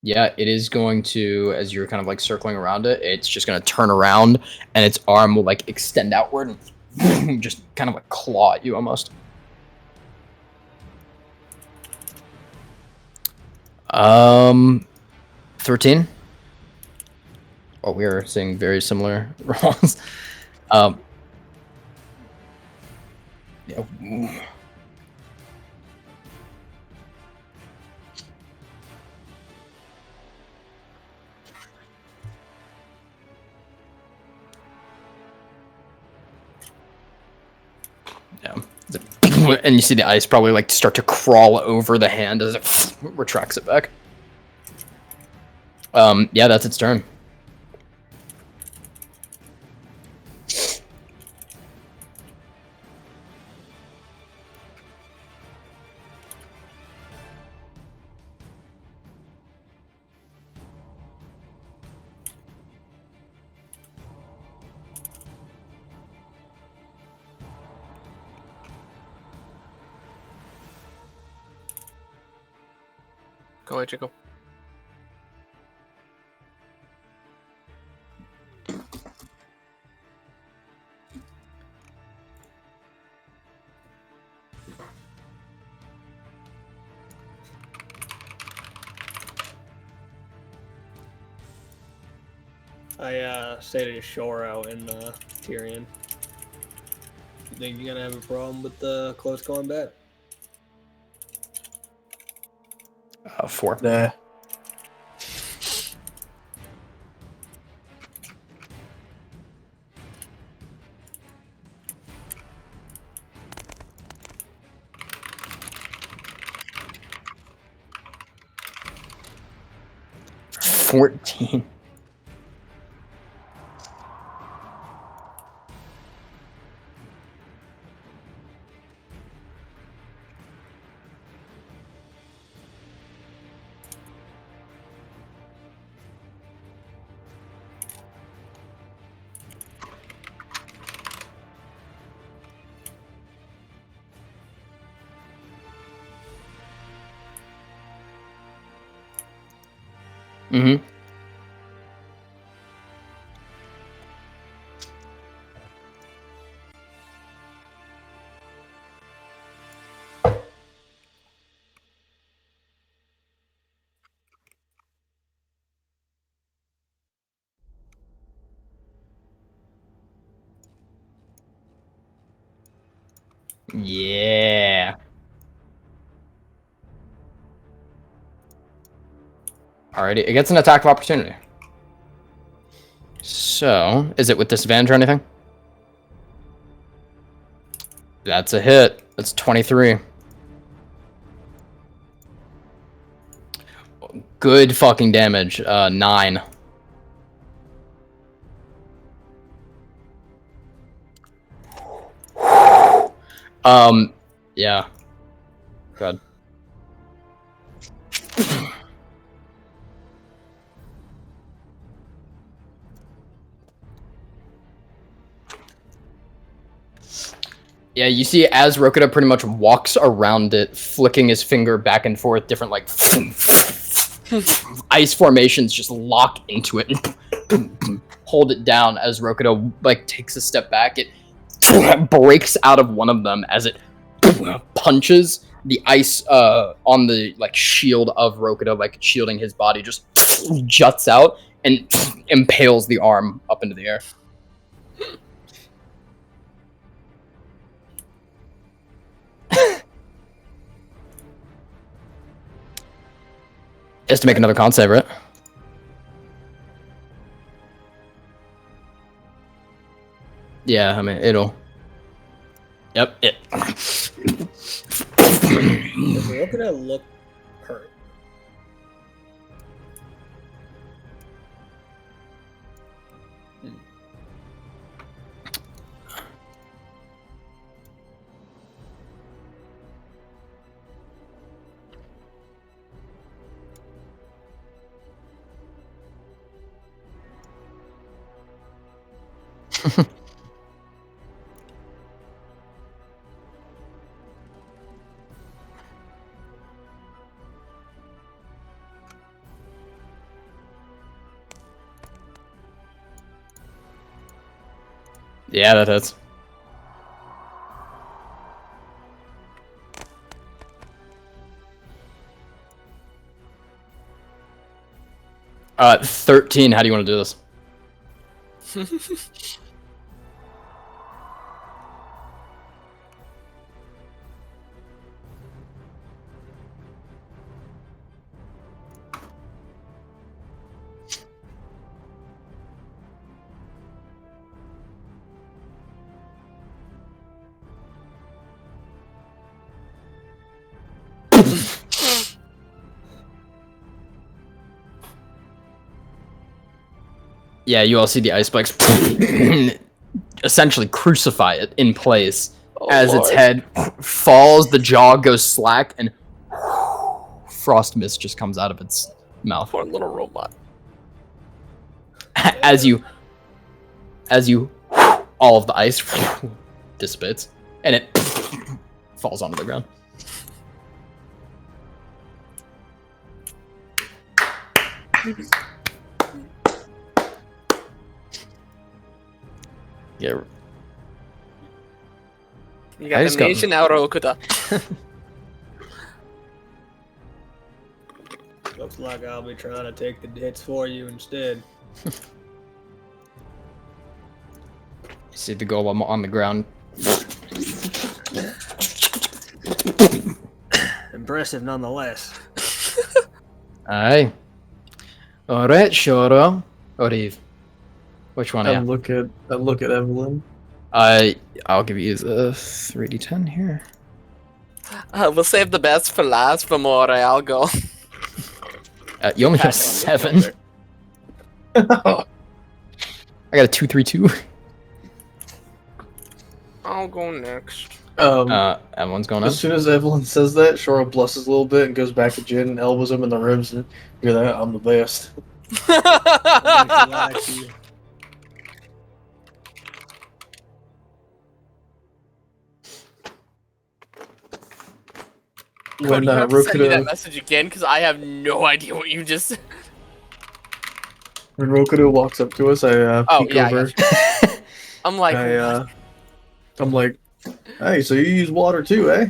Yeah, it is going to, as you're kind of like circling around it, it's just going to turn around, and its arm will like extend outward and just kind of like claw at you almost. 13. Oh, we are seeing very similar rolls. Yeah. Yeah. And you see the ice probably like start to crawl over the hand as it retracts it back. Yeah, that's its turn. Go ahead, Jacob. I stayed ashore out in Tyrion. You think you're gonna have a problem with the close combat? 4. Nah. $14. Mm-hmm. Yeah. Alrighty, it gets an attack of opportunity. So, is it with disadvantage or anything? That's a hit. That's 23. Good fucking damage. 9. Yeah. Good. Yeah, you see as Rokuda pretty much walks around it, flicking his finger back and forth, different like ice formations just lock into it and hold it down as Rokuda like takes a step back. It breaks out of one of them as it punches the ice on the like shield of Rokuda, like shielding his body, just juts out and impales the arm up into the air. Is to make another con save, right? Yeah, I mean, it'll... Yep, it... We're gonna look hurt. Yeah, that hits. Uh, 13, how do you want to do this? Yeah, you all see the ice spikes essentially crucify it in place. As its head falls, the jaw goes slack, and frost mist just comes out of its mouth. Poor little robot. As you, all of the ice dissipates, and it falls onto the ground. Yeah. You got the nation out, Okuda. Looks like I'll be trying to take the hits for you instead. You see the golem on the ground. Impressive nonetheless. Aye. All right, Shoro. Or Eve. Which one? I Yeah. look at Evelyn. I'll give you the 3d10 here. We'll save the best for last, Vamore. I'll go. You only have Pat you on the 7. shoulder. I got a 2-3-2. I'll go next. Everyone's going As up. soon as Evelyn says that, Shora blushes a little bit and goes back to Jin and elbows him in the ribs. And hear that? I'm the best. I'm not gonna lie to you. When Cody, you have to send me that Rokudo, message again because I have no idea what you just said. when Rokudo walks up to us, I Oh, peek yeah, I over. got you. I'm like, I'm like, hey, so you use water too, eh?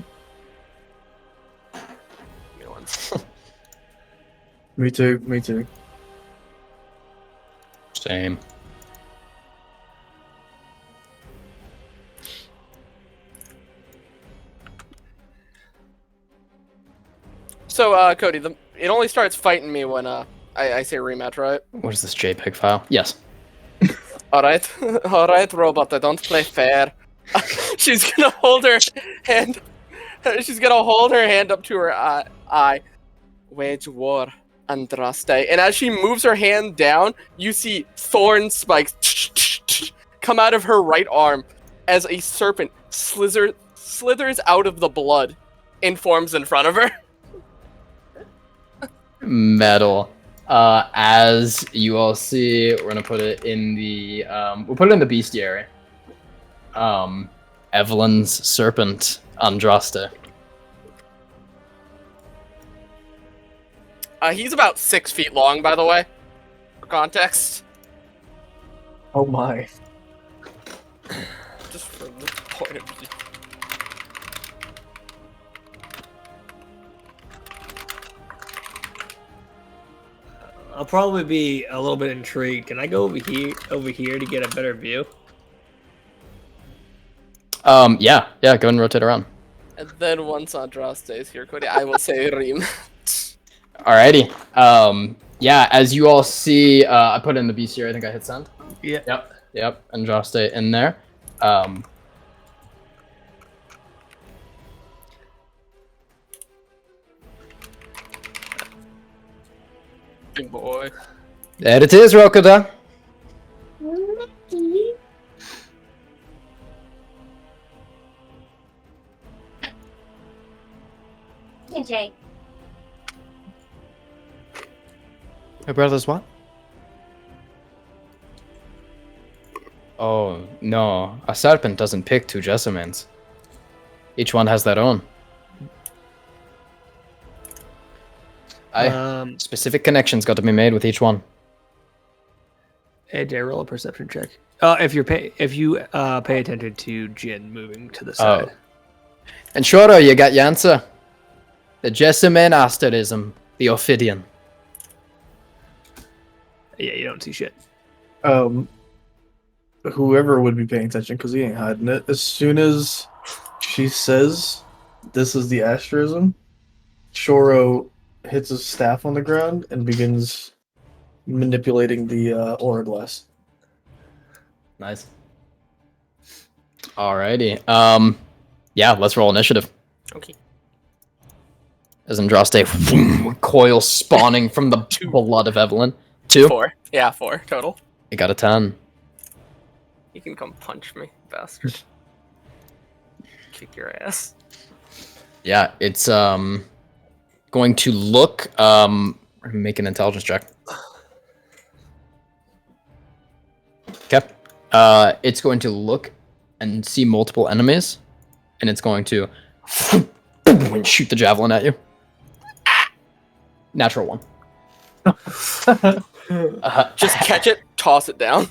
Me too. Me too. Same. So, Cody, it only starts fighting me when I say rematch, right? What is this JPEG file? Yes. Alright. Alright, robot, I don't play fair. She's gonna hold her hand. She's gonna hold her hand up to her eye. Wage war, Andraste. And as she moves her hand down, you see thorn spikes come out of her right arm as a serpent slithers out of the blood and forms in front of her. Metal. As you all see, we're gonna put it in the we'll put it in the bestiary. Evelyn's serpent, Andraste. He's about 6 feet long, by the way, for context. Oh my. Just for the point of view. I'll probably be a little bit intrigued. Can I go over here to get a better view? Yeah, go ahead and rotate around. And then once Andraste is here, Cody, I will say rematch. Alrighty. Yeah, as you all see, I put it in the bestiary. I think I hit send. Yeah. Yep, Andraste in there. Big boy. There it is, Rokuda. Jay. My brother's what? Oh, no. A serpent doesn't pick 2 jessamines. Each one has their own. Specific connections got to be made with each one. AJ, roll a perception check. If you pay attention to Jin moving to the side. And Shoro, you got your answer. The jessamine asterism. The Ophidian. Yeah, you don't see shit. Whoever would be paying attention, because he ain't hiding it. As soon as she says, "This is the asterism," Shoro hits his staff on the ground and begins manipulating the aura glass. Nice. Alrighty. Yeah, let's roll initiative. Okay. As Andraste coil spawning from the blood of Evelyn. 2. 4. Yeah, 4 total. You got a 10. You can come punch me, bastard. Kick your ass. Yeah, it's going to look make an intelligence check. Okay. It's going to look and see multiple enemies, and it's going to shoot the javelin at you. Natural 1. Just catch it, toss it down.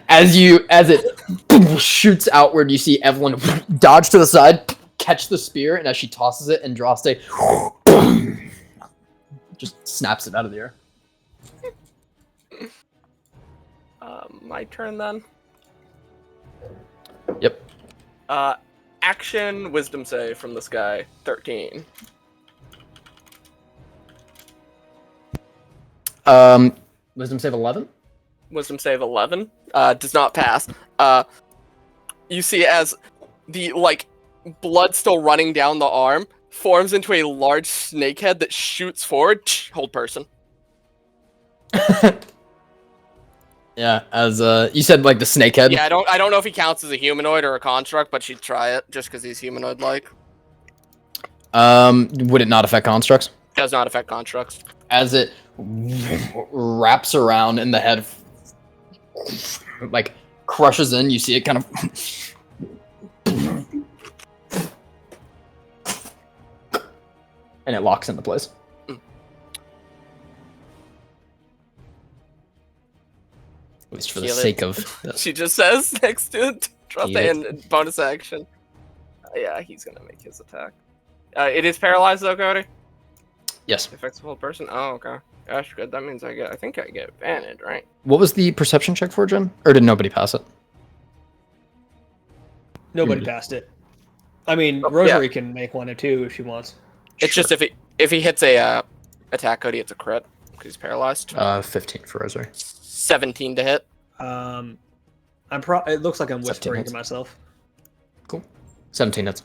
As it shoots outward, you see Evelyn dodge to the side, catch the spear, and as she tosses it, Andraste just snaps it out of the air. My turn then. Yep. Action wisdom save from this guy, 13. Wisdom save 11. Wisdom save 11. Does not pass. You see as the blood still running down the arm forms into a large snake head that shoots forward. Hold person. Yeah, as you said, like the snake head. Yeah, I don't know if he counts as a humanoid or a construct, but she'd try it just because he's humanoid-like. Would it not affect constructs? Does not affect constructs. As it wraps around in the head, like crushes in, you see it kind of and it locks into place. At least for the Heal it. sake of this. She just says next to it, drop Heal the it. hand, bonus action. Yeah, he's gonna make his attack. It is paralyzed though, Cody. Yes. Affects the whole person. Oh, okay. Gosh, good. That means I think I get advantage, right? What was the perception check for, Jen? Or did nobody pass it? Nobody Hmm. passed it. I mean, Oh, Rosary can make one or two if she wants. It's just if he hits a attack, Cody, it's a crit because he's paralyzed. 15 for Rosary. 17 to hit. It looks like I'm 17 whispering hits. to myself. Cool. 17 hits.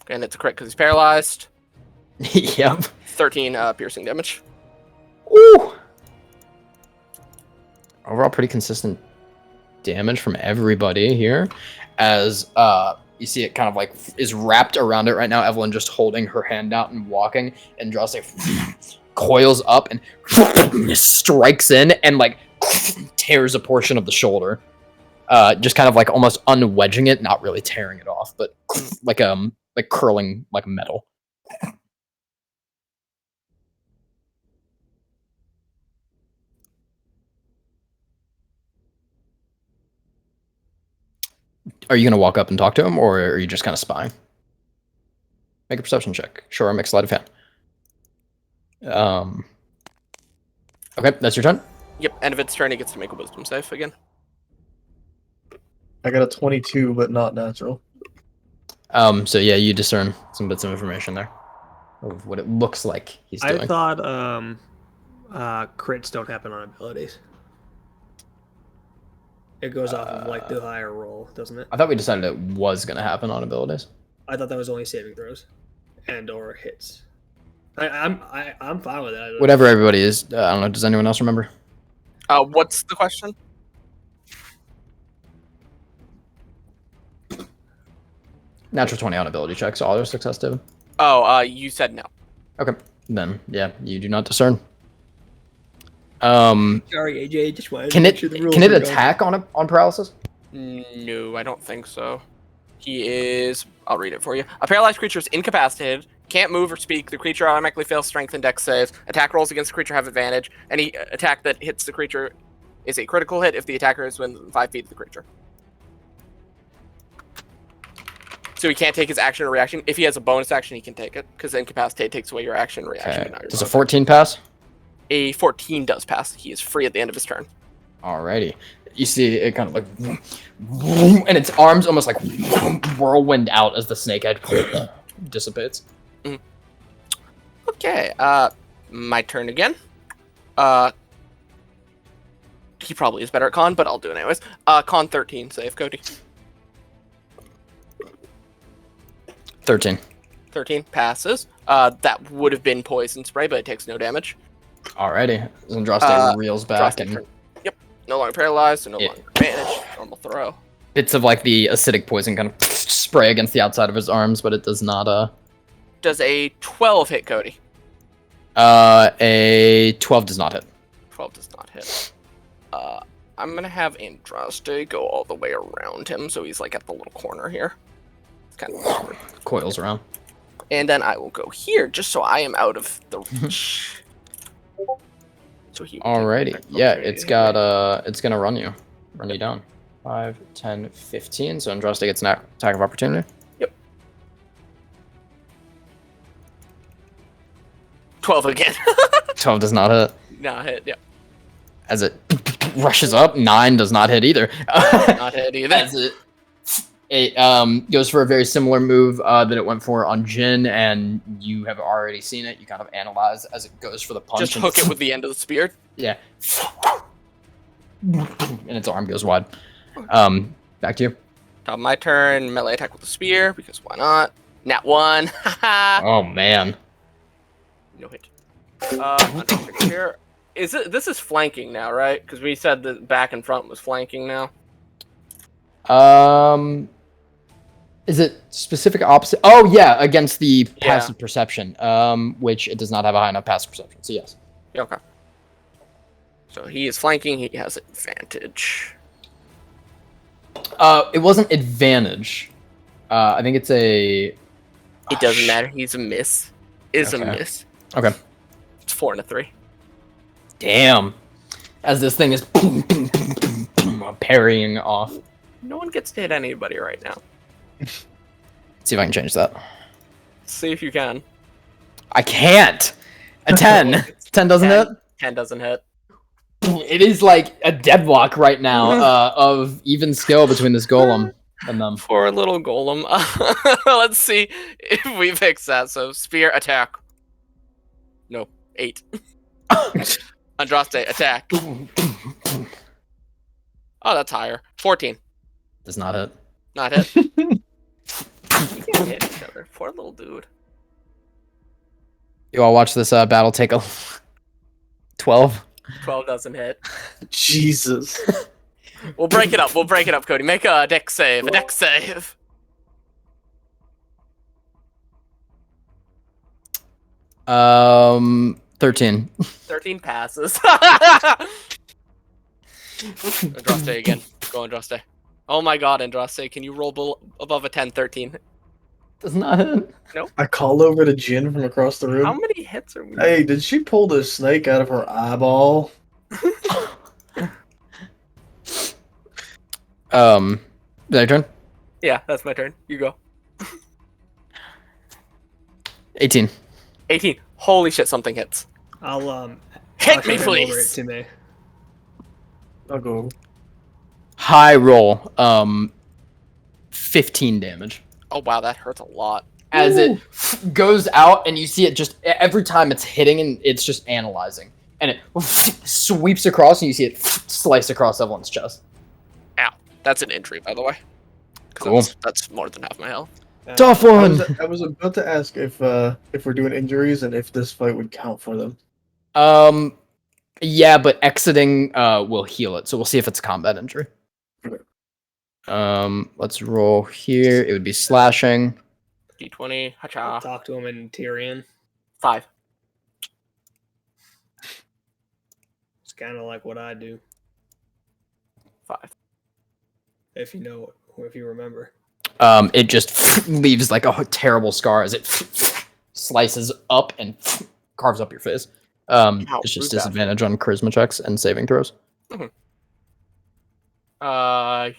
And it's a crit because he's paralyzed. Yep. 13 piercing damage. Ooh. Overall, pretty consistent damage from everybody here. As you see it kind of like is wrapped around it right now. Evelyn just holding her hand out and walking, and Drostic coils up and strikes in and like tears a portion of the shoulder. Just kind of like almost unwedging it, not really tearing it off, but like curling like metal. Are you gonna walk up and talk to him, or are you just kind of spying? Make a perception check. Sure, make sleight of hand. Okay, that's your turn. Yep, end of its turn, he gets to make a wisdom save again. I got a 22, but not natural. So yeah, you discern some bits of information there of what it looks like he's doing. I thought crits don't happen on abilities. It goes off of like the higher roll, doesn't it? I thought we decided it was gonna happen on abilities. I thought that was only saving throws and or hits. I'm fine with that. Whatever everybody is, I don't know. Does anyone else remember? What's the question? Natural 20 on ability checks. All are success, David. Oh, you said no. Okay, then yeah, you do not discern. Sorry, AJ. Just wanted Can to it make sure the rules can it were going. attack on paralysis? No, I don't think so. He is. I'll read it for you. A paralyzed creature is incapacitated, can't move or speak. The creature automatically fails strength and dex saves. Attack rolls against the creature have advantage. Any attack that hits the creature is a critical hit if the attacker is within 5 feet of the creature. So he can't take his action or reaction. If he has a bonus action, he can take it, because incapacitate takes away your action and reaction. Okay. But not your Does a bonus. 14 pass? A 14 does pass. He is free at the end of his turn. Alrighty. You see it kind of like, and its arms almost like whirlwind out as the snake head dissipates. Okay, my turn again. He probably is better at con, but I'll do it anyways. Con 13, save, Cody. 13. 13 passes. That would have been poison spray, but it takes no damage. Alrighty. Zandraste reels back Droste and turn. Yep, no longer paralyzed, so no Yeah. longer advantage. Normal throw. bits of like the acidic poison kind of spray against the outside of his arms, but it does not Does a 12 hit, Cody? a 12 does not hit. 12 does not hit. I'm gonna have Andraste go all the way around him, so he's like at the little corner here. It's kind of awkward. Coils around. And then I will go here, just so I am out of the reach. So he will take Alrighty. the Yeah, opportunity it's to got hit me. it's gonna run you down. 5, 10, 15. So Andraste gets an attack of opportunity. 12 again. 12 does not hit. Not hit, yeah. As it rushes up, 9 does not hit either. Not hit either. As it It goes for a very similar move that it went for on Jin, and you have already seen it. You kind of analyze as it goes for the punch. Just and hook it with the end of the spear. Yeah. And its arm goes wide. Back to you. Top of my turn, melee attack with the spear, because why not? Nat 1. Haha. Oh man. No hit. Here. This is flanking now, right? Because we said the back and front was flanking now. Is it specific opposite? Oh yeah, against the passive perception. Which it does not have a high enough passive perception. So yes. Yeah, okay. So he is flanking. He has advantage. It wasn't advantage. I think it's a. It doesn't matter. He's a miss. Is a Okay. miss. Okay. It's 4 and a 3. Damn. As this thing is parrying off. No one gets to hit anybody right now. See if I can change that. See if you can. I can't. A 10. 10 doesn't 10. hit. 10 doesn't hit. It is like a deadlock right now of even skill between this golem and them. Poor little golem. Let's see if we fix that. So spear attack. No, 8. Andraste attack. Oh, that's higher. 14. Does not hit. Not hit. Hit each other. Poor little dude. You all watch this battle take a 12. 12 doesn't hit. Jesus. We'll break it up. We'll break it up, Cody. Make a dex save. A dex save. Um, 13. 13 passes. Andraste again. Go Andraste. Oh my god, Andraste. Can you roll above a 10, 13? Does not hit. I called over to Jin from across the room. How many hits are we? Hey, did she pull the snake out of her eyeball? Is that your turn? Yeah, that's my turn. You go. 18. 18. Holy shit, something hits. I'll Hit usher me, him over it please. to me. I'll go over. High roll. 15 damage. Oh wow, that hurts a lot. As it goes out and you see it just every time it's hitting and it's just analyzing. And it sweeps across and you see it slice across everyone's chest. Ow. That's an injury, by the way. 'Cause Cool. That's more than half my health. Tough I one! was about to ask if we're doing injuries and if this fight would count for them. Yeah, but exiting will heal it, so we'll see if it's a combat injury. Okay. Let's roll here. It would be slashing. D20. I'll Hacha. talk to him in Tyrion. 5. It's kind of like what I do, 5. if you remember. It just leaves like a terrible scar as it slices up and carves up your face. It's just rude disadvantage on charisma checks and saving throws.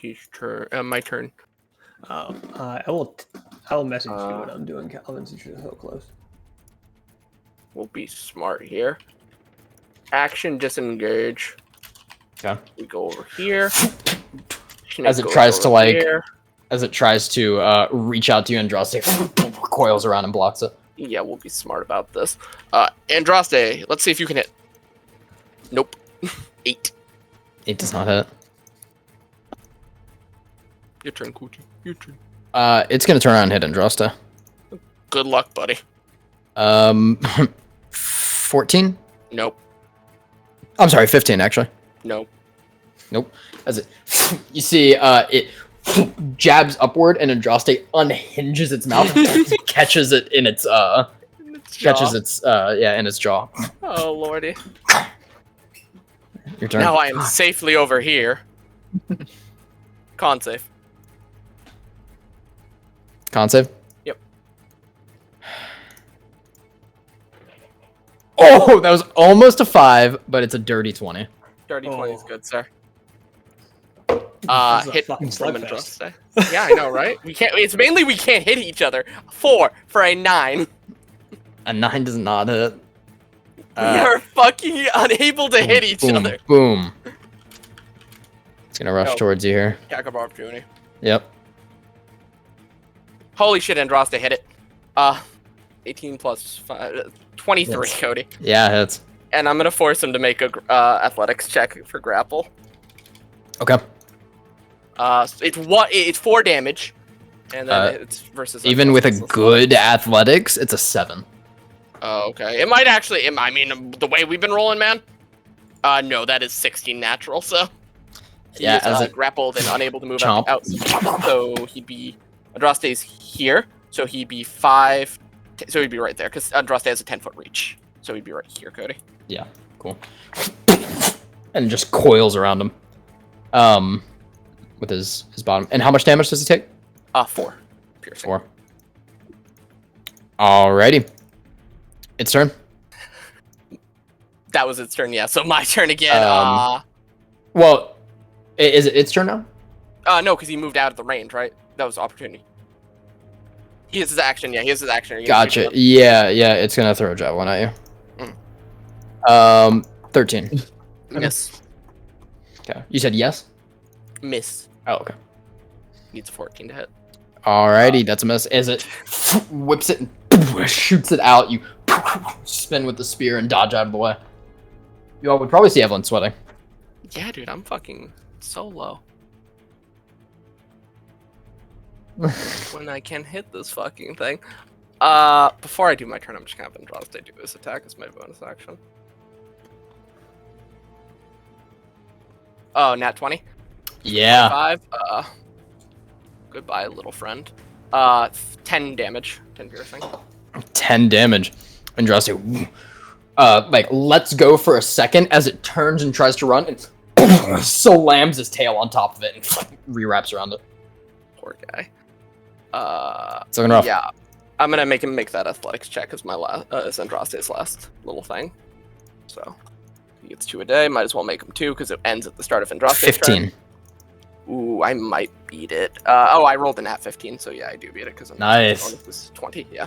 His turn. My turn. I will message you what I'm doing, Calvin, since you're so close. We'll be smart here. Action disengage. Okay. We go over here. As it tries to reach out to you, Andraste coils around and blocks it. Yeah, we'll be smart about this. Andraste, let's see if you can hit. Nope. 8. It does not hit. Your turn, Coochie. Your turn. It's gonna turn around and hit Andraste. Good luck, buddy. 14? Nope. I'm sorry, 15 actually. Nope. Nope. As it, you see, it jabs upward, and Andraste unhinges its mouth, and catches it in its in its jaw. Oh lordy. Your turn. Now I am safely over here. Con save. Con save. Yep. Oh, that was almost a 5, but it's a dirty 20. Dirty 20 is Oh. good, sir. This is a Hit fucking from slugfest. Andraste. Yeah, I know, right? We can't. It's mainly we can't hit each other. 4 for a 9. A 9 does not hit. We are fucking unable to hit each boom, other. Boom. It's gonna rush No. towards you here. Attack of opportunity. Yep. Holy shit, Andraste hit it. 18 plus 5, 23, Yes. Cody. Yeah, hits. And I'm gonna force him to make a athletics check for grapple. Okay. It's 4 damage, and then it's versus Even with a versus good athletics. athletics, it's a 7. Oh, okay. It might actually. I mean, the way we've been rolling, man. No, that is 16 natural. So he Yeah, is as it grappled and unable to move chomp. out. So he'd be Andraste's here. So he'd be 5. So he'd be right there because Andraste has a 10-foot reach. So he'd be right here, Cody. Yeah, cool. And just coils around him. With his bottom. And how much damage does he take? 4. Piercing. 4. Alrighty. Its turn. That was its turn, yeah. So my turn again. Well, is it its turn now? No, because he moved out of the range, right? That was opportunity. He has his action, yeah. He has his action. Are you gonna shoot Gotcha. him? Yeah, it's gonna throw a javelin at you. 13. Miss. Okay. You said yes? Miss. Oh, okay. Needs a 14 to hit. Alrighty, that's a miss. Is it whips it and shoots it out? You spin with the spear and dodge out of the way. You all would probably see Evelyn sweating. Yeah, dude, I'm fucking so low. When I can hit this fucking thing. Before I do my turn, I'm just gonna have Andraste do his attack as my bonus action. Oh, nat 20. Yeah. 5. Goodbye, little friend. 10 damage. 10 piercing. 10 damage. Andraste lets go for a second as it turns and tries to run and slams his tail on top of it and rewraps around it. Poor guy. It's looking rough. Yeah. I'm gonna make him make that athletics check as my as Andraste's last little thing. So he gets 2 a day. Might as well make him 2 because it ends at the start of Andraste's 15. turn. Ooh, I might beat it. I rolled a nat 15, so yeah, I do beat it because Nice. This is 20. Yeah.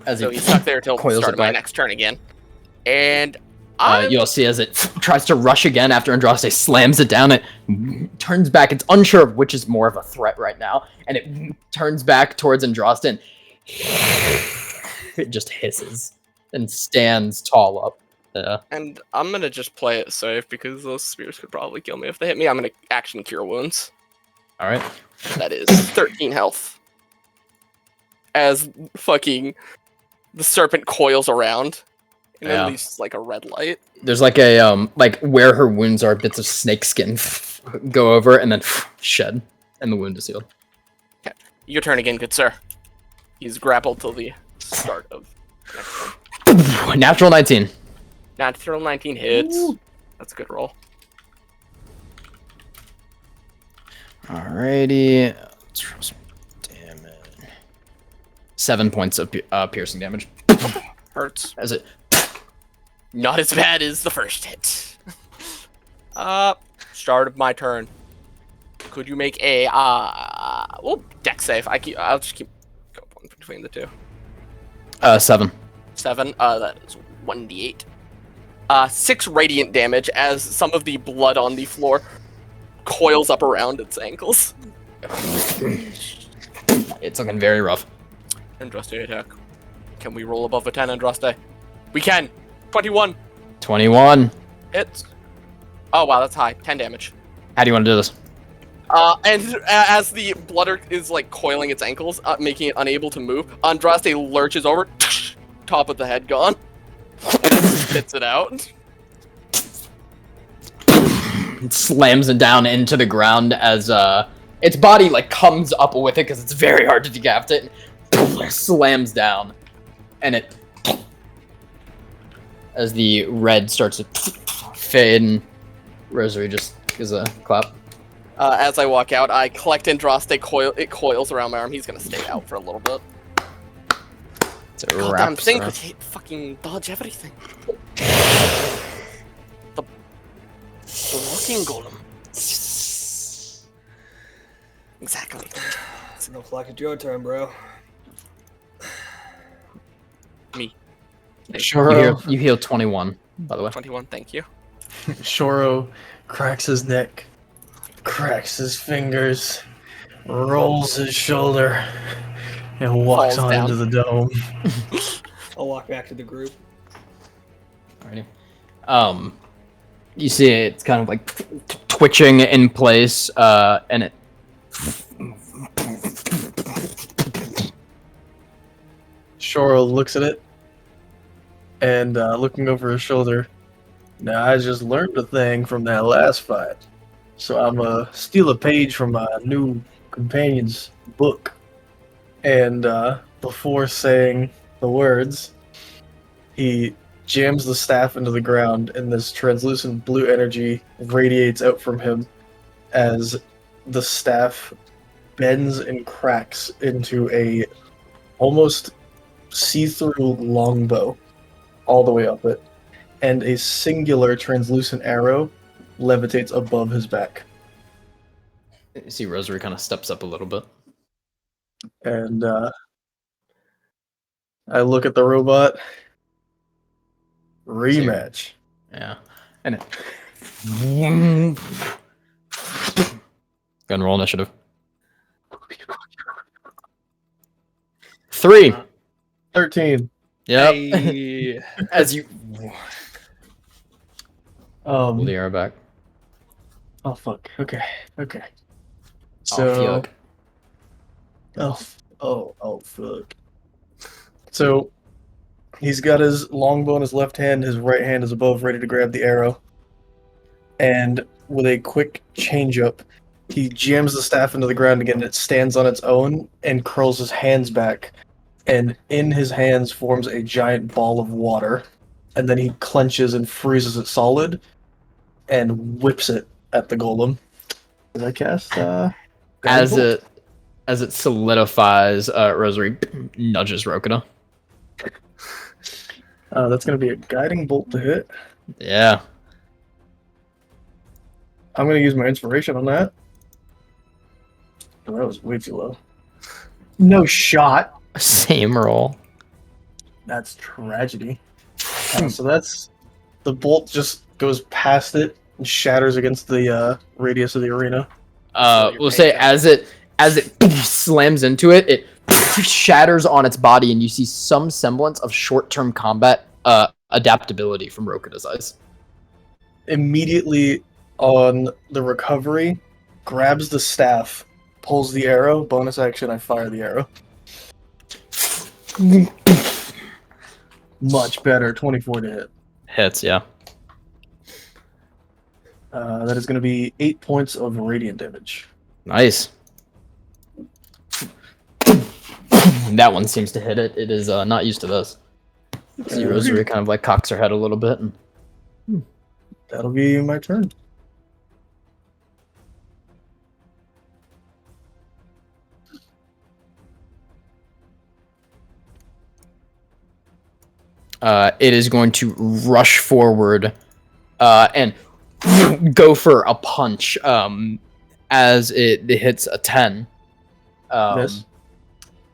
As So he he's stuck there till the coils start it of my back. next turn again. And you'll see as it tries to rush again after Andraste slams it down, it turns back. It's unsure of which is more of a threat right now, and it turns back towards Andraste and it just hisses and stands tall up. Yeah. And I'm gonna just play it safe because those spears could probably kill me if they hit me. I'm gonna action cure wounds. All right. That is 13 health. As fucking the serpent coils around and Yeah. then leaves like a red light. There's like a where her wounds are, bits of snake skin go over and then shed, and the wound is healed. Okay, your turn again, good sir. He's grappled till the start of the next one. Natural 19. Natural 19 hits. Ooh. That's a good roll. Alrighty. Let's roll some damage. 7 points of piercing damage. Hurts. As it Not as bad as the first hit. Start of my turn. Could you make a dex save? I'll just keep going between the two. 7. 7. That is 1d8. 6 radiant damage as some of the blood on the floor coils up around its ankles. It's looking very rough. Andraste attack. Can we roll above a 10, Andraste? We can. 21 21. hits. Oh wow, that's high. 10 damage. How do you want to do this? And as the blood is like coiling its ankles, making it unable to move, Andraste lurches over, top of the head gone, and spits it out. It slams it down into the ground as its body like comes up with it because it's very hard to decapitate. Slams down, and it as the red starts to fade, and Rosary just gives a clap. As I walk out, I collect Andraste. It coils around my arm. He's gonna stay out for a little bit. So it Goddamn wraps thing around. could fucking dodge everything. The walking golem. Exactly. Looks like it's your turn, bro. Me. You heal 21, by the way. 21. Thank you. Shoro cracks his neck, cracks his fingers, rolls his shoulder and walks Falls on down. into the dome. I'll walk back to the group. Alrighty. You see it's kind of like twitching in place, and it. Shoro looks at it and looking over his shoulder. Now I just learned a thing from that last fight, so I'm steal a page from my new companion's book. And before saying the words, he jams the staff into the ground, and this translucent blue energy radiates out from him as the staff bends and cracks into a almost see-through longbow all the way up it, and a singular translucent arrow levitates above his back. You see Rosary kind of steps up a little bit. And I look at the robot. Rematch. Yeah. And it. Go and roll initiative. 3. 13. Yep. Hey. As you pull the Um. arrow back. Oh fuck. Okay. Okay. Oh, So. fuck. Oh fuck. So, he's got his longbow in his left hand. His right hand is above, ready to grab the arrow. And with a quick change up, he jams the staff into the ground again. It stands on its own and curls his hands back. And in his hands forms a giant ball of water. And then he clenches and freezes it solid and whips it at the golem. Did I cast? As Guiding it solidifies, Rosary nudges Rokita. bolt? That's going to be a guiding bolt to hit. Yeah. I'm going to use my inspiration on that. Oh, that was way too low. No shot. Same roll. That's tragedy. So that's the bolt just goes past it and shatters against the radius of the arena. We'll say as it slams into it, it shatters on its body, and you see some semblance of short-term combat adaptability from Rokita's eyes. Immediately on the recovery, grabs the staff, pulls the arrow. Bonus action, I fire the arrow. Much better. 24 to hit. Hits, yeah. That is going to be 8 points of radiant damage. Nice. That one seems to hit it. It is not used to this. See Rosary kind of like cocks her head a little bit. And That'll be my turn. it is going to rush forward and go for a punch as it hits a 10. Miss.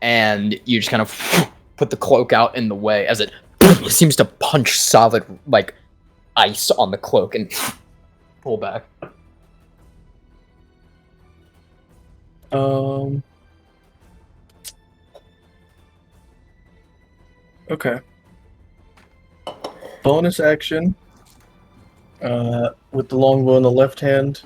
And you just kind of put the cloak out in the way as it seems to punch solid like ice on the cloak and pull back. Okay. Bonus action. With the longbow in the left hand.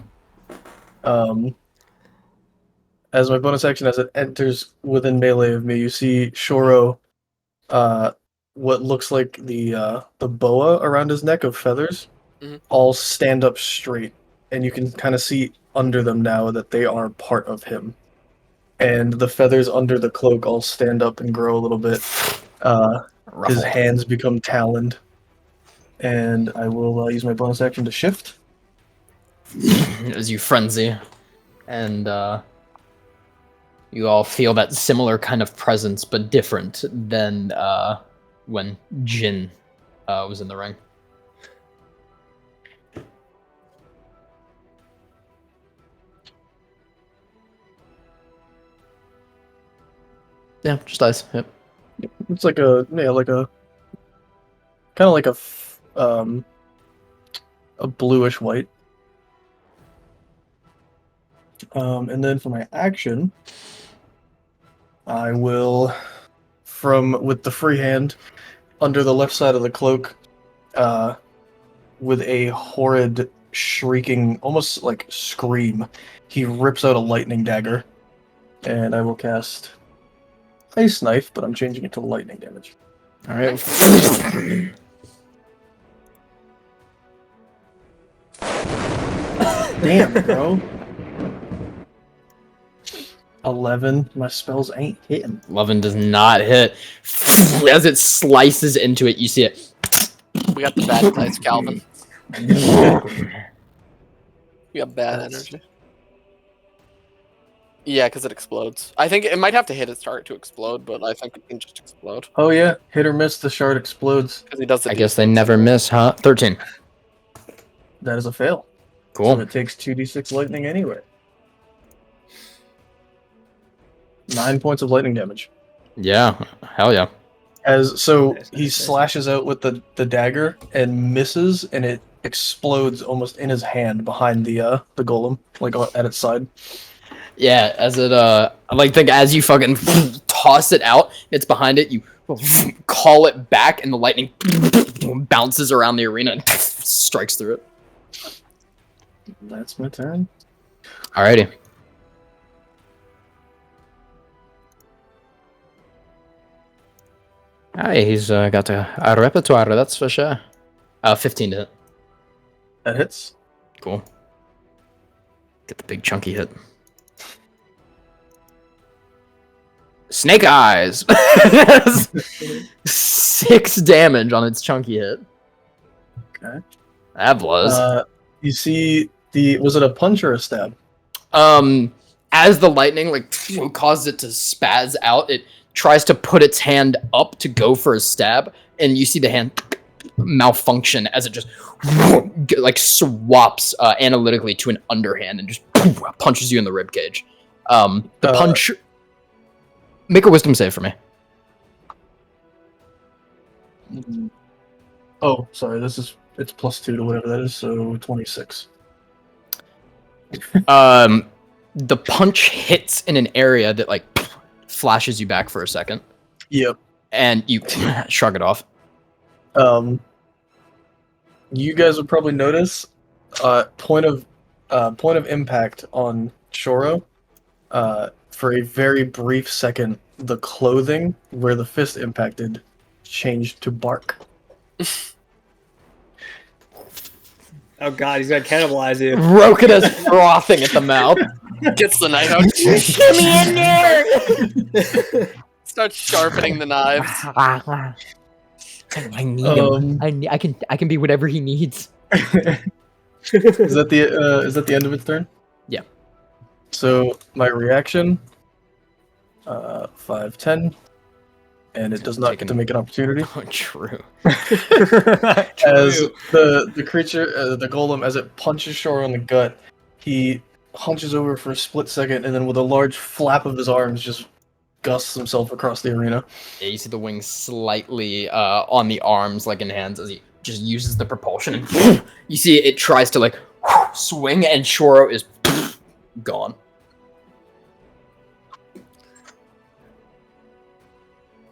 As my bonus action, as it enters within melee of me, you see Shoro. What looks like the boa around his neck of feathers, all stand up straight, and you can kind of see under them now that they are part of him. And the feathers under the cloak all stand up and grow a little bit. His hands become taloned. And I will use my bonus action to shift. As you frenzy. And you all feel that similar kind of presence, but different than when Jin was in the ring. Yeah, just ice. Yep. It's like a kind of like a bluish white. And then for my action, I will, with the free hand, under the left side of the cloak, with a horrid, shrieking, almost like scream, he rips out a lightning dagger, and I will cast Ice Knife, but I'm changing it to lightning damage. All right. Damn, bro. 11. My spells ain't hitting. 11 does not hit. As it slices into it, you see it. We got the bad dice, Calvin. We got bad That's- energy. Yeah, because it explodes. I think it might have to hit its target to explode, but I think it can just explode. Oh yeah, hit or miss, the shard explodes. Because he does the I guess they D6. never miss, huh? 13. That is a fail. So Cool. it takes 2d6 lightning anyway. 9 points of lightning damage. Yeah. Hell yeah. He Nice. slashes out with the dagger and misses, and it explodes almost in his hand behind the golem, like at its side. Yeah, as it think as you fucking toss it out, it's behind it. You call it back, and the lightning bounces around the arena and strikes through it. That's my turn. Alrighty. Hey, he's got a repertoire, that's for sure. 15 to hit. That hits. Cool. Get the big chunky hit. Snake eyes. 6 damage on its chunky hit. Okay. That was. You see was it a punch or a stab? As the lightning causes it to spaz out, it tries to put its hand up to go for a stab, and you see the hand malfunction as it just swaps analytically to an underhand and just punches you in the ribcage. The punch. Make a wisdom save for me. Oh, sorry. It's +2 to whatever that is, so 26. The punch hits in an area that flashes you back for a second, Yep. and you shrug it off. You guys would probably notice point of impact on Shoro. For a very brief second, the clothing where the fist impacted changed to bark. Oh god, he's gonna cannibalize you. Rokuda's frothing at the mouth. Gets the knife out. Get me in there! Starts sharpening the knives. I need him. I can be whatever he needs. Is that the end of its turn? Yeah. So my reaction, 5, 10, and it does not get to make an opportunity. Oh, true. As the creature, the golem, as it punches Shore on the gut, he hunches over for a split second, and then with a large flap of his arms, just gusts himself across the arena. Yeah, you see the wings slightly on the arms, in hands, as he just uses the propulsion. And you see it tries to swing, and Shoro is gone.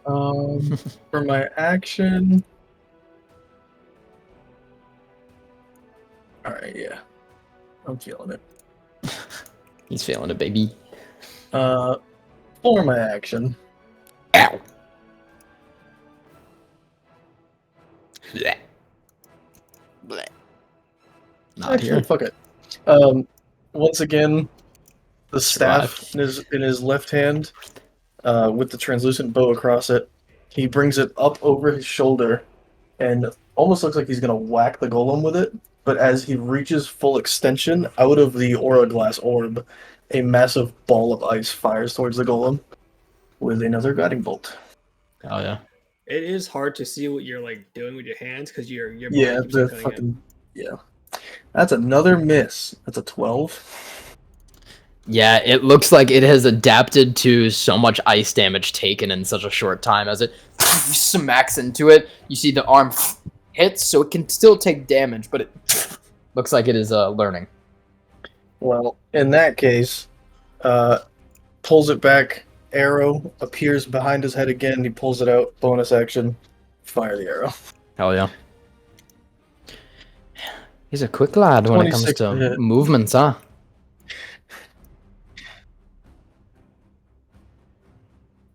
For my action. Alright, yeah. I'm feeling it. He's feeling it, baby. For my action. Ow. Blech. Blech. Not Actually, here. fuck it. Once again, the staff in his left hand, with the translucent bow across it, he brings it up over his shoulder, and almost looks like he's gonna whack the golem with it. But as he reaches full extension out of the aura glass orb, a massive ball of ice fires towards the golem with another guiding bolt. Oh yeah. It is hard to see what you're doing with your hands because your Yeah, body keeps the cutting fucking That's another miss. That's a 12. Yeah, it looks like it has adapted to so much ice damage taken in such a short time. As it smacks into it, you see the arm hits, so it can still take damage, but it looks like it is learning. Well, in that case, pulls it back. Arrow appears behind his head again. He pulls it out. Bonus action. Fire the arrow. Hell yeah. He's a quick lad when it comes 26 to to hit. movements, huh?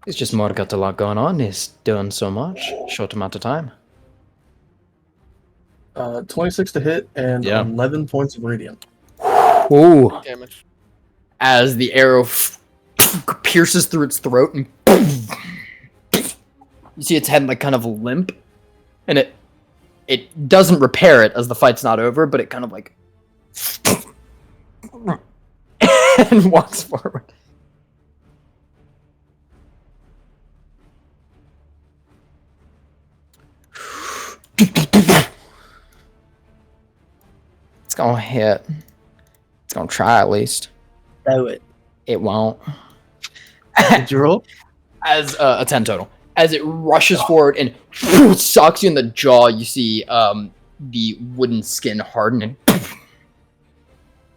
He's just more got a lot going on. He's doing so much. Short amount of time. 26 to hit and Yeah. 11 points of radiant. Ooh. Damage. As the arrow pierces through its throat and you see its head like kind of limp, and it doesn't repair it as the fight's not over, but it kind of like and walks forward. It's gonna hit. It's gonna try at least. Do it. It won't. Did you roll? As a 10 total. As it rushes forward and socks you in the jaw, you see the wooden skin harden and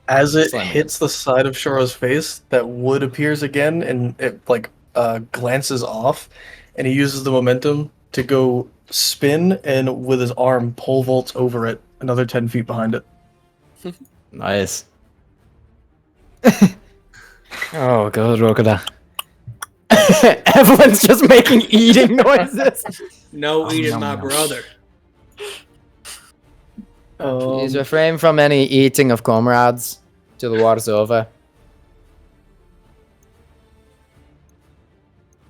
As it Slamming. hits the side of Shora's face, that wood appears again and it like glances off, and he uses the momentum to go spin and with his arm pole vaults over it, another 10 feet behind it. nice. Oh god, Rokuda. Evelyn's just making eating noises. No eating no, my no. brother. Please refrain from any eating of comrades till the war's over.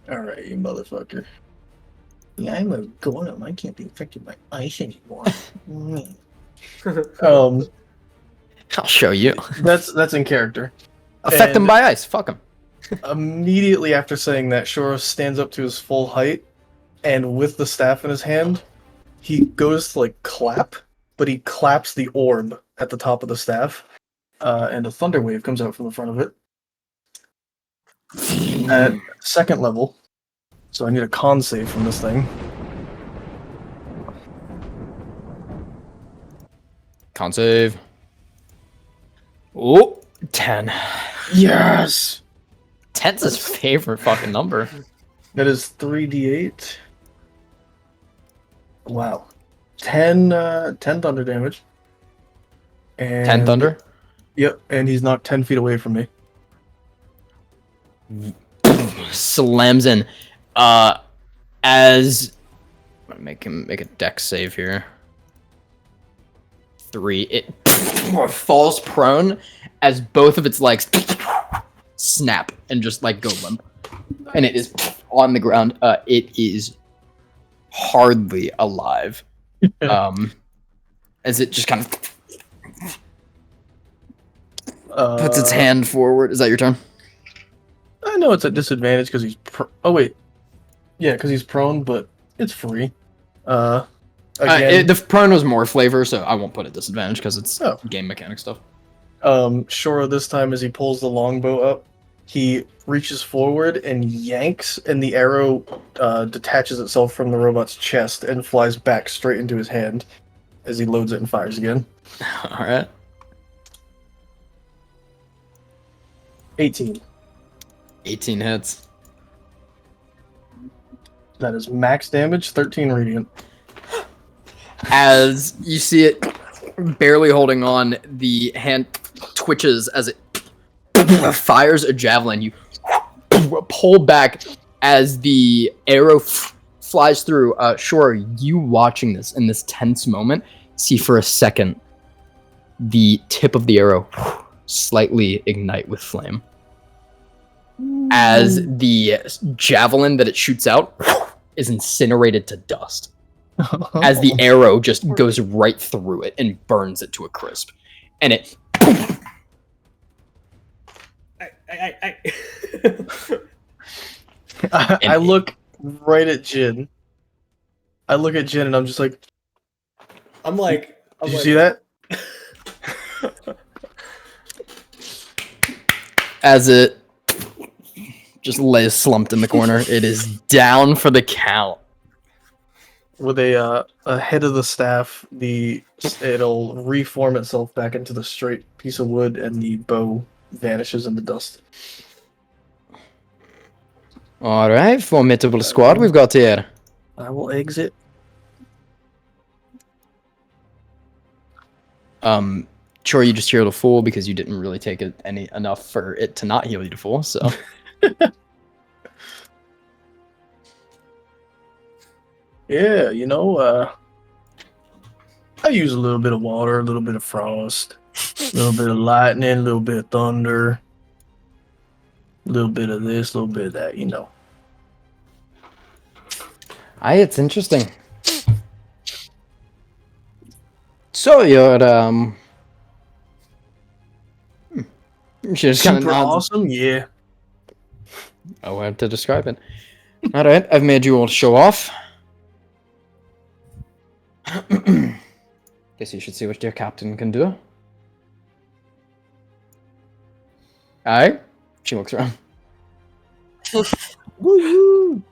Alright, you motherfucker. Yeah, I'm a golem. I can't be affected by ice anymore. I'll show you. That's in character. Affect him And- by ice. Fuck him. Immediately after saying that, Shora stands up to his full height, and with the staff in his hand, he goes to like clap, but he claps the orb at the top of the staff, and a thunder wave comes out from the front of it. At second level, so I need a con save from this thing. Con save. Oh, 10. Yes! 10's his favorite fucking number. That is 3d8. Wow. 10 thunder damage. And 10 thunder. Yep, and he's knocked 10 feet away from me. Slams in. As make him make a dex save here. 3. It falls prone as both of its legs snap and just like go limp, and it is on the ground. It is hardly alive. As it just kind of puts its hand forward. Is that your turn? I know it's at disadvantage because he's. Oh wait, yeah, because he's prone, but it's free. Again, The prone was more flavor, so I won't put it disadvantage because it's Oh. game mechanic stuff. Shora this time as he pulls the longbow up, he reaches forward and yanks, and the arrow detaches itself from the robot's chest and flies back straight into his hand as he loads it and fires again. All right. 18. 18 hits. That is max damage, 13 radiant. As you see it barely holding on, the hand twitches as it fires a javelin. You pull back as the arrow flies through. Sure, you watching this in this tense moment, see for a second the tip of the arrow slightly ignite with flame. As the javelin that it shoots out is incinerated to dust. As the arrow just goes right through it and burns it to a crisp. And it I look right at Jin. I look at Jin and I'm just like, I'm like, did you see that? as it just lays slumped in the corner, it is down for the count. with a head of the staff, it'll reform itself back into the straight piece of wood, and the bow vanishes in the dust. All right, formidable squad we've got here. I will exit. Sure, you just healed a full because you didn't really take it enough for it to not heal you to full. So, Yeah, I use a little bit of water, a little bit of frost, a little bit of lightning, a little bit of thunder, a little bit of this, a little bit of that. it's interesting. So you're she just kind of Super nods. awesome, yeah. Oh, I have to describe it. All right, I've made you all show off. Guess you should see what your captain can do. Aye. She looks around. Woo-hoo!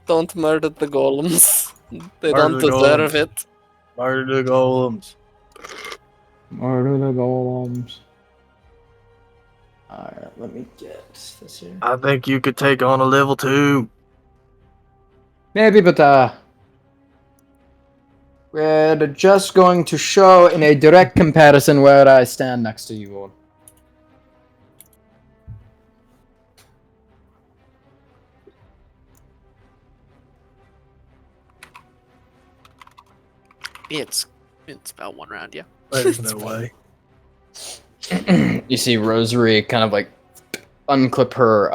Don't murder the golems. They Murder don't the deserve golems. it. Murder the golems. Murder the golems. Alright, let me get this here. I think you could take on a level 2. Maybe, but we're just going to show in a direct comparison where I stand next to you all. It's about one round, yeah. There's no way. You see Rosary kind of like unclip her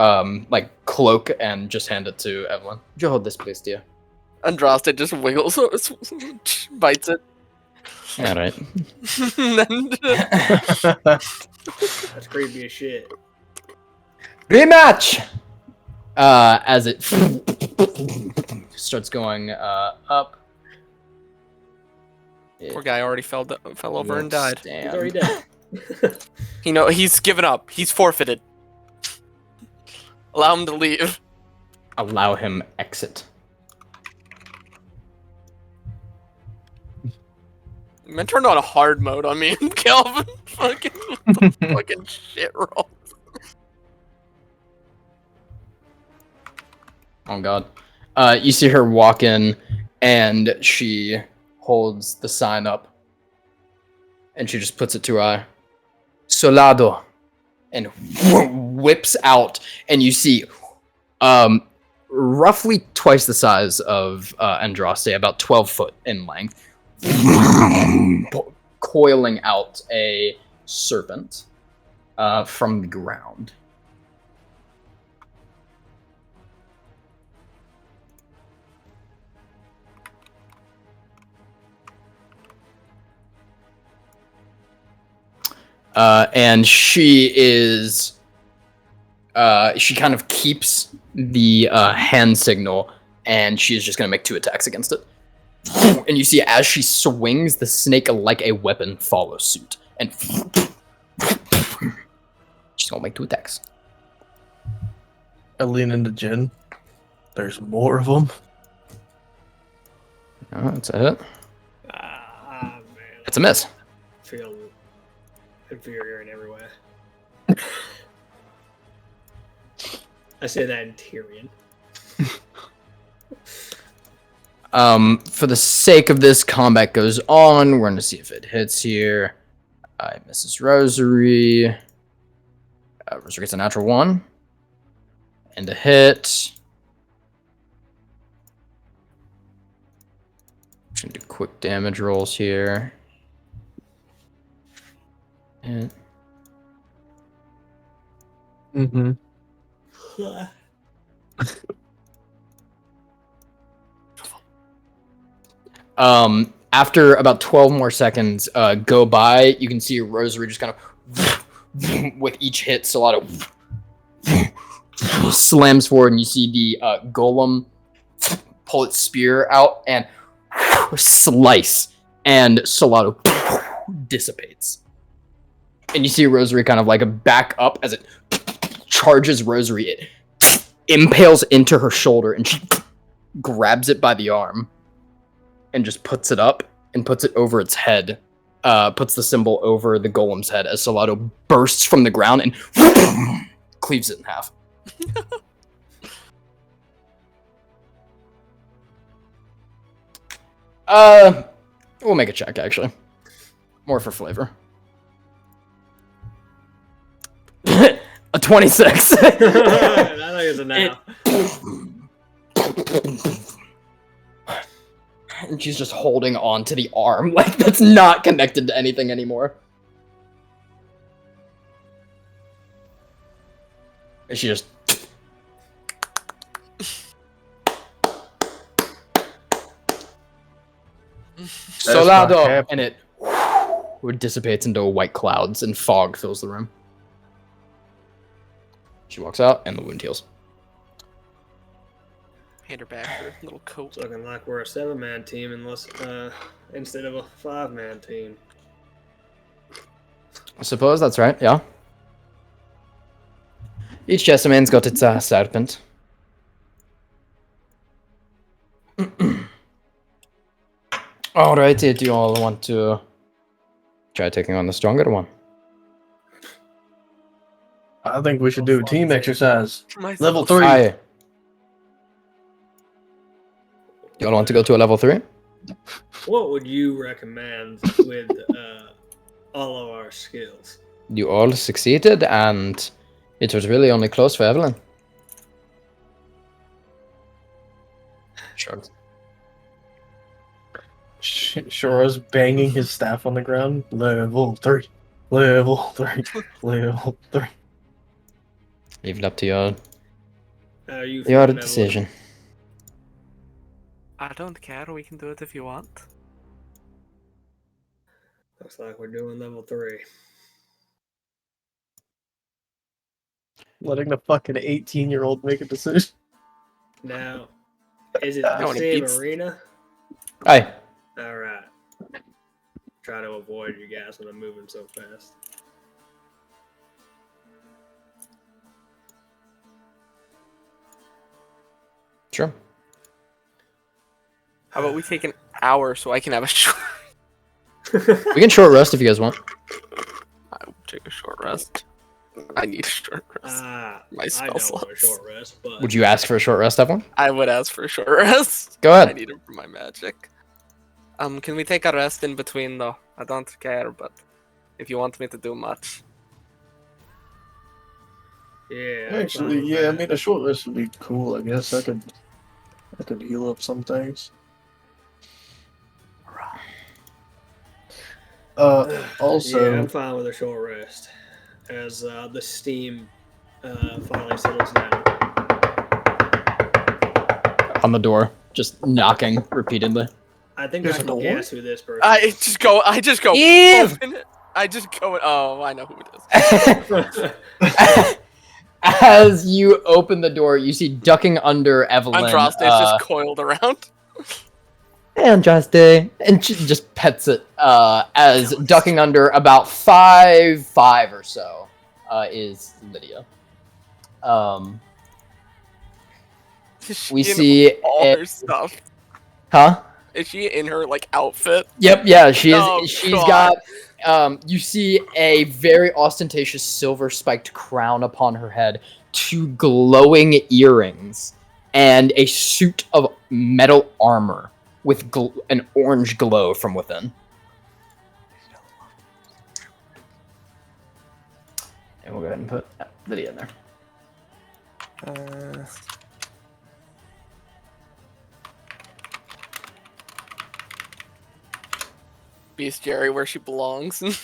like cloak and just hand it to Evelyn. Would you hold this, please, dear? Andraste just wiggles, bites it. All right. Then That's creepy as shit. Rematch. As it starts going up. poor guy already fell over and died. He's already dead. He's given up. He's forfeited. Allow him to leave. Allow him exit. Man turned on a hard mode on me and Calvin. fucking shit roll. Oh god. You see her walk in, and she holds the sign up, and she just puts it to her eye. Solado, and whips out, and you see roughly twice the size of Andraste, about 12 foot in length, coiling out a serpent from the ground. And she is, she kind of keeps the hand signal, and she is just going to make 2 attacks against it. And you see, as she swings, the snake, like a weapon, follows suit. And she's going to make 2 attacks. I lean into Jen. There's more of them. Oh, that's a hit. Man. It's a miss. Feel inferior in every way. I say that in Tyrion. For the sake of this, combat goes on. We're going to see if it hits here. It misses Rosary. Rosary gets a natural 1. And a hit. Just going to do quick damage rolls here. And Mm-hmm. after about 12 more seconds go by, you can see Rosary just kind of with each hit, Solado slams forward, and you see the golem pull its spear out and slice, and Solado dissipates. And you see Rosary kind of like a back up as it charges Rosary. It impales into her shoulder, and she grabs it by the arm. and just puts it up and puts it over its head. Puts the symbol over the golem's head as Salado bursts from the ground and cleaves it in half. We'll make a check, actually. More for flavor. A 26. I think it's a now. And she's just holding on to the arm like that's not connected to anything anymore. And she just... Solado! And it dissipates into white clouds and fog fills the room. She walks out and the wound heals. Hand her back her little coat. It's looking like we're a 7-man team instead of a 5-man team. I suppose that's right, yeah. Each Jessamine got its serpent. Alrighty, do you all want to try taking on the stronger one? I think we should do a team exercise. Myself. Level 3. Aye. You all want to go to a level 3? What would you recommend with all of our skills? You all succeeded, and it was really only close for Evelyn. Shrugged. Shora's banging his staff on the ground. Level 3. Level 3. Level 3. Leave it up to your You decision. I don't care. We can do it if you want. Looks like we're doing level 3. Letting the fucking 18-year-old make a decision. Now, is it No the one same beats- arena? Aye. Alright. Try to avoid you guys when I'm moving so fast. Sure. How about we take an hour so I can have a short... We can short rest if you guys want. I'll take a short rest. I need a short rest. I My spell don't want a slots. short rest, but Would you ask for a short rest, Evelyn? I would ask for a short rest. Go I ahead. need it for my magic. Can we take a rest in between though? I don't care, but if you want me to do much. yeah. I'm Actually, fine with yeah, I that. mean, a short rest would be cool, I guess. I could heal up some things. Also, yeah, I'm fine with a short rest as the steam finally settles down. On the door, just knocking repeatedly. I think There's I a can door? guess who this person. I just go. Eve! Open it. I just go. Oh, I know who it is. As you open the door, you see ducking under Evelyn. Andraste is just coiled around. Andraste, and she just pets it. As ducking under about 5'5" or so, is Lydia. Is she We in see all a- her stuff. Huh? Is she in her like outfit? Yep, yeah, she is. Oh, She's God. got. You see a very ostentatious silver spiked crown upon her head, 2 glowing earrings, and a suit of metal armor with an orange glow from within. And we'll go ahead and put Lydia in there. Bestiary where she belongs. Oops.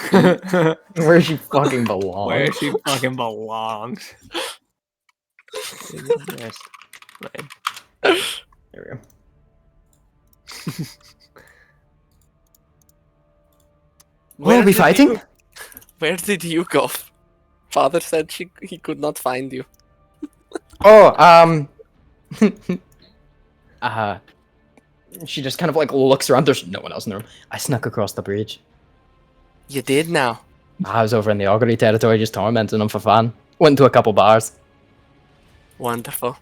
Bestiary. Where she fucking belongs. Where she fucking belongs. Yes. There we go. Where We'll be did fighting? you- Where did you go? Father said he could not find you. Oh, she just kind of like looks around. There's no one else in the room. I snuck across the bridge. You did now. I was over in the Augury territory just tormenting them for fun. Went to a couple bars. Wonderful.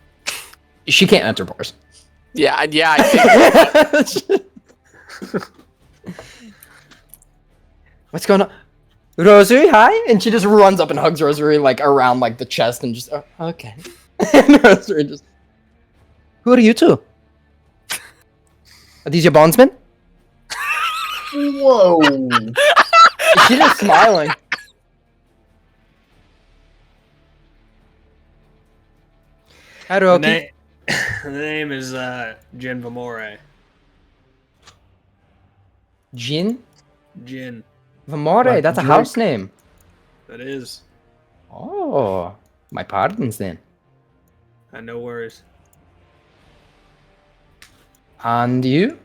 She can't enter bars. Yeah, I think. What's going on? Rosary, hi! And she just runs up and hugs Rosary like around like the chest and just okay. And Rosary just, who are you two? Are these your bondsmen? Whoa! She's just smiling. Hi, The, Roki. the name is Jin Vamore. Jin Jin. Vamore. Like That's a Drake. house name. That is. Oh, my pardons then. No worries. And you?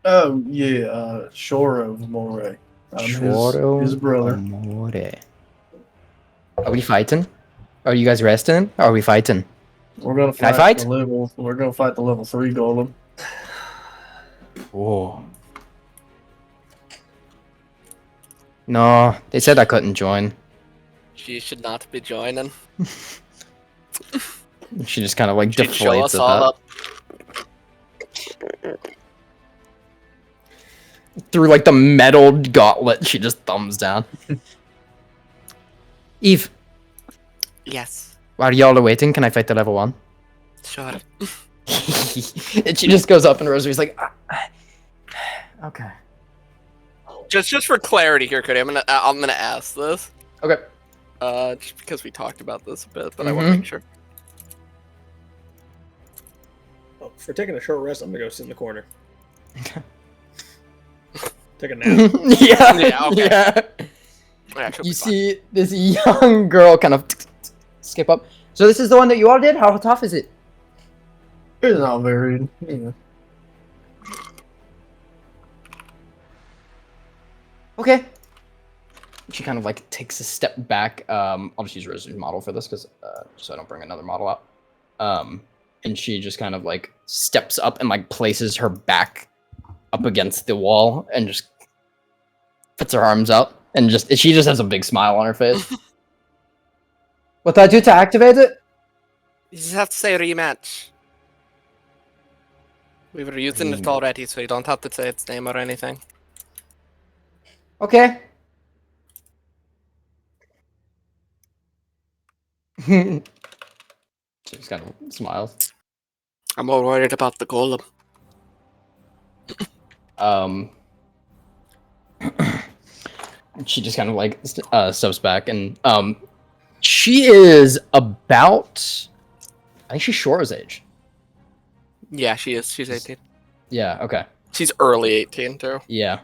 Oh yeah, Shoro Moray. Shoro his brother. Amore. Are we fighting? Are you guys resting? Or are we fighting? We're gonna Can I fight, fight? the level. We're gonna fight the level 3 golem. Oh. No, they said I couldn't join. She should not be joining. She just kind of like She'd show deflates us at all that. up. Through like the metal gauntlet, she just thumbs down. Eve, Yes, while y'all are waiting, can I fight the level 1? sure. And she just goes up and Rosary's like, okay. Just for clarity here, Cody, I'm gonna ask this. Okay. Just because we talked about this a bit, but I want to Mhm. make sure. Well, for taking a short rest, I'm gonna go sit in the corner. Take a nap. Yeah. Yeah, okay. Yeah. Yeah, she'll You be fine. see this young girl kind of skip up. So this is the one that you all did? How tough is it? It's not very. Yeah. Okay. She kind of like takes a step back. I'll just use Rosary's model for this because so I don't bring another model out. And she just kind of like steps up and like places her back up against the wall and just puts her arms out and she just has a big smile on her face. What do I do to activate it? You just have to say rematch. We were using it already, so you don't have to say its name or anything. Okay. She just kind of smiles. I'm more worried about the golem. She just kind of like steps back and she is about, I think she's Shora's age. Yeah, she is. She's 18. Yeah, okay. She's early 18 too. Yeah.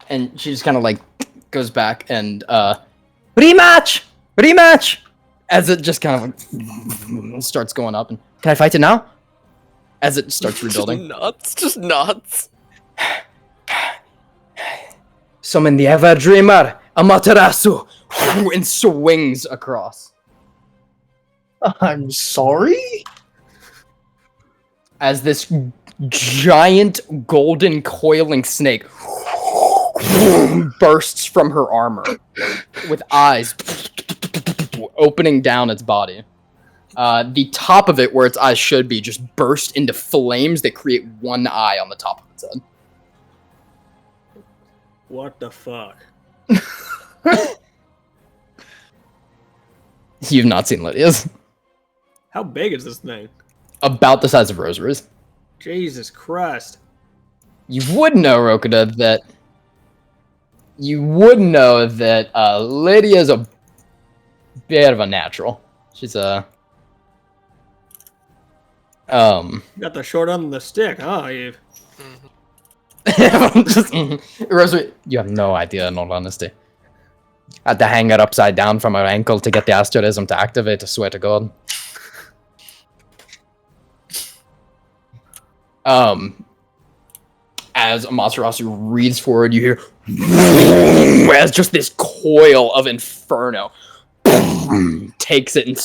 And she just kind of like goes back and rematch! Rematch! As it just kind of like starts going up and can I fight it now? As it starts rebuilding. Just nuts. Summon the Ever Dreamer, Amaterasu, and swings across. I'm sorry. As this giant golden coiling snake bursts from her armor with eyes opening down its body. The top of it, where its eyes should be, just burst into flames that create one eye on the top of its head. What the fuck? You've not seen Lydia's. How big is this thing? About the size of Rosary's. Jesus Christ. You would know, Rokuda, that... You would know that Lydia's a bit of a natural. She's a... Got the short end of the stick, huh, Eve? Rosary, you have no idea, in all honesty. I had to hang it upside down from her ankle to get the asterism to activate, I swear to God. As Amaterasu reads forward, you hear as just this coil of inferno takes it and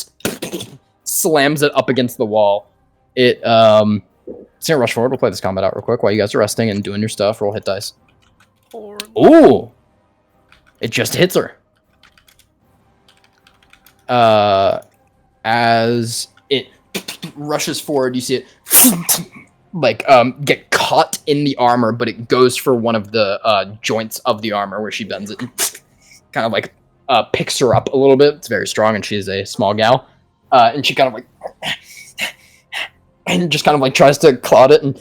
slams it up against the wall. It's gonna rush forward. We'll play this combat out real quick while you guys are resting and doing your stuff. Roll hit dice. Ooh! It just hits her. As it rushes forward. You see it like get caught in the armor, but it goes for one of the joints of the armor where she bends it, and kind of like picks her up a little bit. It's very strong, and she's a small gal, and she kind of like and just kind of like tries to claw it, and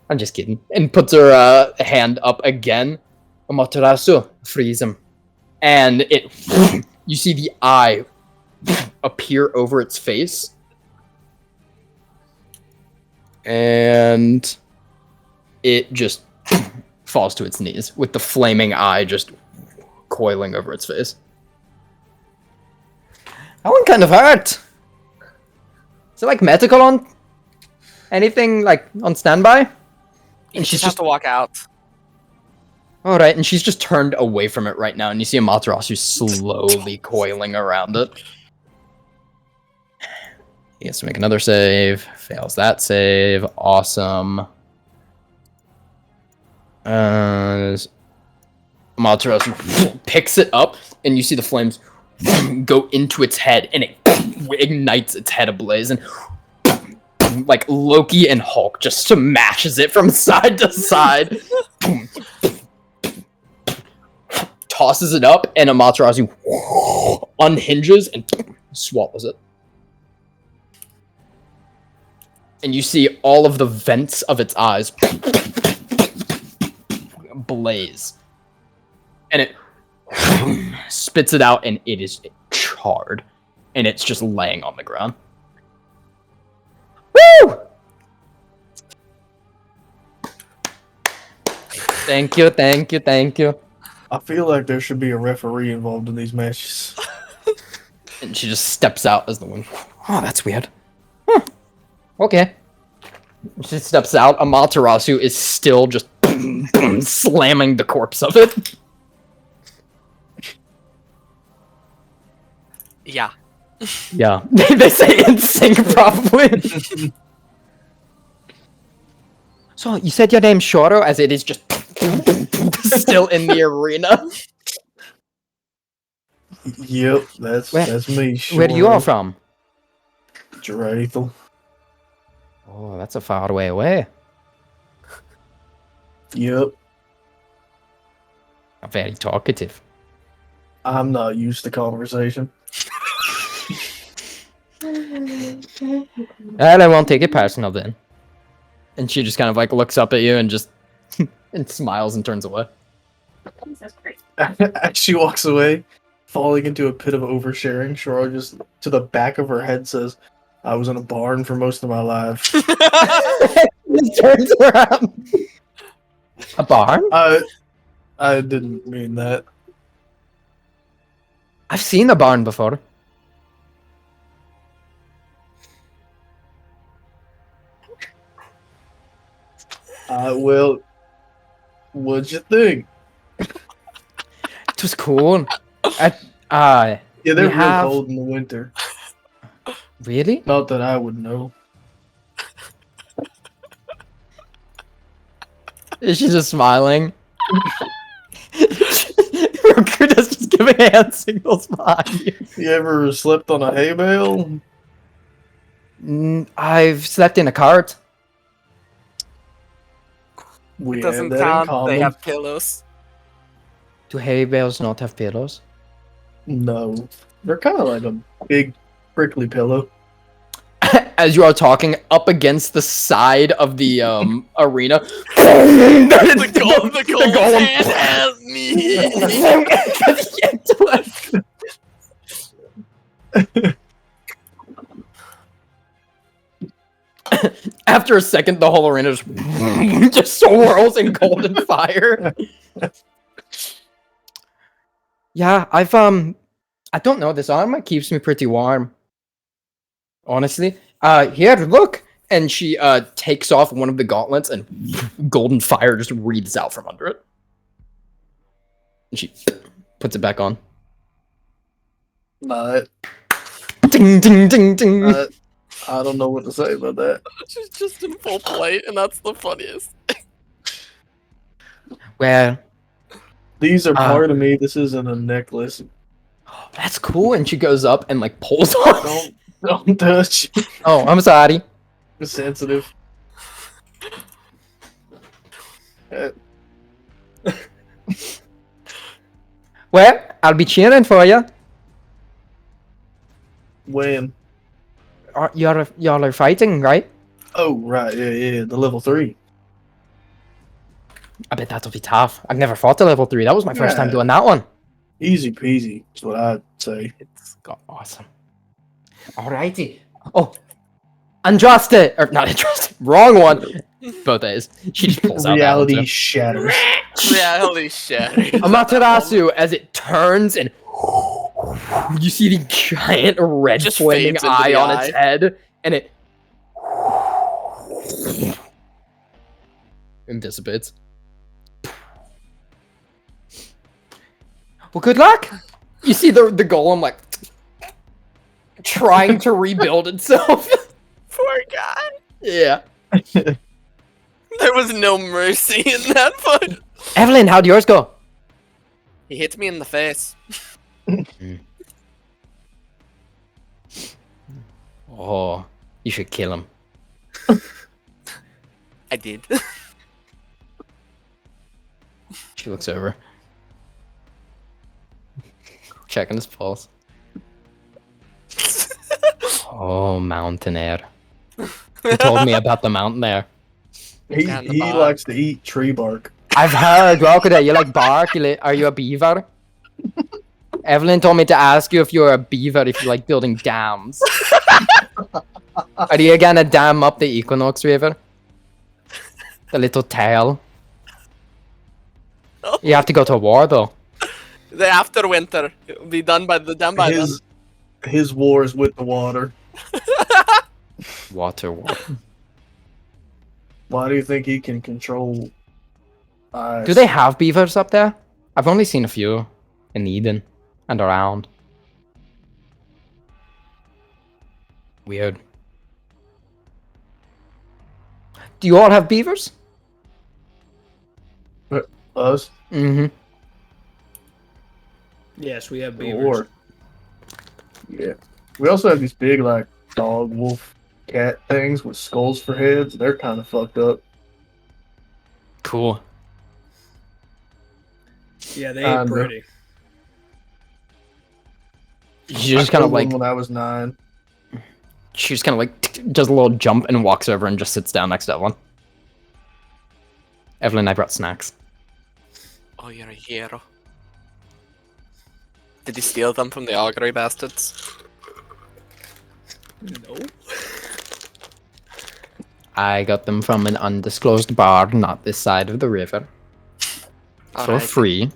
I'm just kidding, and puts her hand up again. Amaterasu, freeze him, and it you see the eye appear over its face. And it just falls to its knees with the flaming eye just coiling over its face. That one kind of hurt. Is it like medical on anything like on standby? And she's just to walk out. All right, and she's just turned away from it right now, and you see Amaterasu slowly coiling around it. He has to make another save. Fails that save. Awesome. Amaterasu picks it up, and you see the flames go into its head, and it ignites its head ablaze, and like Loki and Hulk just smashes it from side to side. Tosses it up, and Amaterasu unhinges and swallows it. And you see all of the vents of its eyes blaze. And it spits it out, and it is charred. And it's just laying on the ground. Woo! Thank you, thank you, thank you. I feel like there should be a referee involved in these matches. And she just steps out as the one. Oh, that's weird. Huh. Okay. She steps out. Amaterasu is still just slamming the corpse of it. Yeah. Yeah. They say in sync, probably. So, you said your name's Shoro, as it is just still in the arena. Yep, that's me. Where are you all from? Drathel. Oh, that's a far way away. Yep. Very talkative. I'm not used to conversation. Well, I won't take it personal then. And she just kind of like looks up at you and just and smiles and turns away. Jesus Christ. As she walks away, falling into a pit of oversharing, Shoro just to the back of her head says, I was in a barn for most of my life. Just turns around. A barn? I didn't mean that. I've seen a barn before. Well, what'd you think? It was cool. Yeah, they're We real have- cold in the winter. Really? Not that I would know. Is she just smiling? Rakuda's just giving hand signals behind you. You ever slept on a hay bale? I've slept in a cart. We It have doesn't that in count. common. They have pillows. Do hay bales not have pillows? No. They're kind of like a big, prickly pillow. As you are talking up against the side of the arena, The golem can't help me. After a second, the whole arena just swirls in golden fire. Yeah, I don't know. This armor keeps me pretty warm. Honestly. Here, look. And she takes off one of the gauntlets, and golden fire just wreathes out from under it. And she puts it back on. Ding, ding, ding, ding. I don't know what to say about that. She's just in full plate, and that's the funniest. Well, These are part of me. This isn't a necklace. that's cool. And she goes up and like pulls on. Don't touch. Oh, I'm sorry. It's sensitive. Well, I'll be cheering for you. When? Y'all are fighting, right? Oh, right. Yeah. The level 3. I bet that'll be tough. I've never fought to level 3. That was my first time Yeah. doing that one. Easy peasy is what I'd say. It's awesome. Alrighty. Oh, Andraste, or not Andraste, wrong one. Both days. She just pulls out that one Reality too. shatters. Yeah, holy shit. Amaterasu, as it turns and you see the giant red Just flaming fades into eye the on eye. its head, and it dissipates. Well, good luck. You see the golem like trying to rebuild itself. Poor guy. Yeah. There was no mercy in that fight. Evelyn, how'd yours go? He hit me in the face. Oh, you should kill him. I did. She looks over. Checking his pulse. Oh, mountain air. He told me about the mountain air. He And the he bark. likes to eat tree bark. I've heard, Rokuda, you like bark? Are you a beaver? Evelyn told me to ask you if you're a beaver, if you like building dams. Are you gonna dam up the Equinox River? The little tail. No. You have to go to war, though. The after winter. It'll be done by the done by then. His war is with the water. Water war. Why do you think he can control ice? Do they have beavers up there? I've only seen a few in Eden and around. Weird. Do you all have beavers? us? Mm-hmm. Yes, we have beavers. Or yeah, we also have these big like dog, wolf, cat things with skulls for heads. They're kind of fucked up. Cool. Yeah, they ain't Kinda. pretty. She just kind of killed one like when I was 9. she just kind of like does a little jump and walks over and just sits down next to Evelyn. Evelyn, I brought snacks. Oh, you're a hero. Did you steal them from the augury bastards? No. I got them from an undisclosed bar, not this side of the river, for Alright. free.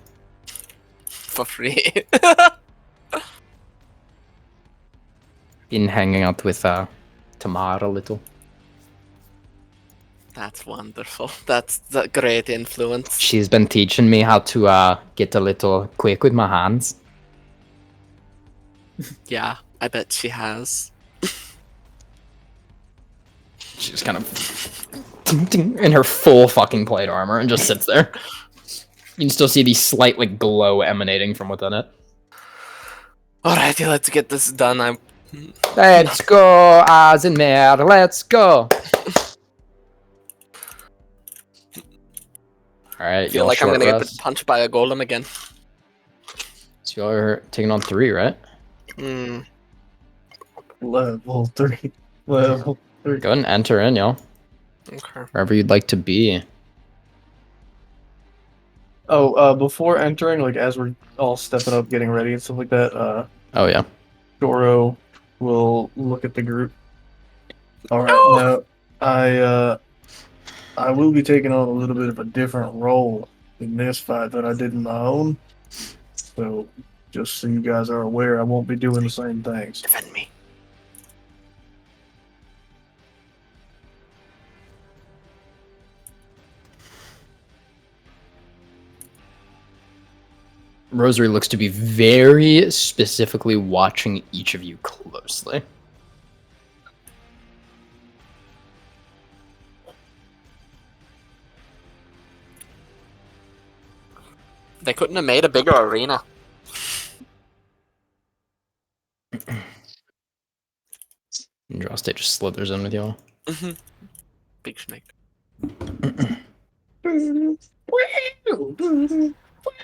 For free. Been hanging out with Tamara a little. That's wonderful. That's a great influence. She's been teaching me how to get a little quick with my hands. Yeah, I bet she has. She just kind of in her full fucking plate armor and just sits there. You can still see the slight like glow emanating from within it. Alrighty, let's get this done. Let's go, Azinmere, let's go. Alright, Feel y'all like I'm short gonna rest. get punched by a golem again. So y'all are taking on 3, right? Hmm. Level 3. Level 3. Go ahead and enter in, y'all. Okay. Wherever you'd like to be. Oh, before entering, like as we're all stepping up, getting ready and stuff like that, Oh yeah. Doro will look at the group. All right, No! now I will be taking on a little bit of a different role in this fight than I did in my own. So, just so you guys are aware, I won't be doing the same things. Defend me. Rosary looks to be very specifically watching each of you closely. They couldn't have made a bigger arena. State just slithers in with y'all. Big snake.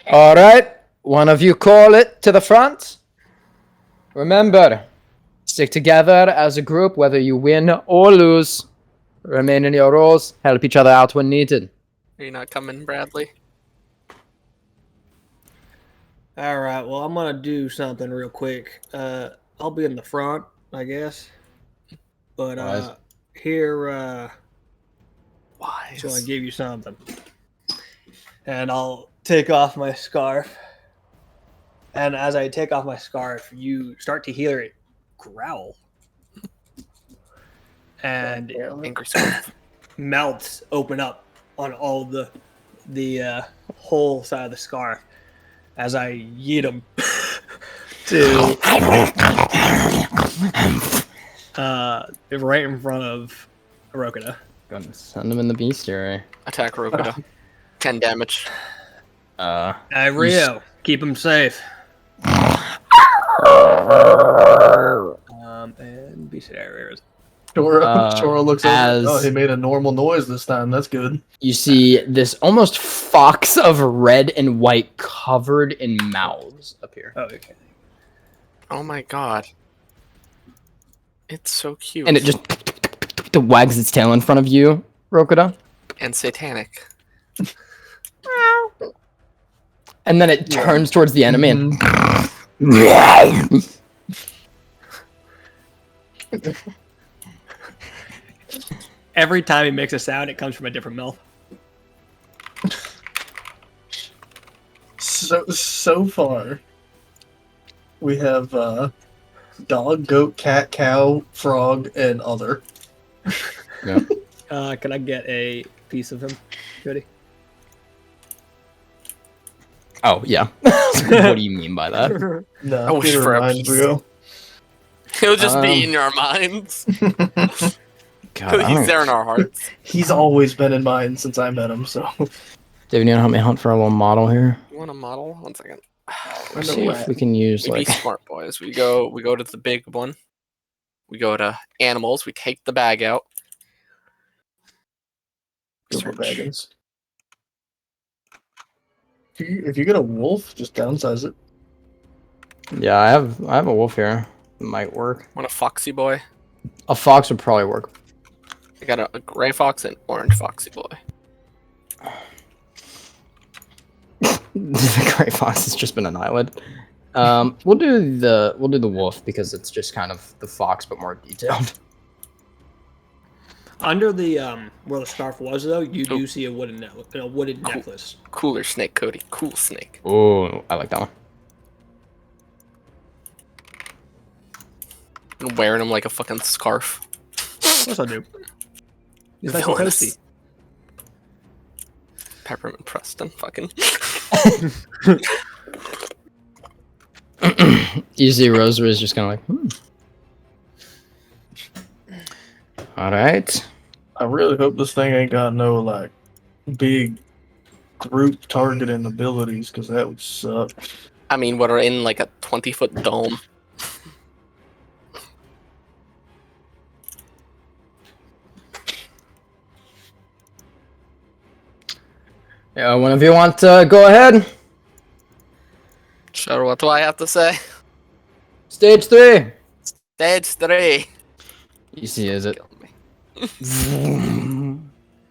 All right, one of you call it to the front. Remember, stick together as a group, whether you win or lose. Remain in your roles, help each other out when needed. Are you not coming, Bradley? All right. Well, I'm gonna do something real quick. I'll be in the front, I guess. But Wise. Why? so I give you something, and I'll take off my scarf. And as I take off my scarf, you start to hear it growl, and Angry scarf. mouths open up on all the whole side of the scarf as I yeet them to right in front of Rokita. Gonna send him in the bestiary. Attack Rokuda. 10 damage. Hey, Rio, keep him safe. And bestiary. Chora looks over. as- Oh, he made a normal noise this time. That's good. You see this almost fox of red and white covered in mouths appear. Oh, okay. Oh my god. It's so cute. And it just wags its tail in front of you, Rokuda. And satanic. And then it turns towards the enemy and Every time he makes a sound, it comes from a different mouth. So far, we have dog, goat, cat, cow, frog, and other. Can I get a piece of him, Cody? Oh, yeah. What do you mean by that? No, I wish neither for a mind, piece. Rio. He'll just be in our minds. God, I He's don't- there in our hearts. He's always been in mine since I met him, so. David, you wanna help me hunt for a little model here? You want a model? 1 second. Let's see if we can use We be like smart boys. We go to the big one. We go to animals. We take the bag out. Go for Search. Baggins. If you get a wolf, just downsize it. Yeah, I have a wolf here. It might work. Want a foxy boy? A fox would probably work. I got a gray fox and orange foxy boy. The gray fox has just been annihilated. We'll do the wolf because it's just kind of the fox but more detailed. Under the where the scarf was, though, you Oh. do see a wooden necklace. Cooler snake, Cody. Cool snake. Oh, I like that one. And wearing him like a fucking scarf. Of course I do. He's nice and Villainous. toasty. Peppermint Preston. Fucking. You see Rosary is just kind of like, All right. I really hope this thing ain't got no, like, big group targeting abilities, because that would suck. I mean, we're in like a 20-foot dome. Yeah, one of you want to go ahead? Sure, what do I have to say? Stage 3. Stage 3. You see, is it Kill me.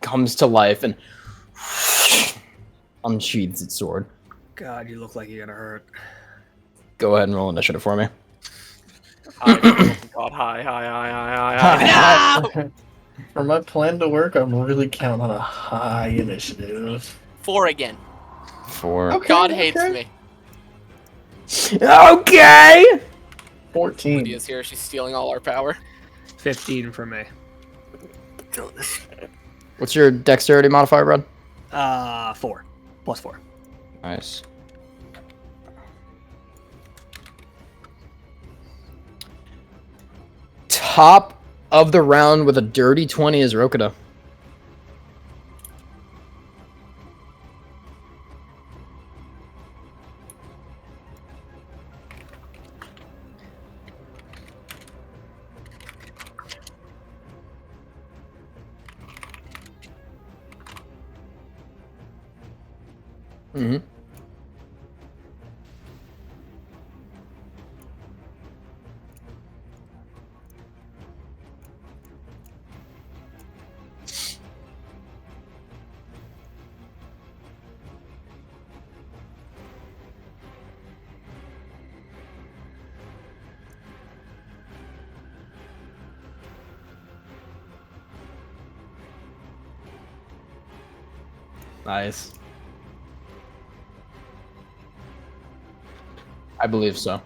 comes to life and unsheathes its sword. God, you look like you're gonna hurt. Go ahead and roll initiative for me. Hi, oh God, hi. For my plan to work, I'm really counting on a high initiative. 4 again. 4. Okay, God hates me. Okay. 14. Lydia's here. She's stealing all our power. 15 for me. What's your dexterity modifier, Brad? 4 plus 4. Nice. Top of the round with a dirty 20 is Rokida. Mm-hmm. Nice. I believe so.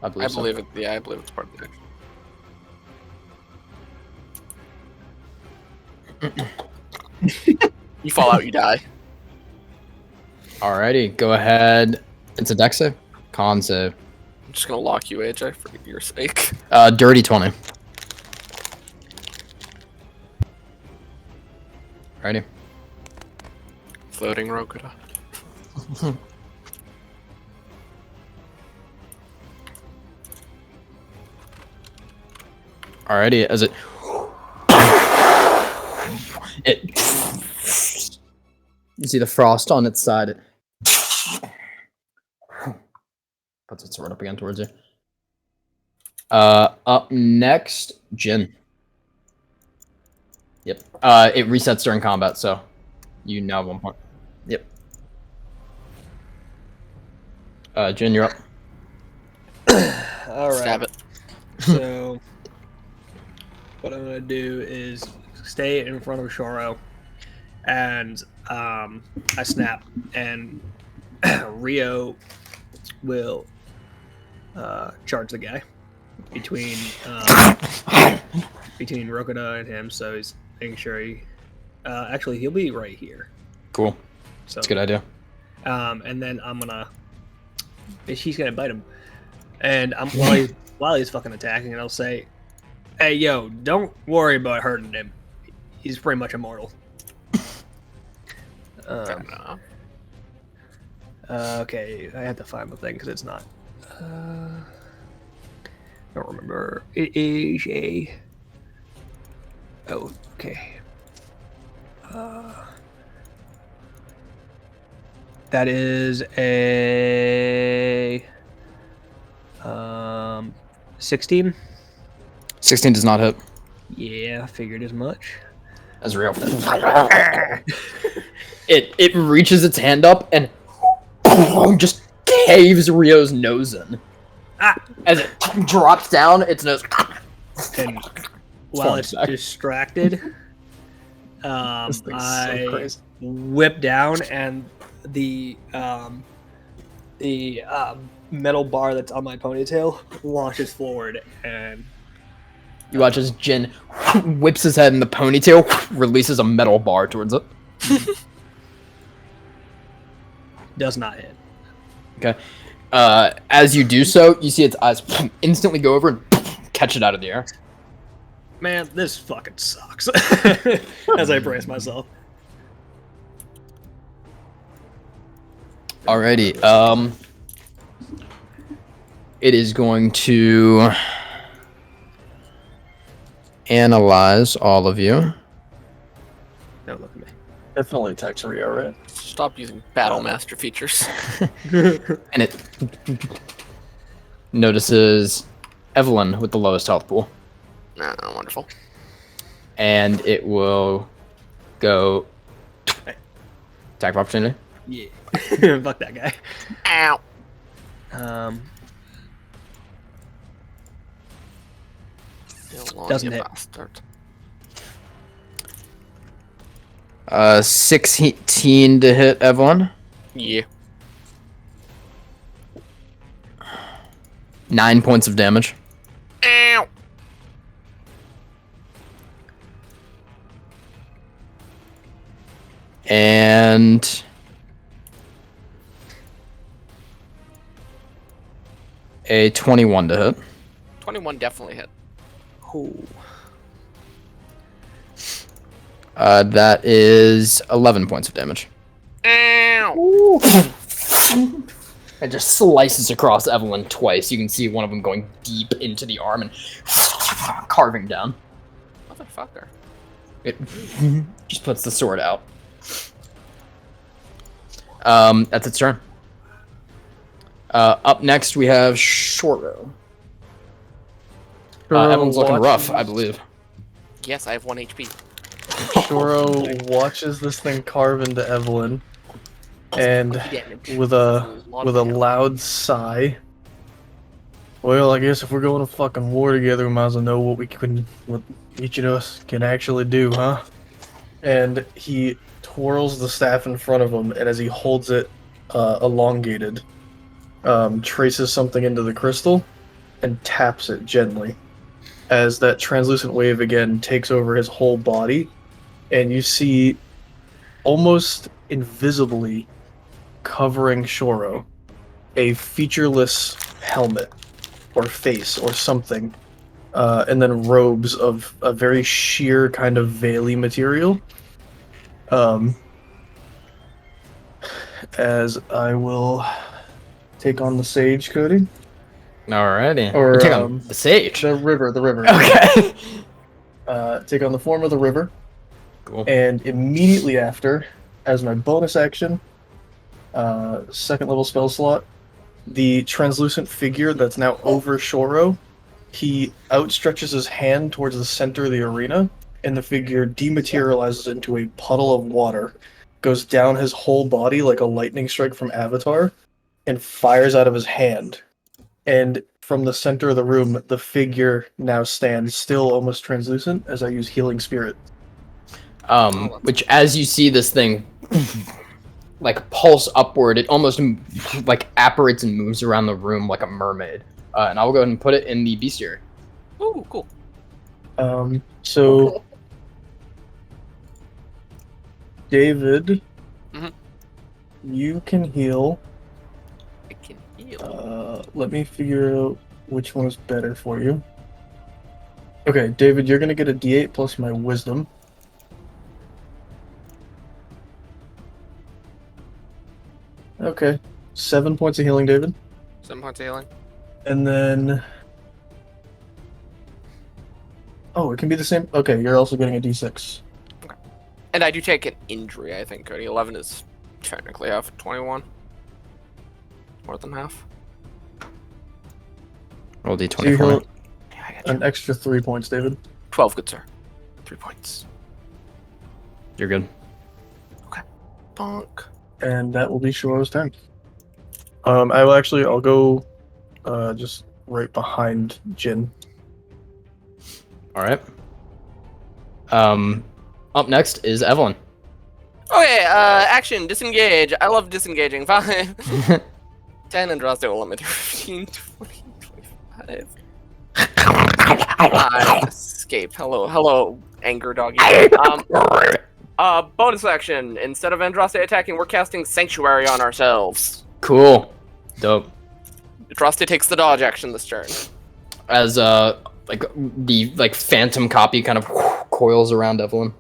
I I believe so. believe it. Yeah, I believe it's part of the You fall out, you die. Alrighty, go ahead. It's a dex save. Con save. I'm just gonna lock you, AJ, for your sake. Dirty 20. Ready? Floating Rokuta. Alrighty, as it you see the frost on its side. It puts its sword up again towards you. Up next, Jin. Yep. It resets during combat, so you now have 1 point. Yep. Jin, you're up. All right. Stab it. So what I'm gonna do is stay in front of Shoro, and I snap, and Rio will charge the guy between Rokuda and him. So he's making sure he actually he'll be right here. Cool. So That's a good idea. and then she's gonna bite him, and while he's fucking attacking, and I'll say, "Hey, yo, don't worry about hurting him. He's pretty much immortal." Fair enough. Okay, I have to find the thing because it's not. I don't remember. It is a. Oh, okay. That is a 16. 16 does not hit. Yeah, I figured as much. That's real. It reaches its hand up and just caves Rio's nose in. As it drops down, its nose. And while it's back. distracted, This thing's so I crazy. whip down, and the metal bar that's on my ponytail launches forward, and You watch as Jin whips his head in the ponytail, releases a metal bar towards it. does not hit. Okay. As you do so, you see its eyes instantly go over and catch it out of the air. Man, this fucking sucks. As I brace myself. Alrighty. It is going to analyze all of you. Don't look at me. Definitely text Rio, right? Stop using Battle Master features. And it notices Evelyn with the lowest health pool. Nah, wonderful. And it will go attack of opportunity. Yeah. Fuck that guy. Ow. Doesn't hit. Bastard. 16 to hit Evelyn. Yeah. 9 points of damage. Ow. And a 21 to hit. 21 definitely hit. Oh. That is 11 points of damage. Ow. It just slices across Evelyn twice. You can see one of them going deep into the arm and carving down. Motherfucker. It just puts the sword out. That's its turn. Up next, we have Shoro. Evan's looking rough, I believe. Yes, I have 1 HP. Shoro watches this thing carve into Evelyn, and Damage. with That's a lot with of a damage. loud sigh. Well, I guess if we're going to fucking war together, we might as well know what each of us can actually do, huh? And he twirls the staff in front of him, and as he holds it, elongated, traces something into the crystal, and taps it gently. As that translucent wave again takes over his whole body, and you see almost invisibly covering Shoro a featureless helmet or face or something, and then robes of a very sheer kind of veily material. As I will take on the sage, Cody. Alrighty. Or, You take on the sage. The river. Okay. Take on the form of the river. Cool. And immediately after, as my bonus action, second level spell slot, the translucent figure that's now over Shoro, he outstretches his hand towards the center of the arena, and the figure dematerializes into a puddle of water, goes down his whole body like a lightning strike from Avatar, and fires out of his hand. And from the center of the room, the figure now stands still almost translucent as I use Healing Spirit. Which as you see this thing like pulse upward, it almost like apparates and moves around the room like a mermaid. And I will go ahead and put it in the bestiary. Ooh, cool. So David, Mhm. you can heal. I can heal. Let me figure out which one is better for you. Okay, David, you're gonna get a D8 plus my wisdom. Okay, 7 points of healing, David. 7 points of healing. And then... Oh, it can be the same. Okay, you're also getting a D6. And I do take an injury, I think, Cody. 11 is technically half of 21. More than half. Roll So you D20 for heal me. Yeah, I got you. an extra 3 points, David. 12, good sir. 3 points. You're good. Bonk. And that will be Shoro's turn. I'll go just right behind Jin. Alright. Up next is Evelyn. Okay, action, disengage. I love disengaging. 5. 10 and draws will limit 15, 20, 25. I escape. Hello, anger doggy. Bonus action. Instead of Andraste attacking, we're casting Sanctuary on ourselves. Cool. Dope. Andraste takes the dodge action this turn. As like the phantom copy kind of coils around Evelyn.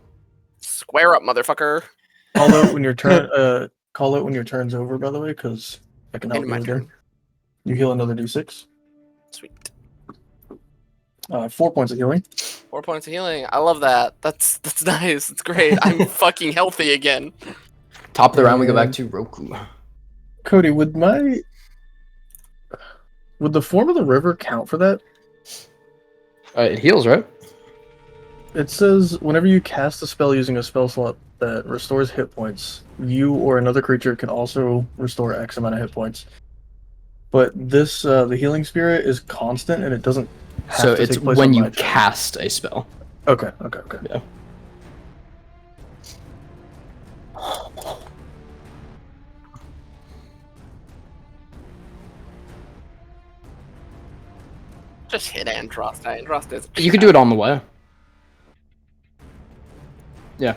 Square up, motherfucker. Call out when your turn. Call out when your turn's over, by the way, because I can help End you my again. turn. You heal another D6. Sweet. 4 points of healing. 4 points of healing. I love that. That's nice. It's great. I'm fucking healthy again. Top of the round, we go back And- to Roku. Cody, would the form of the river count for that? It heals, right? It says whenever you cast a spell using a spell slot that restores hit points, you or another creature can also restore X amount of hit points. But this, the healing spirit is constant and it doesn't have So to it's take place when on you my turn. cast a spell. Okay. Yeah. Just hit Andraste. Andraste is. You could do it on the way. Yeah.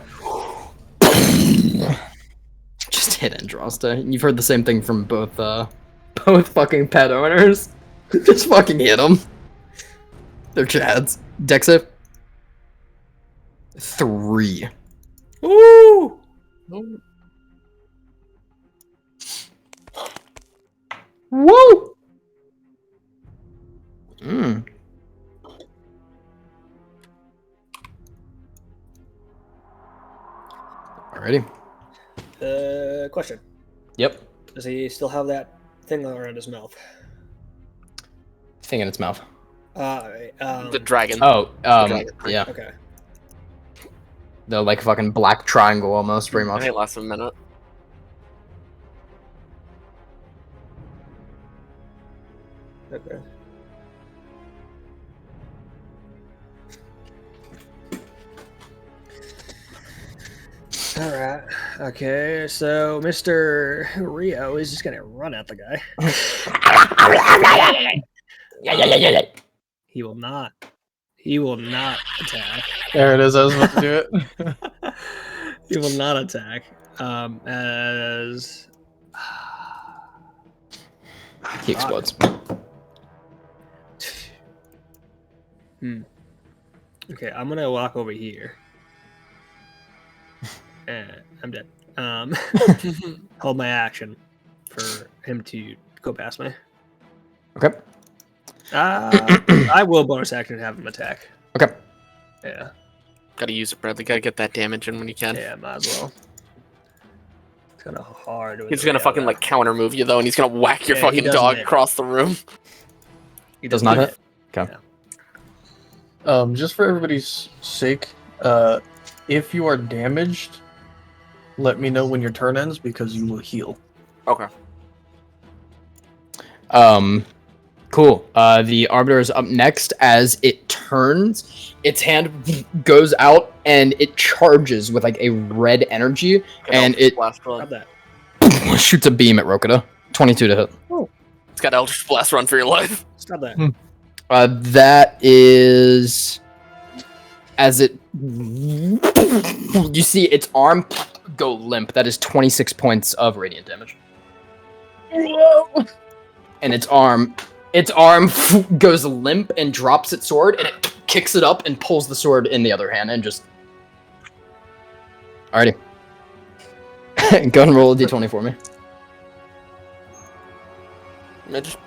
Just hit Andraste. You've heard the same thing from both fucking pet owners. Just fucking hit them. They're chads. Dex save. 3. Woo! Woo! Alrighty. Question. Yep. Does he still have that thing around his mouth? Thing in its mouth. The dragon. Oh, dragon. yeah. Okay. The like fucking black triangle almost, pretty I much. think it lasts a minute. Okay. All right. Okay. So Mr. Rio is just gonna run at the guy. Yeah. He will not. He will not attack. There it is. I was about to do it. He will not attack. As He explodes. okay, I'm gonna walk over here. I'm dead. Hold my action for him to go past me. Okay. I will bonus action have him attack. Okay. Yeah. Gotta use it, Bradley. Gotta get that damage in when you can. Yeah, might as well. It's kind of hard. with He's the gonna Rio, fucking though. like counter move you though, and he's gonna whack your Yeah, he fucking doesn't dog hit. across the room. He Does not hit. Just for everybody's sake, if you are damaged, let me know when your turn ends because you will heal. Okay. Cool. The Arbiter is up next. As it turns, its hand goes out and it charges with like a red energy, and it Blast Grab run. that. shoots a beam at Rokita. 22 to hit. It's got Eldritch Blast run for your life. Stop that. That is as it you see its arm go limp. That is 26 points of radiant damage. Whoa! And its arm goes limp and drops its sword, and it kicks it up and pulls the sword in the other hand and just. Alrighty. Go and roll a d20 for me. I just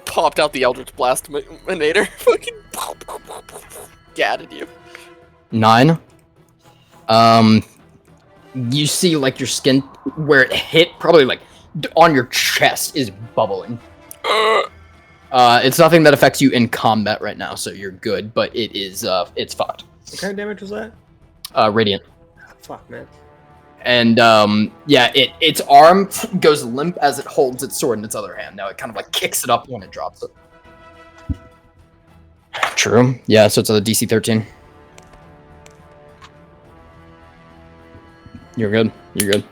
popped out the Eldritch Blast Manator. Fucking gatted you. 9. You see like your skin where it hit, probably like on your chest, is bubbling. It's nothing that affects you in combat right now, so you're good. But it is, it's fucked. What kind of damage was that? Radiant. Fuck, man. And yeah, its arm goes limp as it holds its sword in its other hand. Now it kind of like kicks it up when it drops it. True. Yeah, so it's a DC 13. You're good. You're good.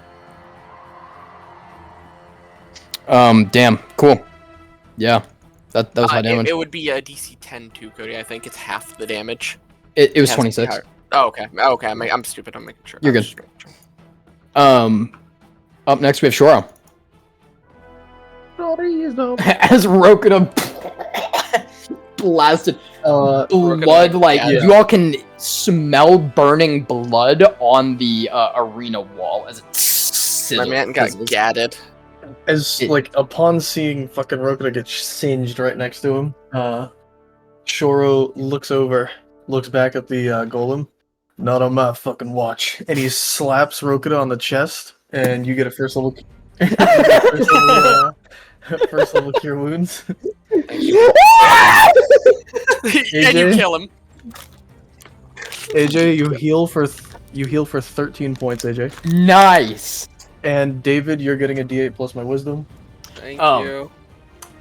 Damn. Cool. Yeah. That was high damage. It would be a DC 10 too, Cody. I think it's half the damage. It was has to be 26. higher. Oh, okay. Okay. I'm stupid. I'm making sure. You're I'm good. just making sure. Up next we have Shoro. As Rokita blasted blood, like you all can smell burning blood on the arena wall as it sizzles. My man got gatted. As like upon seeing fucking Rokita get singed right next to him, Shoro looks over, looks back at the golem. Not on my fucking watch. And he slaps Rokita on the chest, and you get a first level. First level cure wounds. And you kill him. AJ, you heal for 13 points. AJ. Nice. And David, you're getting a D8 plus my wisdom. Thank you.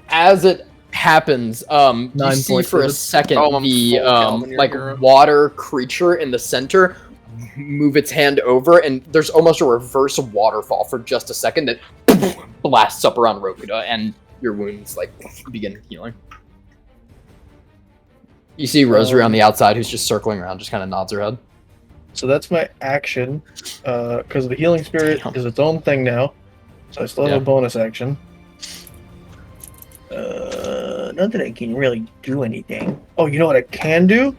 As it happens, you 9 see points for a David. second Oh, I'm the full Calvin, your like hero. water creature in the center move its hand over, and there's almost a reverse waterfall for just a second that blasts up around Rokita, and your wounds like begin healing. You see Rosary on the outside, who's just circling around, just kind of nods her head. So that's my action, because the healing spirit Damn. is its own thing now. So I still have Yeah. a bonus action. Not that I can really do anything. Oh, you know what I can do?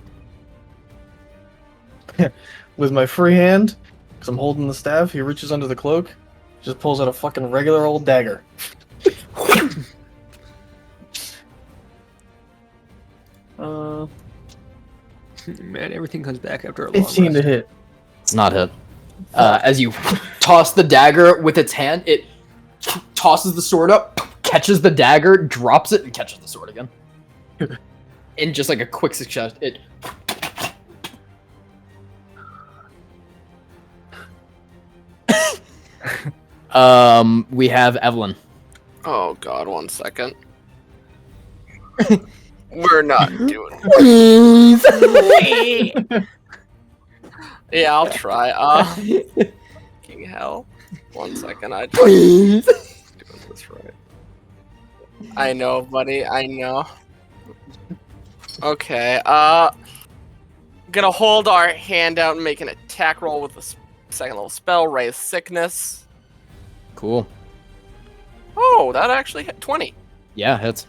With my free hand, because I'm holding the staff, he reaches under the cloak, just pulls out a fucking regular old dagger. Man, everything comes back after a long 15 to rest. hit. It's not hit. As you toss the dagger with its hand, it tosses the sword up, catches the dagger, drops it, and catches the sword again. In just like a quick succession. We have Evelyn. Oh god, 1 second. We're not doing. Yeah, I'll try. King hell. 1 second, I just doing this right. I know, buddy. I know. Okay. Gonna hold our hand out and make an attack roll with a second level spell, Raise Sickness. Cool. Oh, that actually hit 20. Yeah, hits.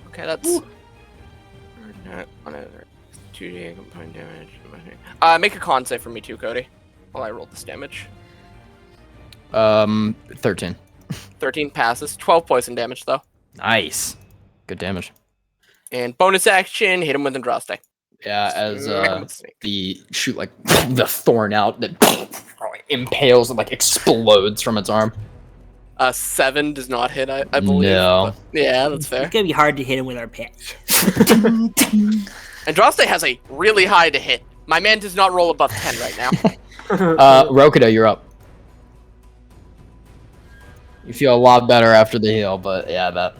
Okay, that's 2d combined damage. Make a con save for me too, Cody. While I roll this damage. 13. 13 passes. 12 poison damage though. Nice. Good damage. And bonus action, hit him with Andraste. Yeah, as Smack him with snake. the shoot like the thorn out that impales and like explodes from its arm. 7 does not hit, I believe. No. But yeah, that's fair. It's gonna be hard to hit him with our pitch. Andraste has a really high to hit. My man does not roll above 10 right now. Rokudo, you're up. You feel a lot better after the heal, but yeah, that.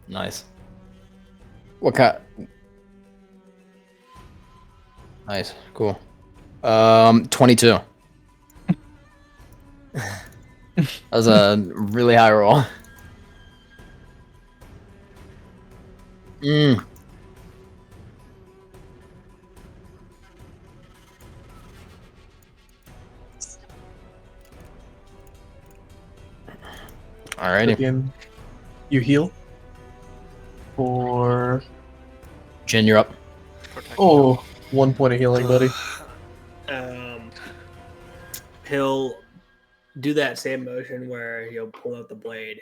Nice. What kind? Nice, cool. 22. That was a really high roll. Alrighty. Again, you heal for Jin, you're up. oh 1 point of healing, buddy. He'll do that same motion where he'll pull out the blade,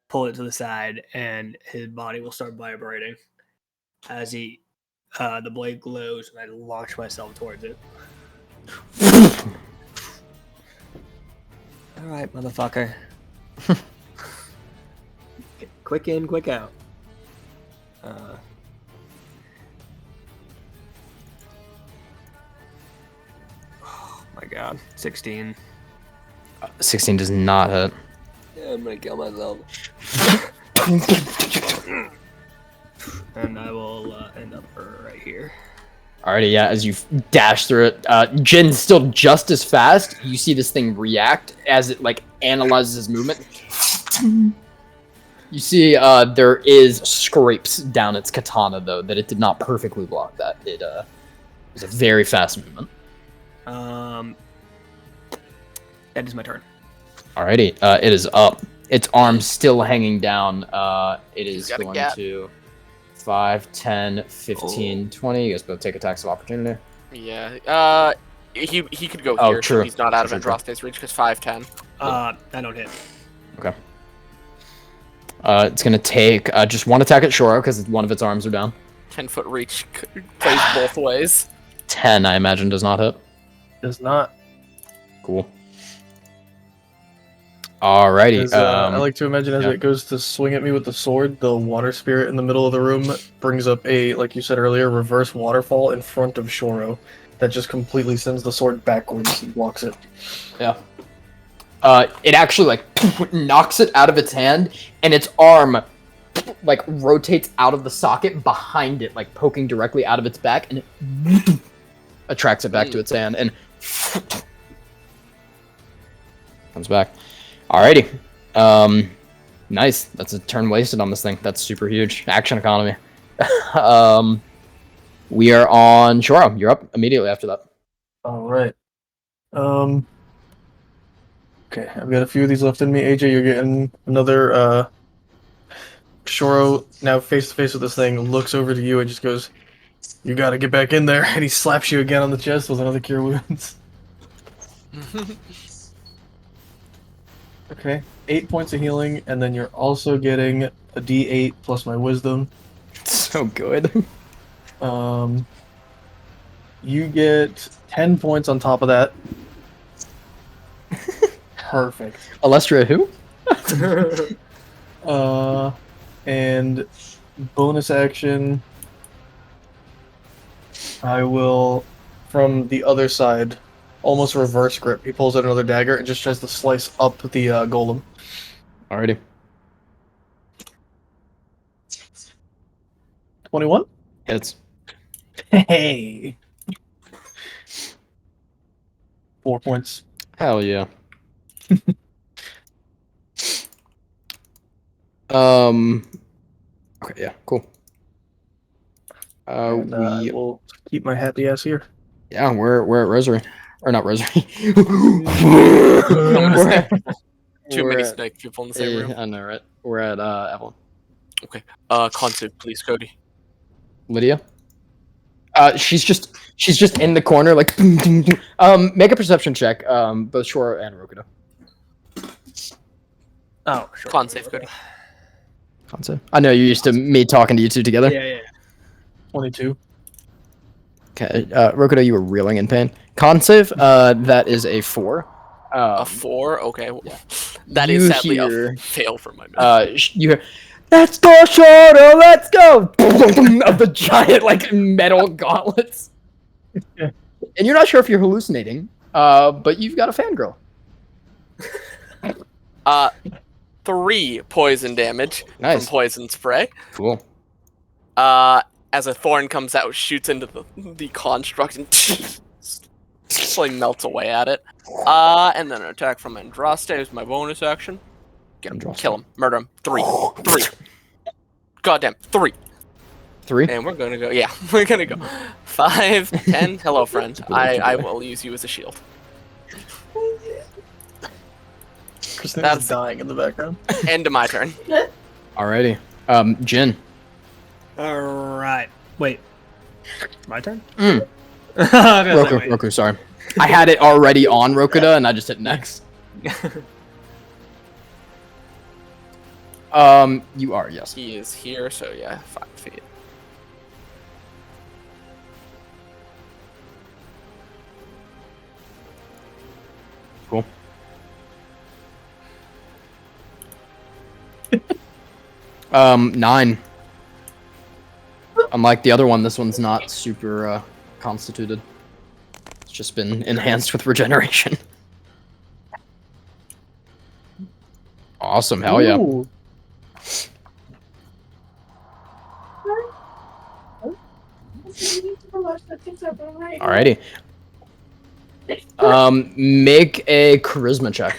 pull it to the side, and his body will start vibrating as the blade glows, and I launch myself towards it. All right, motherfucker. Quick in, quick out. Oh my god, 16. 16 does not hit. Yeah, I'm gonna kill myself. And I will end up right here. Alrighty, yeah, as you dash through it, Jin's still just as fast. You see this thing react as it, like, analyzes his movement. You see there is scrapes down its katana, though, that it did not perfectly block that. It was a very fast movement. That is my turn. Alrighty, it is up. Its arm's still hanging down. It is got a going gap. to 5, 10, 15, 20. You guys both take attacks of opportunity. Yeah. He could go Oh, here. true. So he's not out of True, true. Andraste's reach because 5, 10. I don't hit. Okay. It's gonna take just one attack at Shoro because one of its arms are down. 10-foot reach plays both ways. 10, I imagine, does not hit. Does not. Cool. Alrighty. As, I like to imagine as yeah. it goes to swing at me with the sword, the water spirit in the middle of the room brings up a, like you said earlier, reverse waterfall in front of Shoro that just completely sends the sword backwards and blocks it. Yeah. It actually like knocks it out of its hand, and its arm like rotates out of the socket behind it, like poking directly out of its back, and it attracts it back to its hand and comes back. Alrighty. Nice. That's a turn wasted on this thing. That's super huge. Action economy. We are on Shoro. You're up immediately after that. Alright. Okay, I've got a few of these left in me. AJ, you're getting another Shoro, now face to face with this thing, looks over to you and just goes, "You gotta get back in there," and he slaps you again on the chest with another Cure Wounds. Okay, 8 points of healing, and then you're also getting a D8 plus my Wisdom. So good. You get 10 points on top of that. Perfect. Alestria who? And bonus action, I will, from the other side, almost reverse grip. He pulls out another dagger and just tries to slice up the golem. Alrighty. 21? Hits. Hey! 4 points. Hell yeah. Okay, yeah, cool. And, I will keep my happy ass here. Yeah, we're at Rosary. Or not Rosary. Too We're many at- snake people in the same room. I know, right? We're at Evelyn. Concept, please, Cody. Lydia? She's just in the corner, like make a perception check, both Shoro and Rokudo. Oh, sure. Concept, Cody. Concept. I know you're used to me talking to you two together. Yeah. 22. Okay, Rokudo, you were reeling in pain. Concept, that is a 4. A 4? Okay. yeah. That You is sadly hear- a fail for my man. You hear, "Let's go, Shoro, let's go!" of the giant, like, metal gauntlets. And you're not sure if you're hallucinating, but you've got a fangirl. 3 poison damage Nice. from poison spray. Cool. As a thorn comes out, shoots into the construct and slowly melts away at it. And then an attack from Andraste is my bonus action. Get him, Andraste. kill him, murder him. 3. Goddamn, 3. 3? And we're gonna go, yeah, we're gonna go 5, 10. Hello, friend. I will use you as a shield. Christina's That's- dying in the background. End of my turn. Alrighty. Jin. All right. Wait. My turn? Mm. I was gonna say, Roku, wait. Roku, sorry. I had it already on Rokuda, and I just hit next. You are, yes. He is here, so yeah, 5 feet. Cool. Nine. Unlike the other one, this one's not super constituted. It's just been enhanced with regeneration. Awesome, hell yeah. Ooh. Alrighty. Make a charisma check.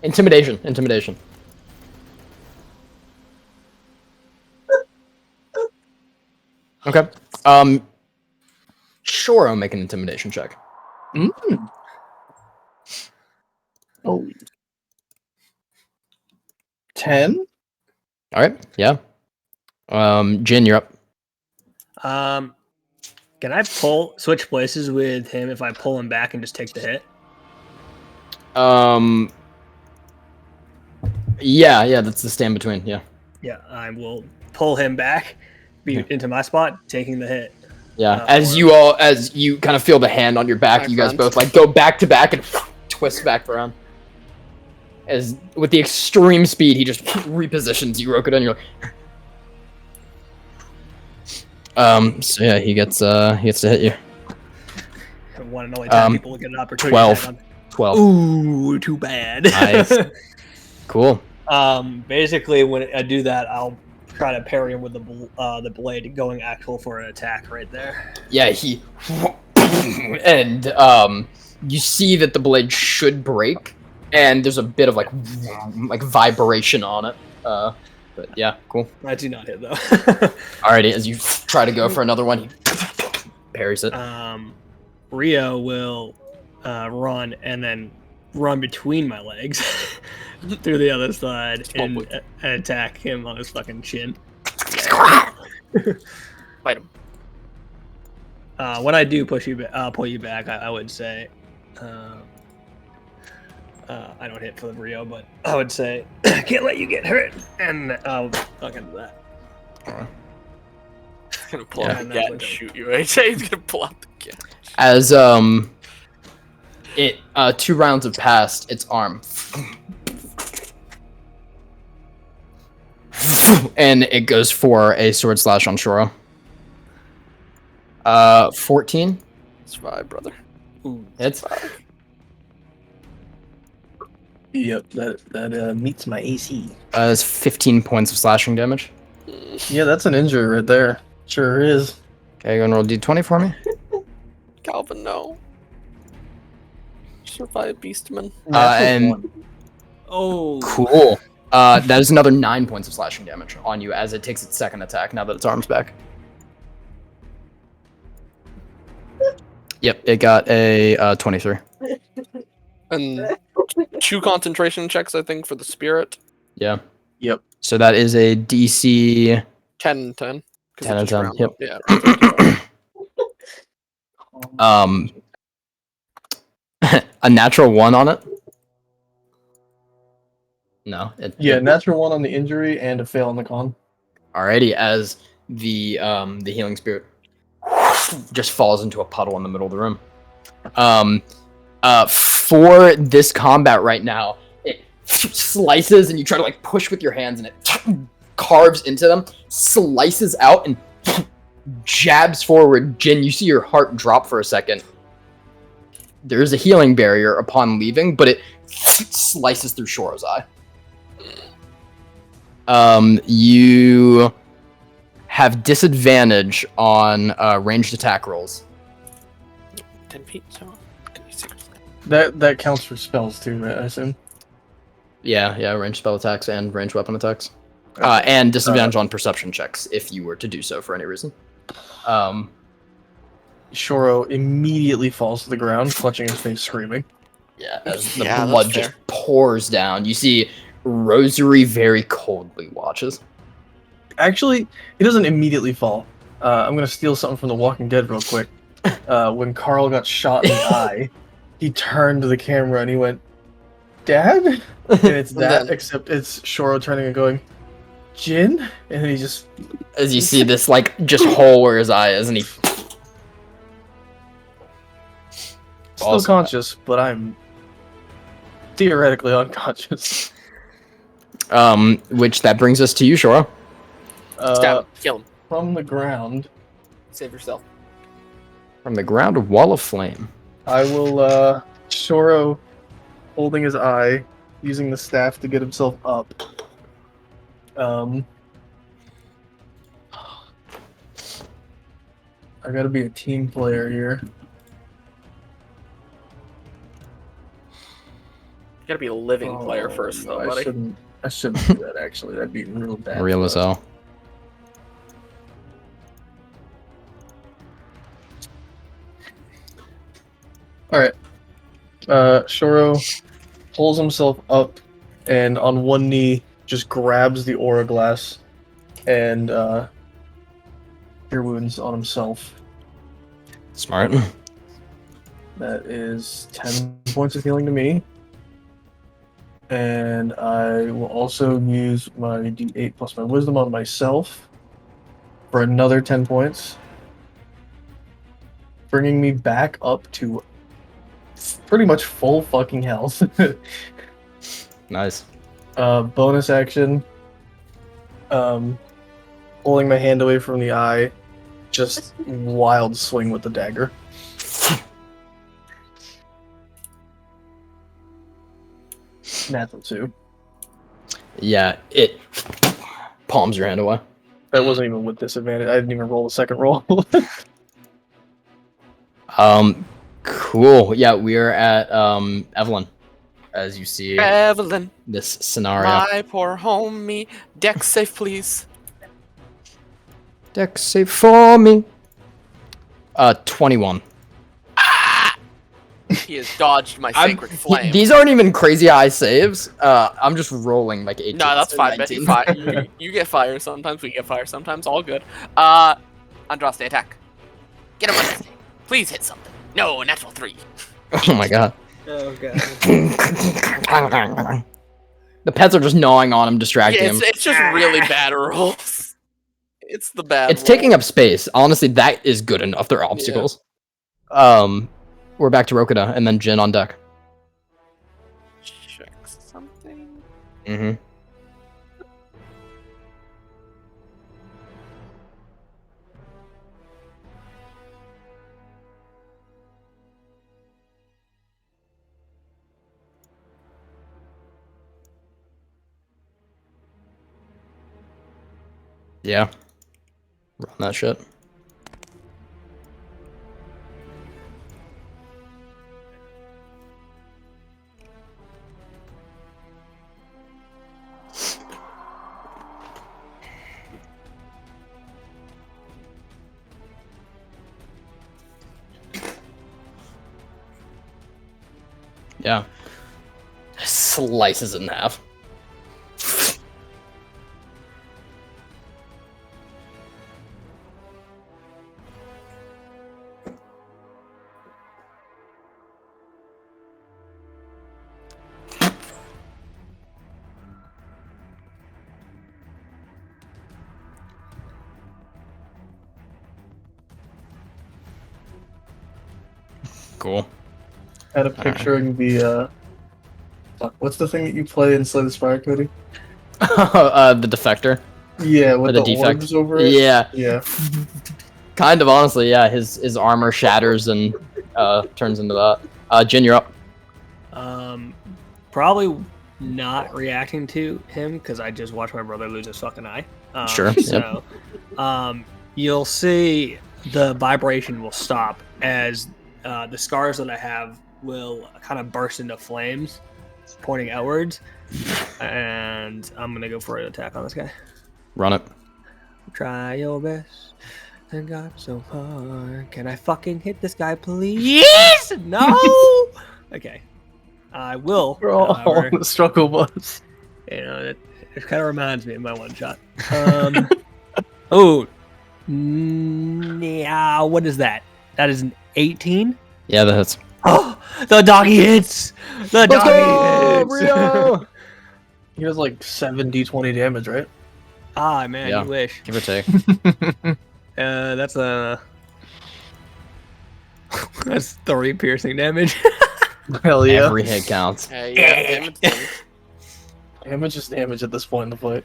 Intimidation. Okay. Sure, I'll make an intimidation check. Oh. 10? Alright, yeah. Jin, you're up. Can I switch places with him if I pull him back and just take the hit? Yeah, that's the stand between, yeah. Yeah, I will pull him back into my spot, taking the hit. Yeah, as you kind of feel the hand on your back, My you guys friend. both like go back to back and twist back around. As with the extreme speed, he just repositions you, Rokuda, and you're like, so yeah, he gets to hit you. One and only time people get an opportunity. 12. to attack 12. Ooh, too bad. Nice. Cool. Basically, when I do that, I'll try to parry him with the blade, going actual for an attack right there. Yeah, he and you see that the blade should break, and there's a bit of like vibration on it. But yeah, cool. I do not hit though. Alrighty, as you try to go for another one, he parries it. Rio will run and then run between my legs through the other side Oh, and, boy. and attack him on his fucking chin. Fight him. When I do pull you back, I would say, I don't hit for the Rio, but I would say, can't let you get hurt, and I'll fucking do that. He's gonna pull Yeah. out the gat and shoot you, AJ. He's gonna pull out the gat. As it 2 rounds have passed, its arm and it goes for a sword slash on Shoro. 14 Survive, brother. hits. Yep, that meets my AC. Is 15 points of slashing damage. Yeah, that's an injury right there. Sure is. Okay, go and roll d20 for me. Calvin, no. Survive, Beastman. And- One. Oh, Cool. That is another 9 points of slashing damage on you as it takes its second attack now that its arm's back. Yep, it got a 23. And 2 concentration checks, I think, for the spirit. Yeah. Yep. So that is a DC 10 and 10. 'cause 10 it and just 10. rounds Yep. up. Yeah. rounds up. A natural 1 on it. No. Yeah, natural 1 on the injury and a fail on the con. Alrighty, as the healing spirit just falls into a puddle in the middle of the room. For this combat right now, it slices and you try to like push with your hands and it carves into them, slices out and jabs forward. Jin, you see your heart drop for a second. There's a healing barrier upon leaving, but it slices through Shoro's eye. You have disadvantage on ranged attack rolls. 10 feet, so. That counts for spells too, right? I assume. Yeah, ranged spell attacks and ranged weapon attacks. And disadvantage on perception checks if you were to do so for any reason. Shoro immediately falls to the ground, clutching his face, screaming. Yeah, as the Yeah, blood that's just fair. pours down. You see Rosary very coldly watches. Actually, he doesn't immediately fall. I'm gonna steal something from The Walking Dead real quick. When Carl got shot in the eye, he turned to the camera and he went, "Dad?" And it's And that, then- except it's Shoro turning and going, "Jin?" And then he just As you see this like just hole where his eye is, and he still Awesome. conscious, but I'm theoretically unconscious. which that brings us to you, Shoro. Stab him. Kill him. From the ground, Save yourself. From the ground, a wall of flame. I will Shoro holding his eye, using the staff to get himself up. I gotta be a team player here. You gotta be a living player first, no, though, I buddy. shouldn't do that actually. That'd be real bad. Real for as us. hell. Alright. Shoro pulls himself up and on one knee just grabs the aura glass and cure wounds on himself. Smart. That is 10 points of healing to me. And I will also use my d8 plus my wisdom on myself for another 10 points. Bringing me back up to pretty much full fucking health. Nice. Bonus action. Pulling my hand away from the eye. Just wild swing with the dagger. Natural 2. Yeah, it palms your hand away. That wasn't even with disadvantage. I didn't even roll the second roll. Cool. Yeah, we are at Evelyn, as you see Evelyn, this scenario. my poor homie. Deck safe, please. Deck save for me. 21. He has dodged my sacred flame. These aren't even crazy high saves. I'm just rolling like 18. No, that's fine. But 19. you get fire sometimes. We get fire sometimes. All good. Andraste, attack. Get him, Andraste. Please hit something. No, natural 3. Oh my god. Oh god. The pets are just gnawing on him, distracting Yeah, him. it's just really bad rolls. It's the bad. It's taking up space. Honestly, that is good enough. They're obstacles. We're back to Rokida, and then Jin on deck. Check something. Mm-hmm. Yeah. Run that shit. Yeah. Slices it in half. Cool. I had a picture of the what's the thing that you play in Slay the Spire, Cody? The defector. Yeah, with the the defect. orbs over it. Yeah. Yeah. Kind of, honestly, yeah. His armor shatters and turns into that. Jin, you're up. Probably not reacting to him because I just watched my brother lose his fucking eye. Sure, So, you'll see the vibration will stop as the scars that I have will kind of burst into flames, pointing outwards, and I'm gonna go for an attack on this guy. Run it. Try your best. And got so far. Can I fucking hit this guy, please? No. Okay. I will. We're all However, on the struggle bus. you know, it kind of reminds me of my one shot. Oh. Yeah. What is that? That is an 18. Yeah, that hits. Oh, the doggy hits. The Let's doggy go, hits. Brio! He has like 7d20 damage, right? Ah, man, Yeah. you wish. Give or take. That's a. That's 3 piercing damage. Hell yeah. Every hit counts. Yeah, damage. Damage is damage at this point in the fight.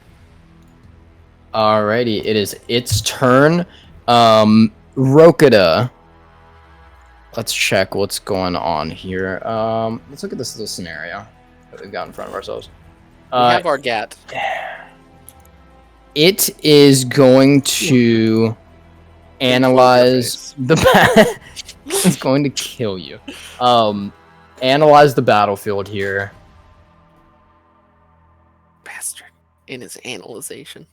Alrighty, it is its turn. Rokida. Let's check what's going on here. Let's look at this little scenario that we've got in front of ourselves. We have our GAT. It is going to analyze the it's going to kill you. Analyze the battlefield here. Bastard. In his analyzation.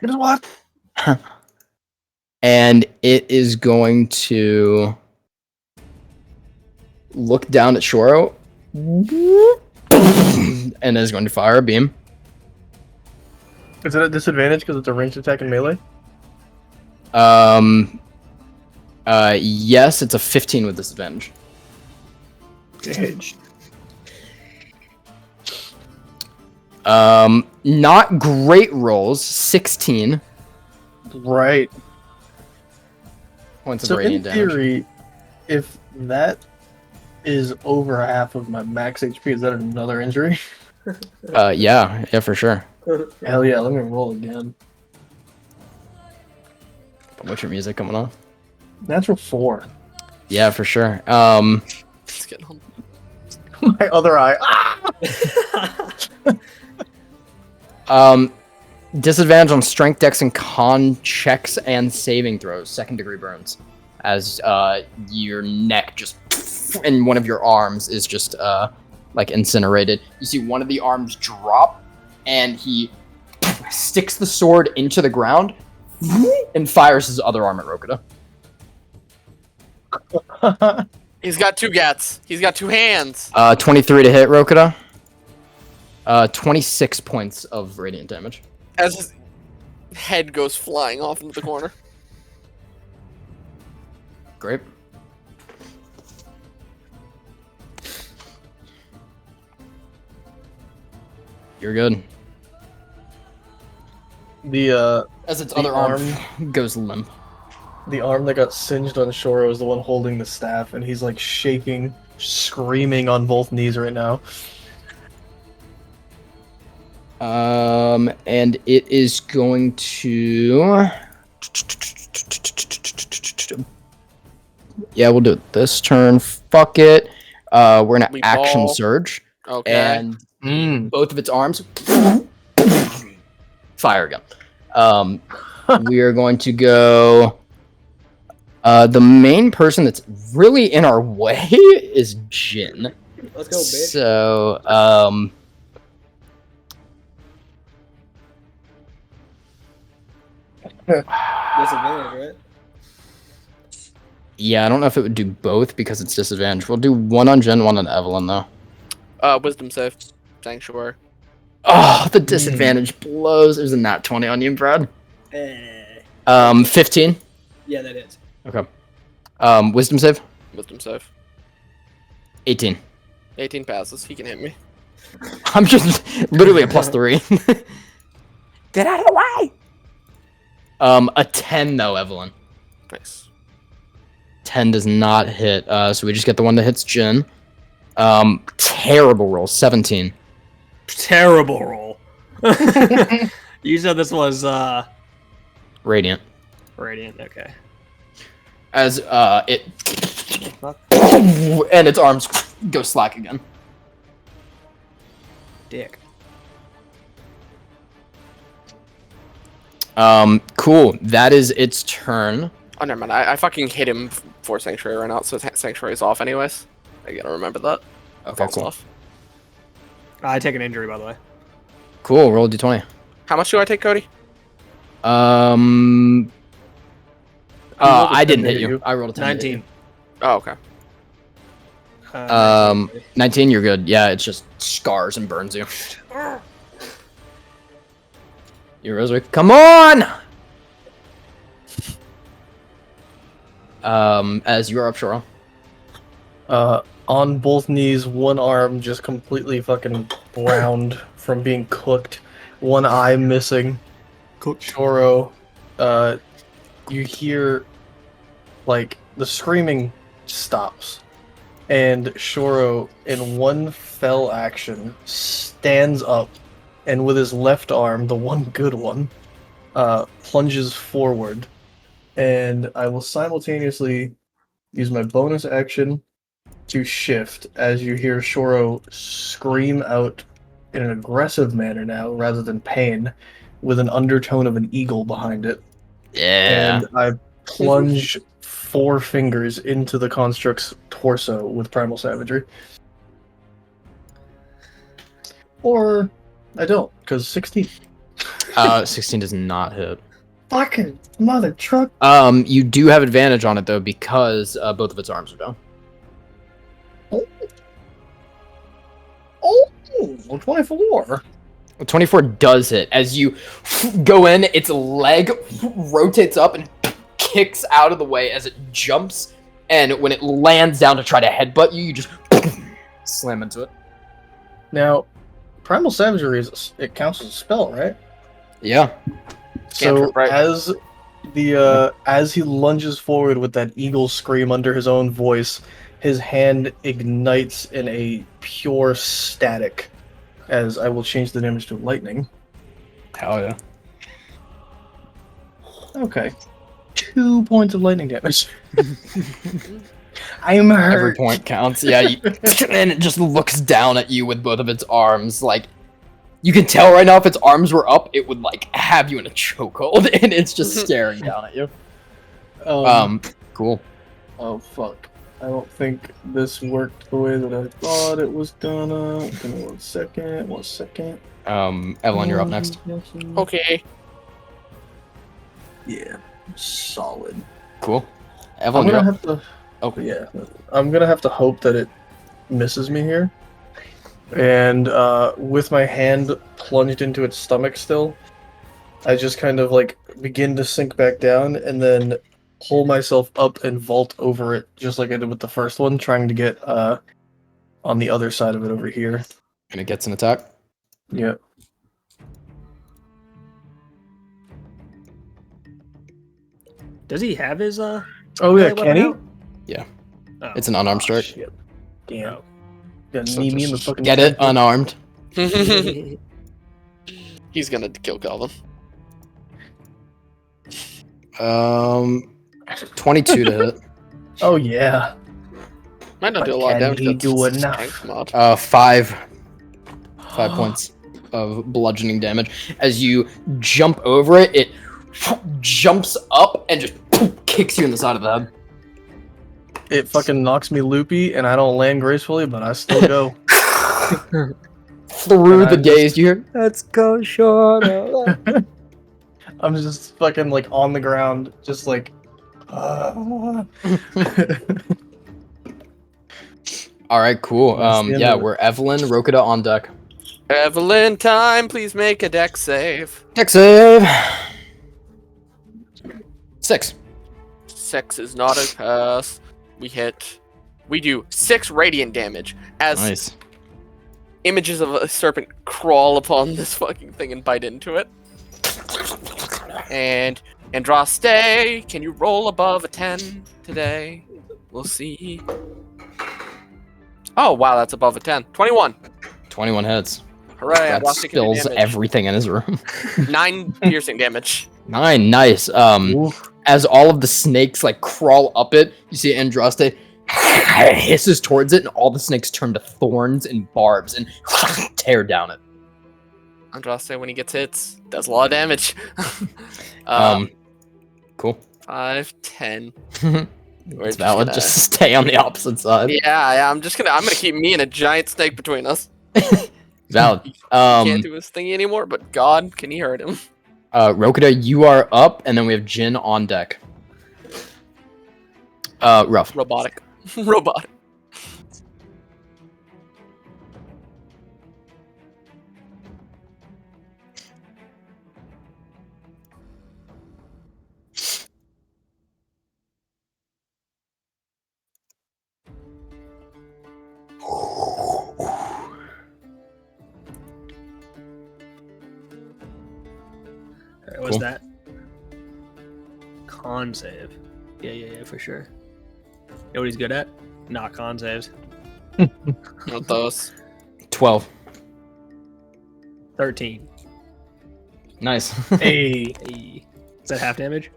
You know what? And it is going to look down at Shoro and is going to fire a beam. Is it a disadvantage because it's a ranged attack in melee? Yes, it's a 15 with disadvantage. Engaged. Not great rolls. 16 Right. points of So in radiant damage. theory, if that is over half of my max HP, is that another injury? Yeah, for sure. Hell yeah, let me roll again. What's your music coming on? Natural 4. Yeah, for sure. Let's get home. My other eye. Ah! Disadvantage on strength, dex, and con checks and saving throws. 2nd degree burns, as your neck just and one of your arms is just like incinerated. You see one of the arms drop, and he sticks the sword into the ground and fires his other arm at Rokida. He's got 2 gats. He's got 2 hands. 23 to hit, Rokita. 26 points of radiant damage. As his head goes flying off into the corner. Great. You're good. The As its The other arm goes limp. the arm that got singed on Shoro is the one holding the staff, and he's like shaking, screaming on both knees right now. And it is going to. Yeah, we'll do it this turn. Fuck it. We're gonna We action ball. surge, Okay. and both of its arms fire again. We are going to go. The main person that's really in our way is Jin. Let's go, bitch. So, Disadvantage, right? yeah, I don't know if it would do both because it's disadvantage. We'll do one on Jin, one on Evelyn, though. Wisdom save. Sanctuary. Oh, the disadvantage blows. There's a nat 20 on you, Brad. 15. Yeah, that is. Okay. Wisdom save. Wisdom save. 18. 18 passes. He can hit me. I'm just literally a +3. Get out of the way. A 10 though, Evelyn. Nice. 10 does not hit. So we just get the one that hits Jin. Terrible roll. 17. Terrible roll. You said this was Radiant. radiant. Okay. As it and its arms go slack again. Dick. Cool. That is its turn. Oh, never mind. I fucking hit him for Sanctuary right now, so Sanctuary's off anyways. I gotta remember that. Okay, Falls cool. off. I take an injury, by the way. Cool. Roll a d20. How much do I take, Cody? I didn't hit hit you. you. I rolled a 10. to hit 19. Oh, okay. you. 19. You're good. Yeah, it's just scars and burns you. You Rosary. Come on. As you are up, Shoro. On both knees, one arm just completely fucking browned from being cooked, one eye missing. Shoro, you hear, like, the screaming stops, and Shoro, in one fell action, stands up, and with his left arm, the one good one, plunges forward, and I will simultaneously use my bonus action to shift as you hear Shoro scream out in an aggressive manner now, rather than pain, with an undertone of an eagle behind it. Yeah. And I plunge 4 fingers into the construct's torso with Primal Savagery. Or I don't, because 16. 16 does not hit. Fucking mother truck. You do have advantage on it though because both of its arms are down. Oh, 24. 24 does hit. As you go in, its leg rotates up and kicks out of the way as it jumps. And when it lands down to try to headbutt you, you just slam into it. Now, Primal Savagery it counts as a spell, right? Yeah. So Cantrip, right? as he lunges forward with that eagle scream under his own voice, his hand ignites in a pure static. As I will change the damage to lightning. Hell yeah. Okay. 2 points of lightning damage. I'm hurt. Every point counts. Yeah. And it just looks down at you with both of its arms. Like, you can tell right now if its arms were up, it would, like, have you in a chokehold. And it's just staring down at you. Cool. Oh, fuck. I don't think this worked the way that I thought it was gonna. Give me 1 second. 1 second. Evelyn, you're up next. Okay. Yeah. Solid. Cool. I'm Evelyn, you're gonna up. have to. But yeah, I'm gonna have to hope that it misses me here. And with my hand plunged into its stomach still, I just kind of like begin to sink back down and then pull myself up and vault over it, just like I did with the first one, trying to get on the other side of it over here. And it gets an attack. Yeah. Does he have his Oh yeah, melee weapon can he? out? Yeah. Oh. It's an unarmed strike. Shit. Damn. Oh. Gonna So knee me in the just fucking Get it? temple. Unarmed. He's gonna kill Calvin. 22 to hit. Oh yeah. Might not But do a lot of can damage. he 'cause do it's enough? strength mod. 5 points of bludgeoning damage. As you jump over it, it jumps up and just kicks you in the side of the head. It fucking knocks me loopy and I don't land gracefully, but I still go. Through And the I gaze, you hear, "Let's go, Shorter." I'm just fucking like on the ground, just like. All right, cool. That's the end Yeah, of it. we're Evelyn, Rokida on deck. Evelyn, time, please make a deck save. Deck save. 6. 6 is not a pass. We do 6 radiant damage as Nice. images of a serpent crawl upon this fucking thing and bite into it. And Andraste, can you roll above a 10 today? We'll see. Oh wow, that's above a 10. 21. 21 hits. Hooray! That Andraste can do spills damage. everything in his room. 9 piercing damage. 9, nice. As all of the snakes like crawl up it, you see Andraste hisses towards it, and all the snakes turn to thorns and barbs and tear down it. Andraste, when he gets hits, does a lot of damage. Cool. 5, 10. It's valid. Just stay on the opposite side. Yeah, I'm gonna keep me and a giant snake between us. Valid. He can't do his thingy anymore, but God, can he hurt him? Rokida, you are up, and then we have Jin on deck. Rough. Robotic. Robotic. Alright, what's Cool. that? Con save. Yeah, for sure. You know what he's good at? Not con saves. Not those. 12. 13. Nice. Hey. Hey. Is that half damage?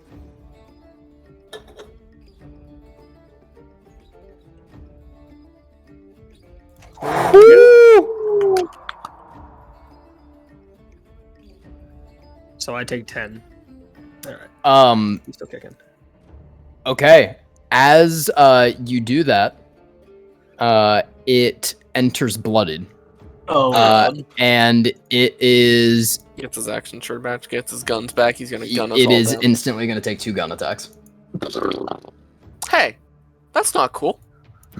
So I take 10. Alright, he's still kicking. Okay. As you do that, it enters blooded. Oh. And it is Gets his action shirt back, gets his guns back, he's gonna gun us it all is down. instantly going to take 2 gun attacks. Hey, that's not cool.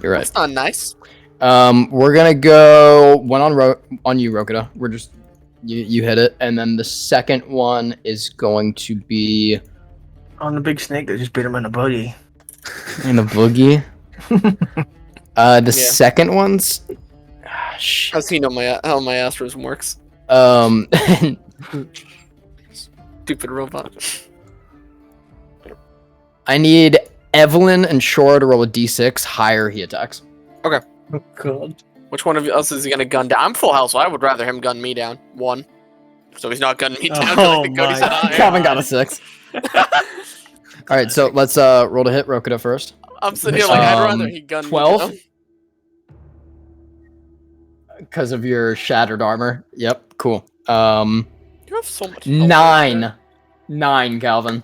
You're right. That's not nice. We're gonna go one on you, Rokida. We're just you hit it, and then the second one is going to be On the big snake that just bit him in the booty. in the boogie. The second one's shit. I've seen how my Astros works. Stupid robot. I need Evelyn and Shora to roll a d6. Higher he attacks. Oh, God. Which one of us is he gonna gun down? I'm full health, so I would rather him gun me down. 1. So he's not gunning me down. 'cause I think Cody my said God. Calvin got a 6. All right, so let's roll to hit Rokida first. I'm sitting here like I'd rather Um, he gun 12? me down. Because of your shattered armor. Yep, cool. You have so much health. 9, Calvin.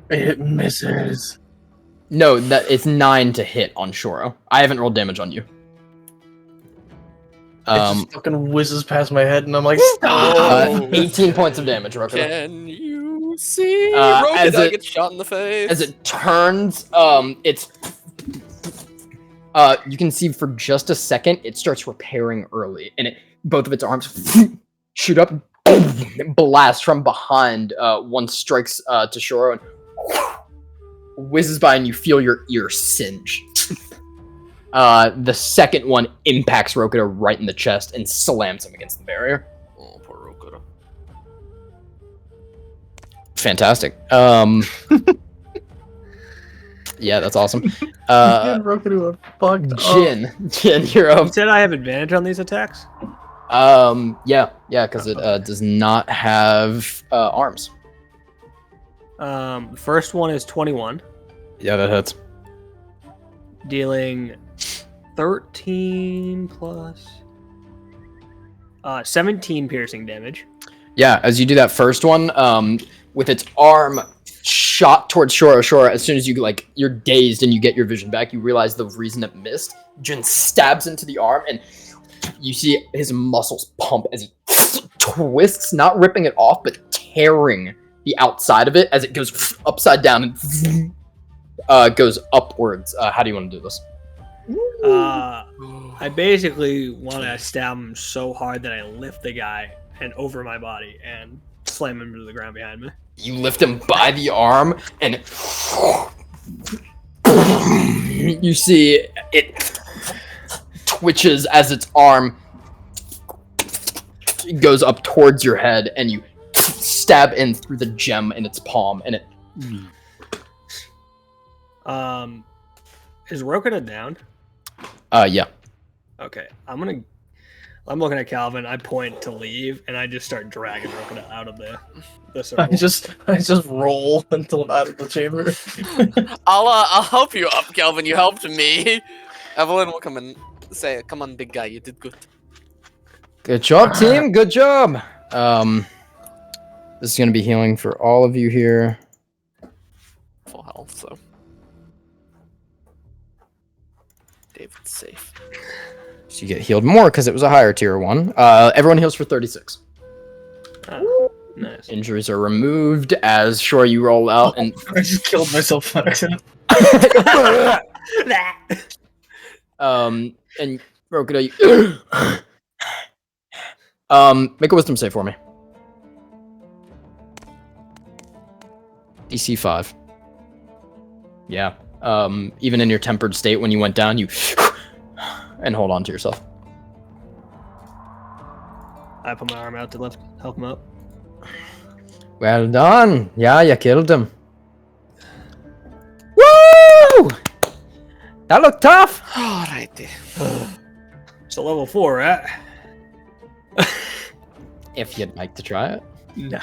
It misses. No, it's 9 to hit on Shoro. I haven't rolled damage on you. It just fucking whizzes past my head, and I'm like, stop! Oh. 18 points of damage, Rokida. Can you see? As Rokida it- gets shot in the face. As it turns, its You can see for just a second it starts repairing early, and both of its arms shoot up, blast from behind. One strikes to Shoro and whizzes by, and you feel your ear singe. The second one impacts Rokuda right in the chest and slams him against the barrier. Oh, poor Rokuda. Fantastic. Yeah, that's awesome. Rokuda fucked Jin, you're up. You said I have advantage on these attacks? Yeah, because it does not have arms. First one is 21, Yeah, that hits. dealing 13 plus 17 piercing damage. Yeah, as you do that first one, with its arm shot towards Shora, as soon as you're dazed and you get your vision back, you realize the reason it missed. Jin stabs into the arm, and you see his muscles pump as he twists, not ripping it off, but tearing the outside of it as it goes upside down and goes upwards. How do you want to do this? I basically want to stab him so hard that I lift the guy and over my body and slam him to the ground behind me. You lift him by the arm, and you see it twitches as its arm goes up towards your head, and you stab in through the gem in its palm, and it. Is Rokuda down? Yeah. Okay, I'm looking at Calvin. I point to leave, and I just start dragging Rokuda out of the circle. I just roll until I'm out of the chamber. I'll help you up, Kelvin. You helped me. Evelyn will come and say, "Come on, big guy, you did good." Good job, team. Good job. This is gonna be healing for all of you here. Full health, so David's safe. So you get healed more because it was a higher tier one. Everyone heals for 36. Nice. Injuries are removed as sure you roll out and I just killed myself by accident. and Rokuda, make a wisdom save for me. DC 5. Yeah. Even in your tempered state, when you went down, you and hold on to yourself. I put my arm out to help him up. Well done. Yeah, you killed him. Woo! That looked tough. Alrighty. It's a level 4, right? If you'd like to try it. Nah.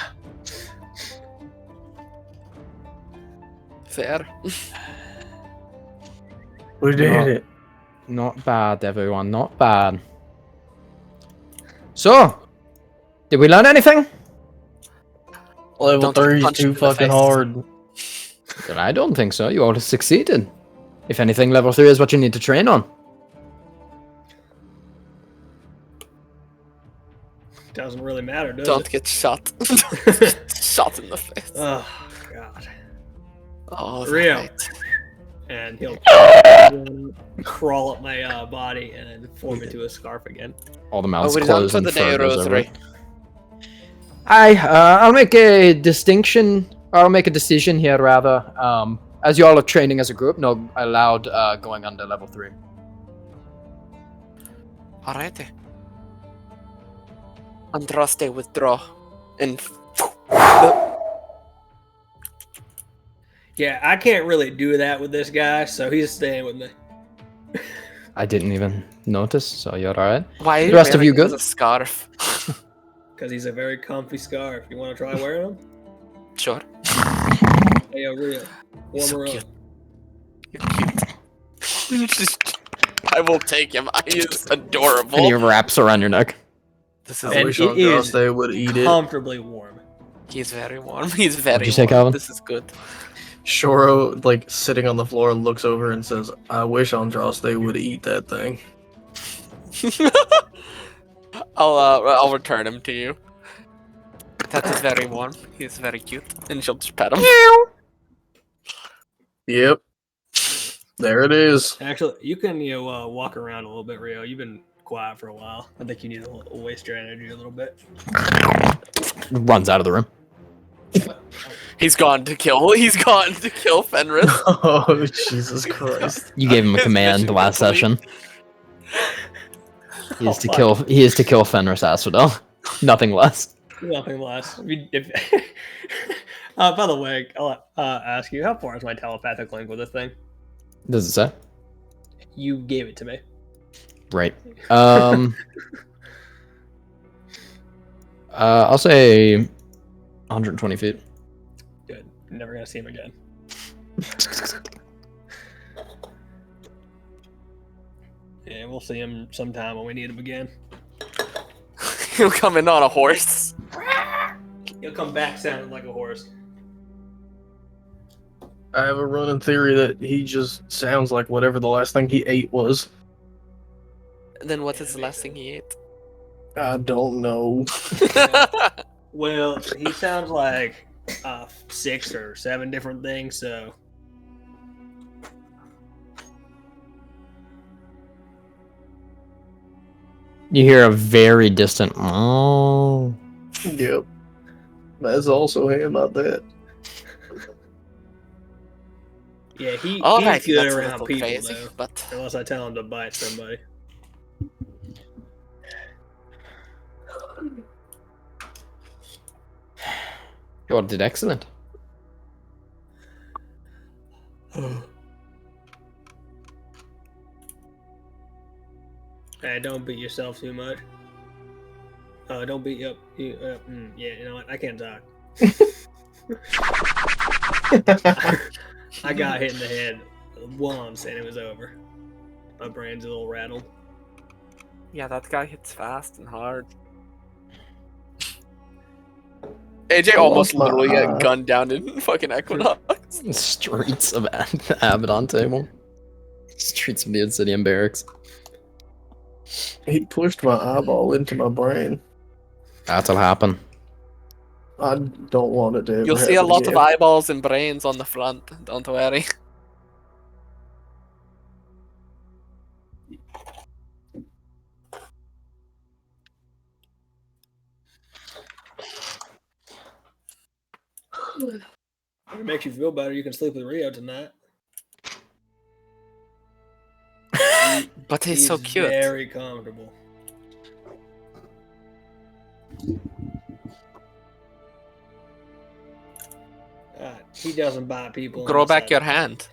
Fair. We did No. it. Not bad, everyone. Not bad. So, did we learn anything? Level Don't 3 is punch him too in the fucking face. hard. Well, I don't think so. You all succeeded. If anything, level 3 is what you need to train on. Doesn't really matter, does Don't it? get shot. Shot in the face. Oh, God. Oh, Rio. right. And he'll crawl up my body and then form into a scarf again. All the mouths We're done closed for and the day, fur goes over Rosary. it. I'll make a distinction. I'll make a decision here, rather. As you all are training as a group, no allowed going under level 3. Alrighty. Andraste withdraw. And Yeah, I can't really do that with this guy, so he's staying with me. I didn't even notice, so you're alright. why are The rest of you wearing good? a scarf? Because he's a very comfy scarf. You want to try wearing him? Sure. Hey, yo, Rio. He's so Warm her cute. up. You're cute. I will take him. He is adorable. And he wraps around your neck. This is I And wish it is Andraste would eat it. Comfortably warm. He's very warm. He's very What'd you say, warm. Calvin? This is good. Shoro, like, sitting on the floor, looks over and says, I wish Andraste would eat that thing. I'll return him to you. That is very warm. He's very cute. And she'll just pet him. Yep. There it is. Actually, you can walk around a little bit, Rio. You've been quiet for a while. I think you need to waste your energy a little bit. Runs out of the room. He's gone to kill. He's gone to kill Fenris. Oh, Jesus Christ. You gave him a His command mission last complete. session. He is Oh, to fuck. kill. He is to kill Fenris Asphodel. Nothing less. Nothing less. By the way, I'll ask you, how far is my telepathic link with this thing? Does it say? You gave it to me. Right. I'll say 120 feet. Good. Never gonna see him again. Yeah, we'll see him sometime when we need him again. He'll come in on a horse. He'll come back sounding like a horse. I have a running theory that he just sounds like whatever the last thing he ate was. Then what is the last thing he ate? I don't know. Well, he sounds like 6 or 7 different things, so. You hear a very distant. Oh. Yep. That's also him, I bet. Yeah, he's Alright, good that's a around little people, crazy, though. but Unless I tell him to bite somebody. You did excellent. Hey, don't beat yourself too much. Don't beat you up. Yeah, you know what? I can't talk. I got hit in the head once and it was over. My brain's a little rattled. yeah, that guy hits fast and hard. AJ almost lost my literally eye. got gunned down in fucking Equinox. Streets of Abaddon table. Streets of the Obsidian Barracks. He pushed my eyeball into my brain. That'll happen. I don't want it to ever You'll see a happen lot of again. eyeballs and brains on the front. Don't worry. If it makes you feel better, you can sleep with Rio tonight. But he's so cute. Very comfortable. He doesn't buy people. Grow unless back I- your hand.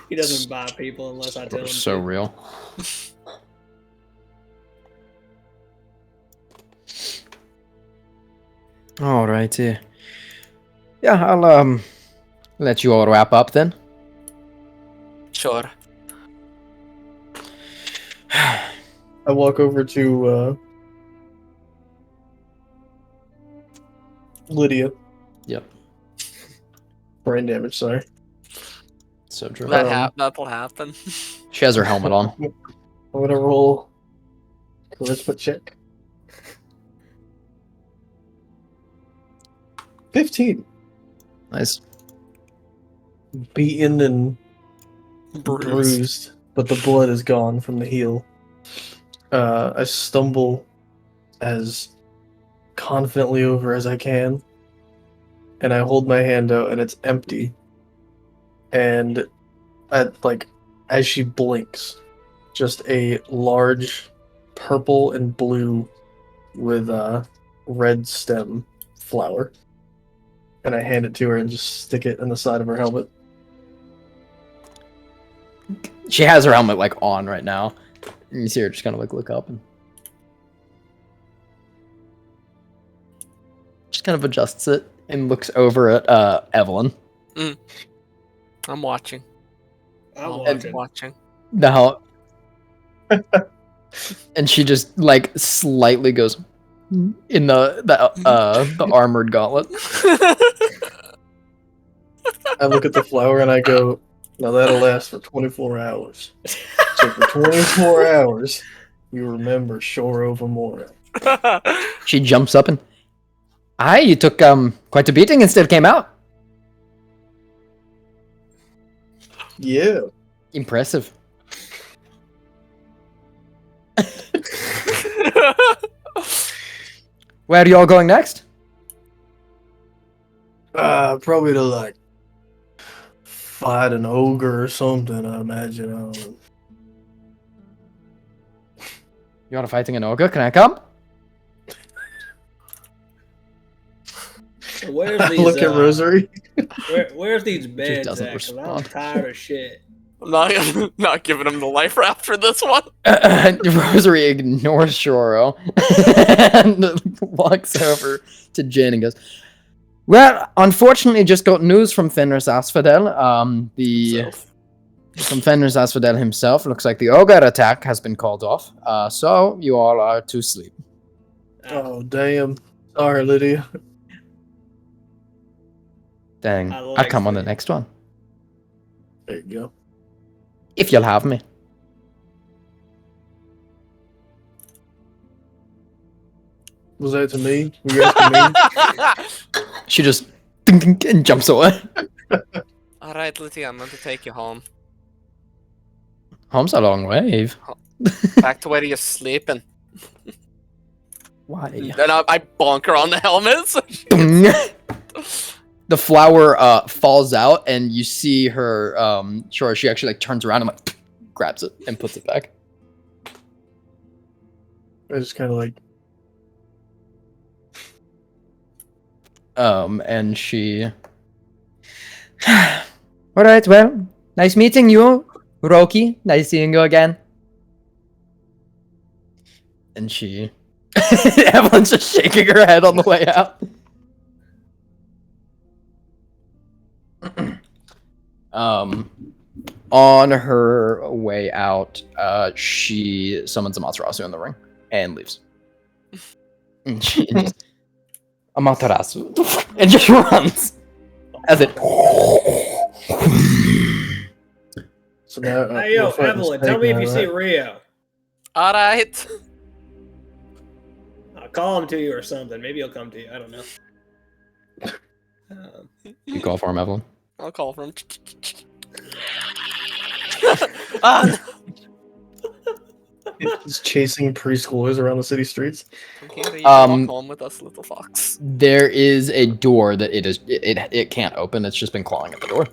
He doesn't buy people unless I tell him So to. real. Alrighty. Yeah, I'll let you all wrap up then. Sure. I walk over to Lydia. Yep. Brain damage, sorry. So true. That'll happen. She has her helmet on. I'm gonna roll charisma check. 15. Nice. Beaten and bruised, but the blood is gone from the heel. I stumble as confidently over as I can, and I hold my hand out, and it's empty. And as she blinks, just a large purple and blue with a red stem flower. And I hand it to her and just stick it in the side of her helmet. She has her helmet like on right now. And you see her just kind of like look up and just kind of adjusts it and looks over at Evelyn. I'm watching. I'm watching. Now, and she just like slightly goes in the armored gauntlet. I look at the flower and I go, now that'll last for 24 hours. So for 24 hours, you remember Shore Over Mora. She jumps up and, "Aye, you took quite a beating and still came out." Yeah. Impressive. Where are y'all going next? Probably to like fight an ogre or something. I imagine. I don't know. You want to fighting an ogre? Can I come? So where's I these? look at Rosary. Where's these beds doesn't at? 'Cause I'm respond. tired of shit. I'm not giving him the life raft for this one. Rosary ignores Shoro and walks over to Jin and goes, "Well, unfortunately, just got news from Fenris Asphodel. From Fenris Asphodel himself. Looks like the ogre attack has been called off. So you all are to sleep." Oh damn! Sorry, Lydia. Dang, I I'll like come on the sleep. next one There you go. if you'll have me. Was that to me? Were you asking me? She just ding, ding, and jumps away. All right, Lydia, I'm going to take you home. Home's a long way. Back to where you're sleeping. Why? Then I bonk her on the helmet. So The flower falls out, and you see her. Sure, she actually like turns around and like grabs it and puts it back. I just kind of like. And she. All right. Well, nice meeting you, Roki. Nice seeing you again. And she. Evelyn's just shaking her head on the way out. On her way out, she summons Amaterasu in the ring and leaves. And she just Amaterasu and just runs as it. So now, Hey, yo, we're fighting Evelyn, Snake tell me if now, you see right? Rio. all right. I'll call him to you or something. Maybe he'll come to you. I don't know. You call for him, Evelyn. I'll call for him. Ah, He's chasing preschoolers around the city streets. no. Here, you can walk Um, home with us, little fox. There is a door that it can't open. It's just been clawing at the door.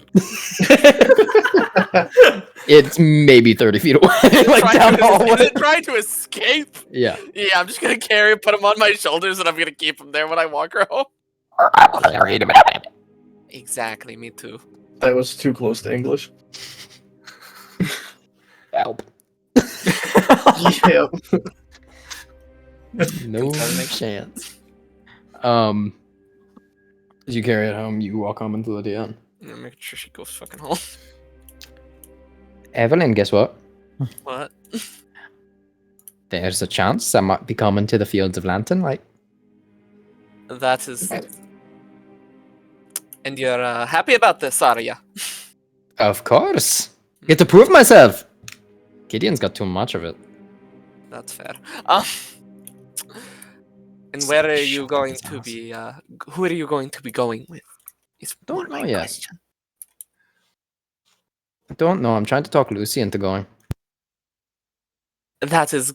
It's maybe 30 feet away, like down the Is hallway. it trying to escape? Yeah. Yeah, I'm just gonna carry him, put him on my shoulders, and I'm gonna keep him there when I walk her home. Exactly, me too. That was too close to English. Help. Yeah. No Confirming. chance. As you carry it home, you walk home into the DN. I'm making sure she goes fucking home. Evelyn, guess what? What? There's a chance I might be coming to the Fields of Lantern, like. That is. And you're happy about this, are ya? Of course. Get to prove myself. Gideon's got too much of it. That's fair. And where are you Shut going up, to Alice. be? Who are you going to be going with? Is Don't more know my yet. question. I don't know. I'm trying to talk Lucy into going. That is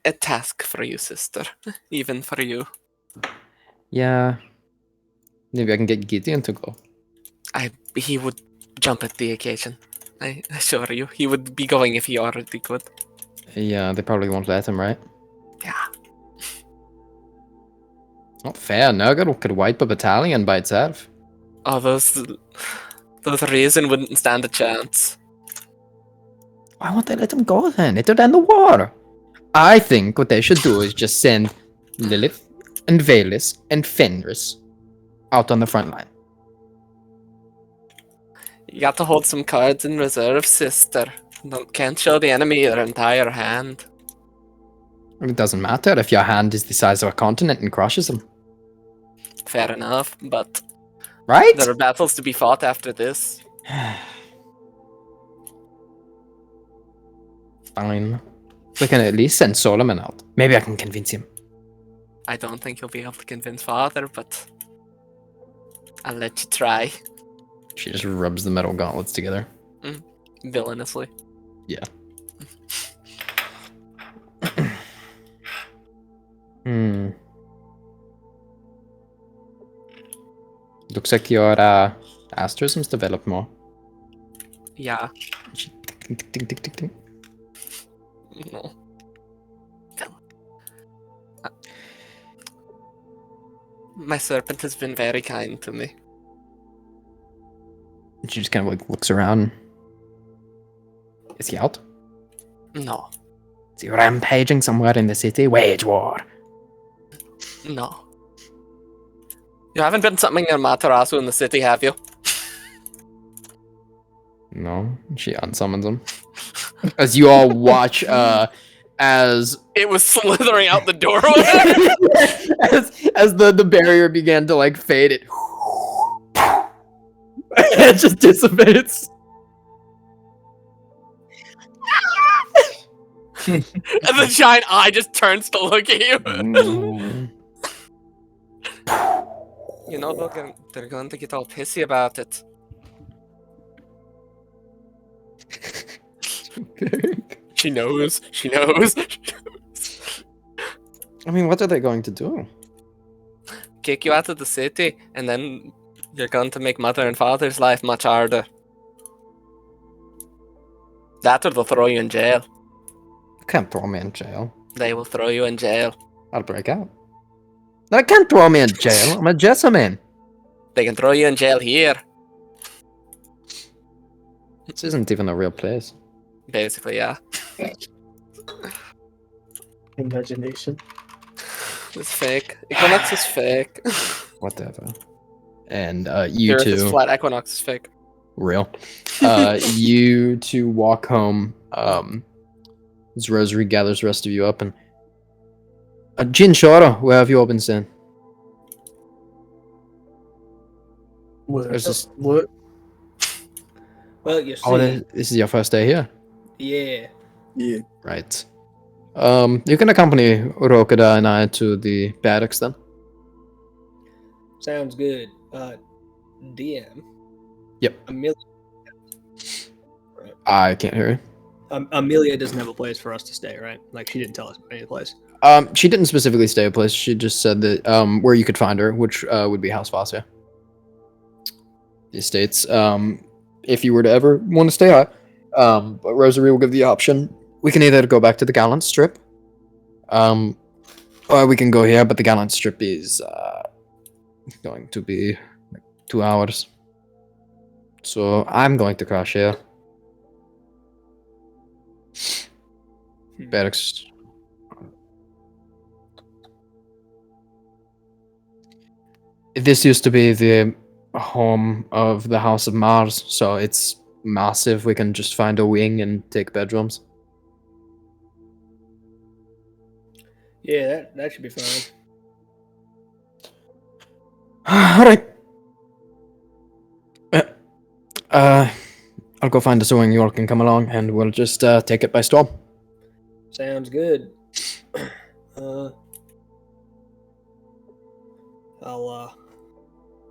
a task for you, sister. Even for you. Yeah. Maybe I can get Gideon to go. He would jump at the occasion. I assure you, he would be going if he already could. Yeah, they probably won't let him, right? Yeah. Not fair. Nurgle could wipe a battalion by itself. Oh, those reason wouldn't stand a chance. Why won't they let him go then? It'll end the war. I think what they should do is just send Lilith and Valis and Fenris out on the front line. You got to hold some cards in reserve, sister. Can't show the enemy your entire hand. It doesn't matter if your hand is the size of a continent and crushes them. Fair enough, but Right? there are battles to be fought after this. Fine. We can at least send Solomon out. Maybe I can convince him. I don't think you'll be able to convince father, but I'll let you try. She just rubs the metal gauntlets together. Villainously. Yeah. Hmm. Looks like your asterisms developed more. Yeah. She tick, tick, tick, tick, tick, tick. No. My serpent has been very kind to me. She just kind of like looks around. Is he out? No. Is he rampaging somewhere in the city? Wage war. No. You haven't been summoning Amaterasu in the city, have you? No. She unsummons him. As you all watch, as It was slithering out the doorway. as the barrier began to like fade, it just dissipates. And the giant eye just turns to look at you. You know, they're going to get all pissy about it. She knows. She knows. I mean, what are they going to do? Kick you out of the city, and then you're going to make mother and father's life much harder. That or they'll throw you in jail. Can't throw me in jail. They will throw you in jail. I'll break out. They can't throw me in jail. I'm a Jessamine. They can throw you in jail here. This isn't even a real place. Basically, yeah. Imagination. It's fake. Equinox is fake. Whatever. And The you Earth is two, flat. Equinox is fake. real. You two walk home. As Rosary gathers the rest of you up, and Jin Shora, where have you all been staying? What? There's this- What? Well, you see, Oh, this is your first day here, yeah. Yeah. right? You can accompany Rokada and I to the barracks then. Sounds good. DM. Yep. Amelia. I can't hear you. Amelia doesn't have a place for us to stay, right? Like she didn't tell us about any place. She didn't specifically stay a place. She just said that where you could find her, which would be House Vasya. The estates. If you were to ever want to stay out, but Rosary will give the option. We can either go back to the Gallant Strip, or we can go here. But the Gallant Strip is going to be like 2 hours. So I'm going to crash here. Barracks. This used to be the home of the House of Mars, so it's massive. We can just find a wing and take bedrooms. Yeah, that should be fine. All right. I'll go find a sewing. You all can come along, and we'll just take it by storm. Sounds good. I'll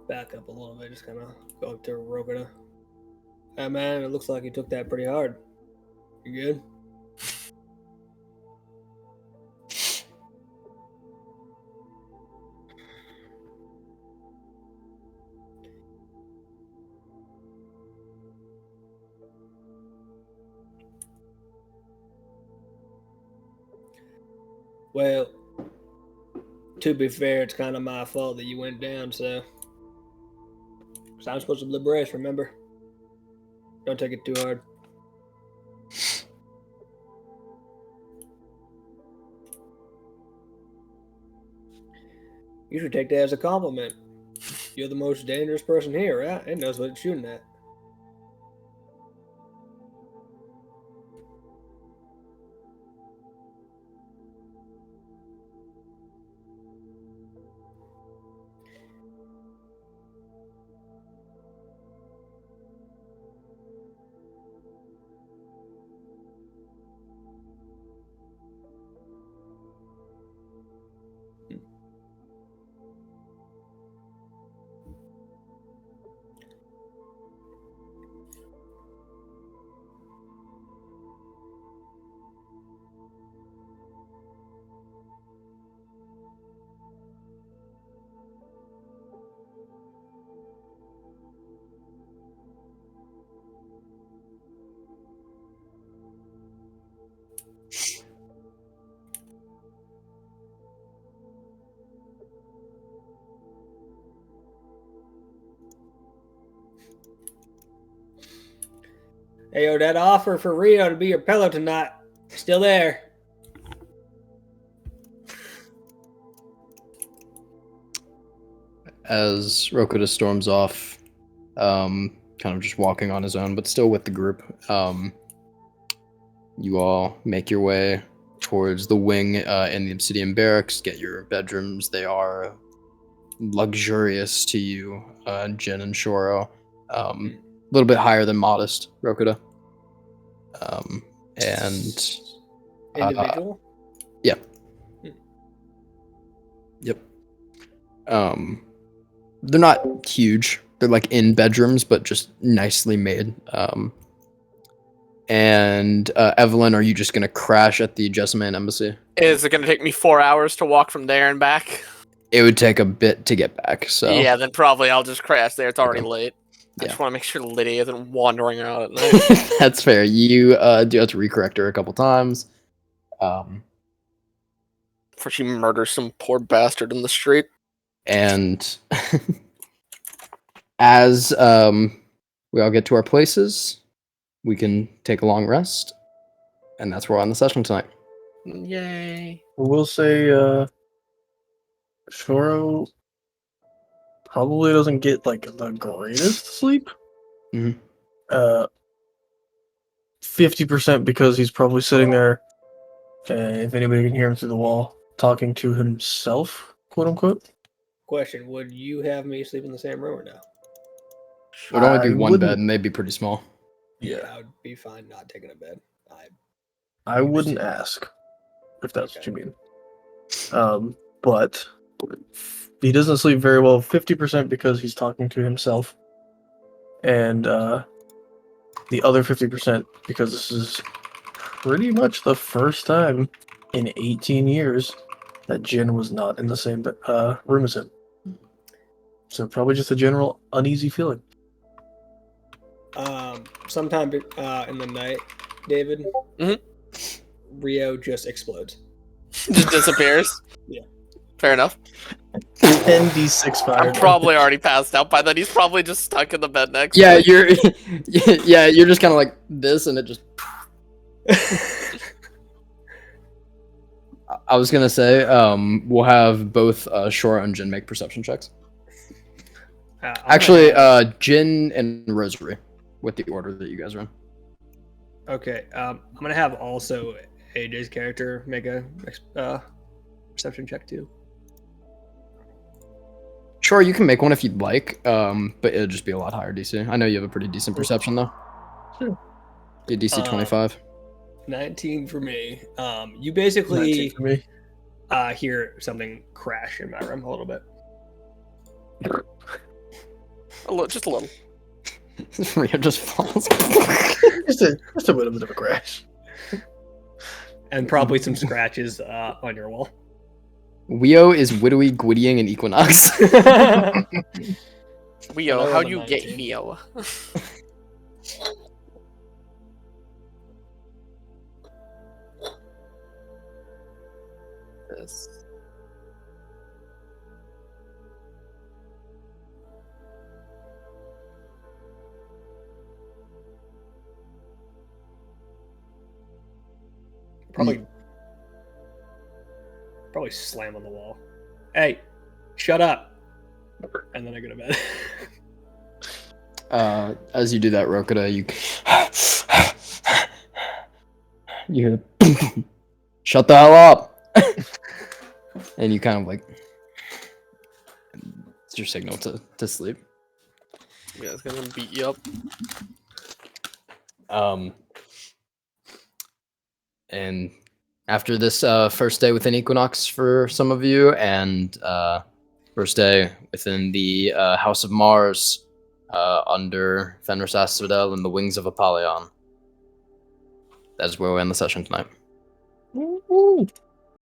back up a little bit, just kind of go up to Rogana. Hey man, it looks like you took that pretty hard. You good? Well, to be fair, it's kind of my fault that you went down, so. Because I'm supposed to be the brace, remember? Don't take it too hard. You should take that as a compliment. You're the most dangerous person here, right? It knows what it's shooting at. Hey, yo, that offer for Rio to be your pillow tonight, still there. As Rokuta storms off, kind of just walking on his own, but still with the group, you all make your way towards the wing in the Obsidian Barracks, get your bedrooms. They are luxurious to you, Jin and Shoro. A little bit higher than modest, Rokuta. And Individual? Yep. They're not huge. They're like in bedrooms, but just nicely made. And Evelyn, are you just gonna crash at the Jessamine embassy? Is it gonna take me 4 hours to walk from there and back? It would take a bit to get back, so Yeah, then probably I'll just crash there. It's already Okay. late. I Yeah. just want to make sure Liddy isn't wandering out at night. that's fair. You do have to recorrect her a couple times. Before she murders some poor bastard in the street. And as we all get to our places, we can take a long rest, and that's where we're on the session tonight. Yay. We'll say Shoro probably doesn't get like the greatest sleep. Mhm. 50% because he's probably sitting there, if anybody can hear him through the wall, talking to himself, quote unquote. Question, would you have me sleep in the same room or no? We'd only I be one wouldn't- bed, and they'd be pretty small. Yeah, I would be fine not taking a bed. I wouldn't ask if that's what you mean. But he doesn't sleep very well. 50% because he's talking to himself, and the other 50% because this is pretty much the first time in 18 years that Jin was not in the same room as him. So probably just a general uneasy feeling. Sometime in the night, David, Mhm. Rio just explodes. Just disappears. Yeah. Fair enough. 10d6 fire. I'm probably already passed out by then. He's probably just stuck in the bed next Yeah, to me. you're yeah, you're just kind of like this, and it just. I was gonna say, we'll have both Shora and Jin make perception checks. Actually, Jin and Rosary, with the order that you guys are in. Okay, I'm gonna have also AJ's character make a perception check too. Sure, you can make one if you'd like, but it'll just be a lot higher DC. I know you have a pretty decent perception though. Sure. Be DC 25. 19 for me. You 19 basically for me. hear something crash in my room a little bit. Just a little. Rio just falls. Just a little bit of a crash. And probably some scratches on your wall. Weo is widowy, gwiddying, and Equinox. Weo, rolled how'd a you get 19. Weo? This. Probably slam on the wall. Hey, shut up. And then I go to bed. As you do that, Rokuta, you shut the hell up, and you kind of like it's your signal to sleep. Yeah, it's gonna beat you up. And after this first day within Equinox for some of you, and first day within the House of Mars under Fenris Asphodel and the Wings of Apollyon. That is where we end the session tonight. Woo-hoo.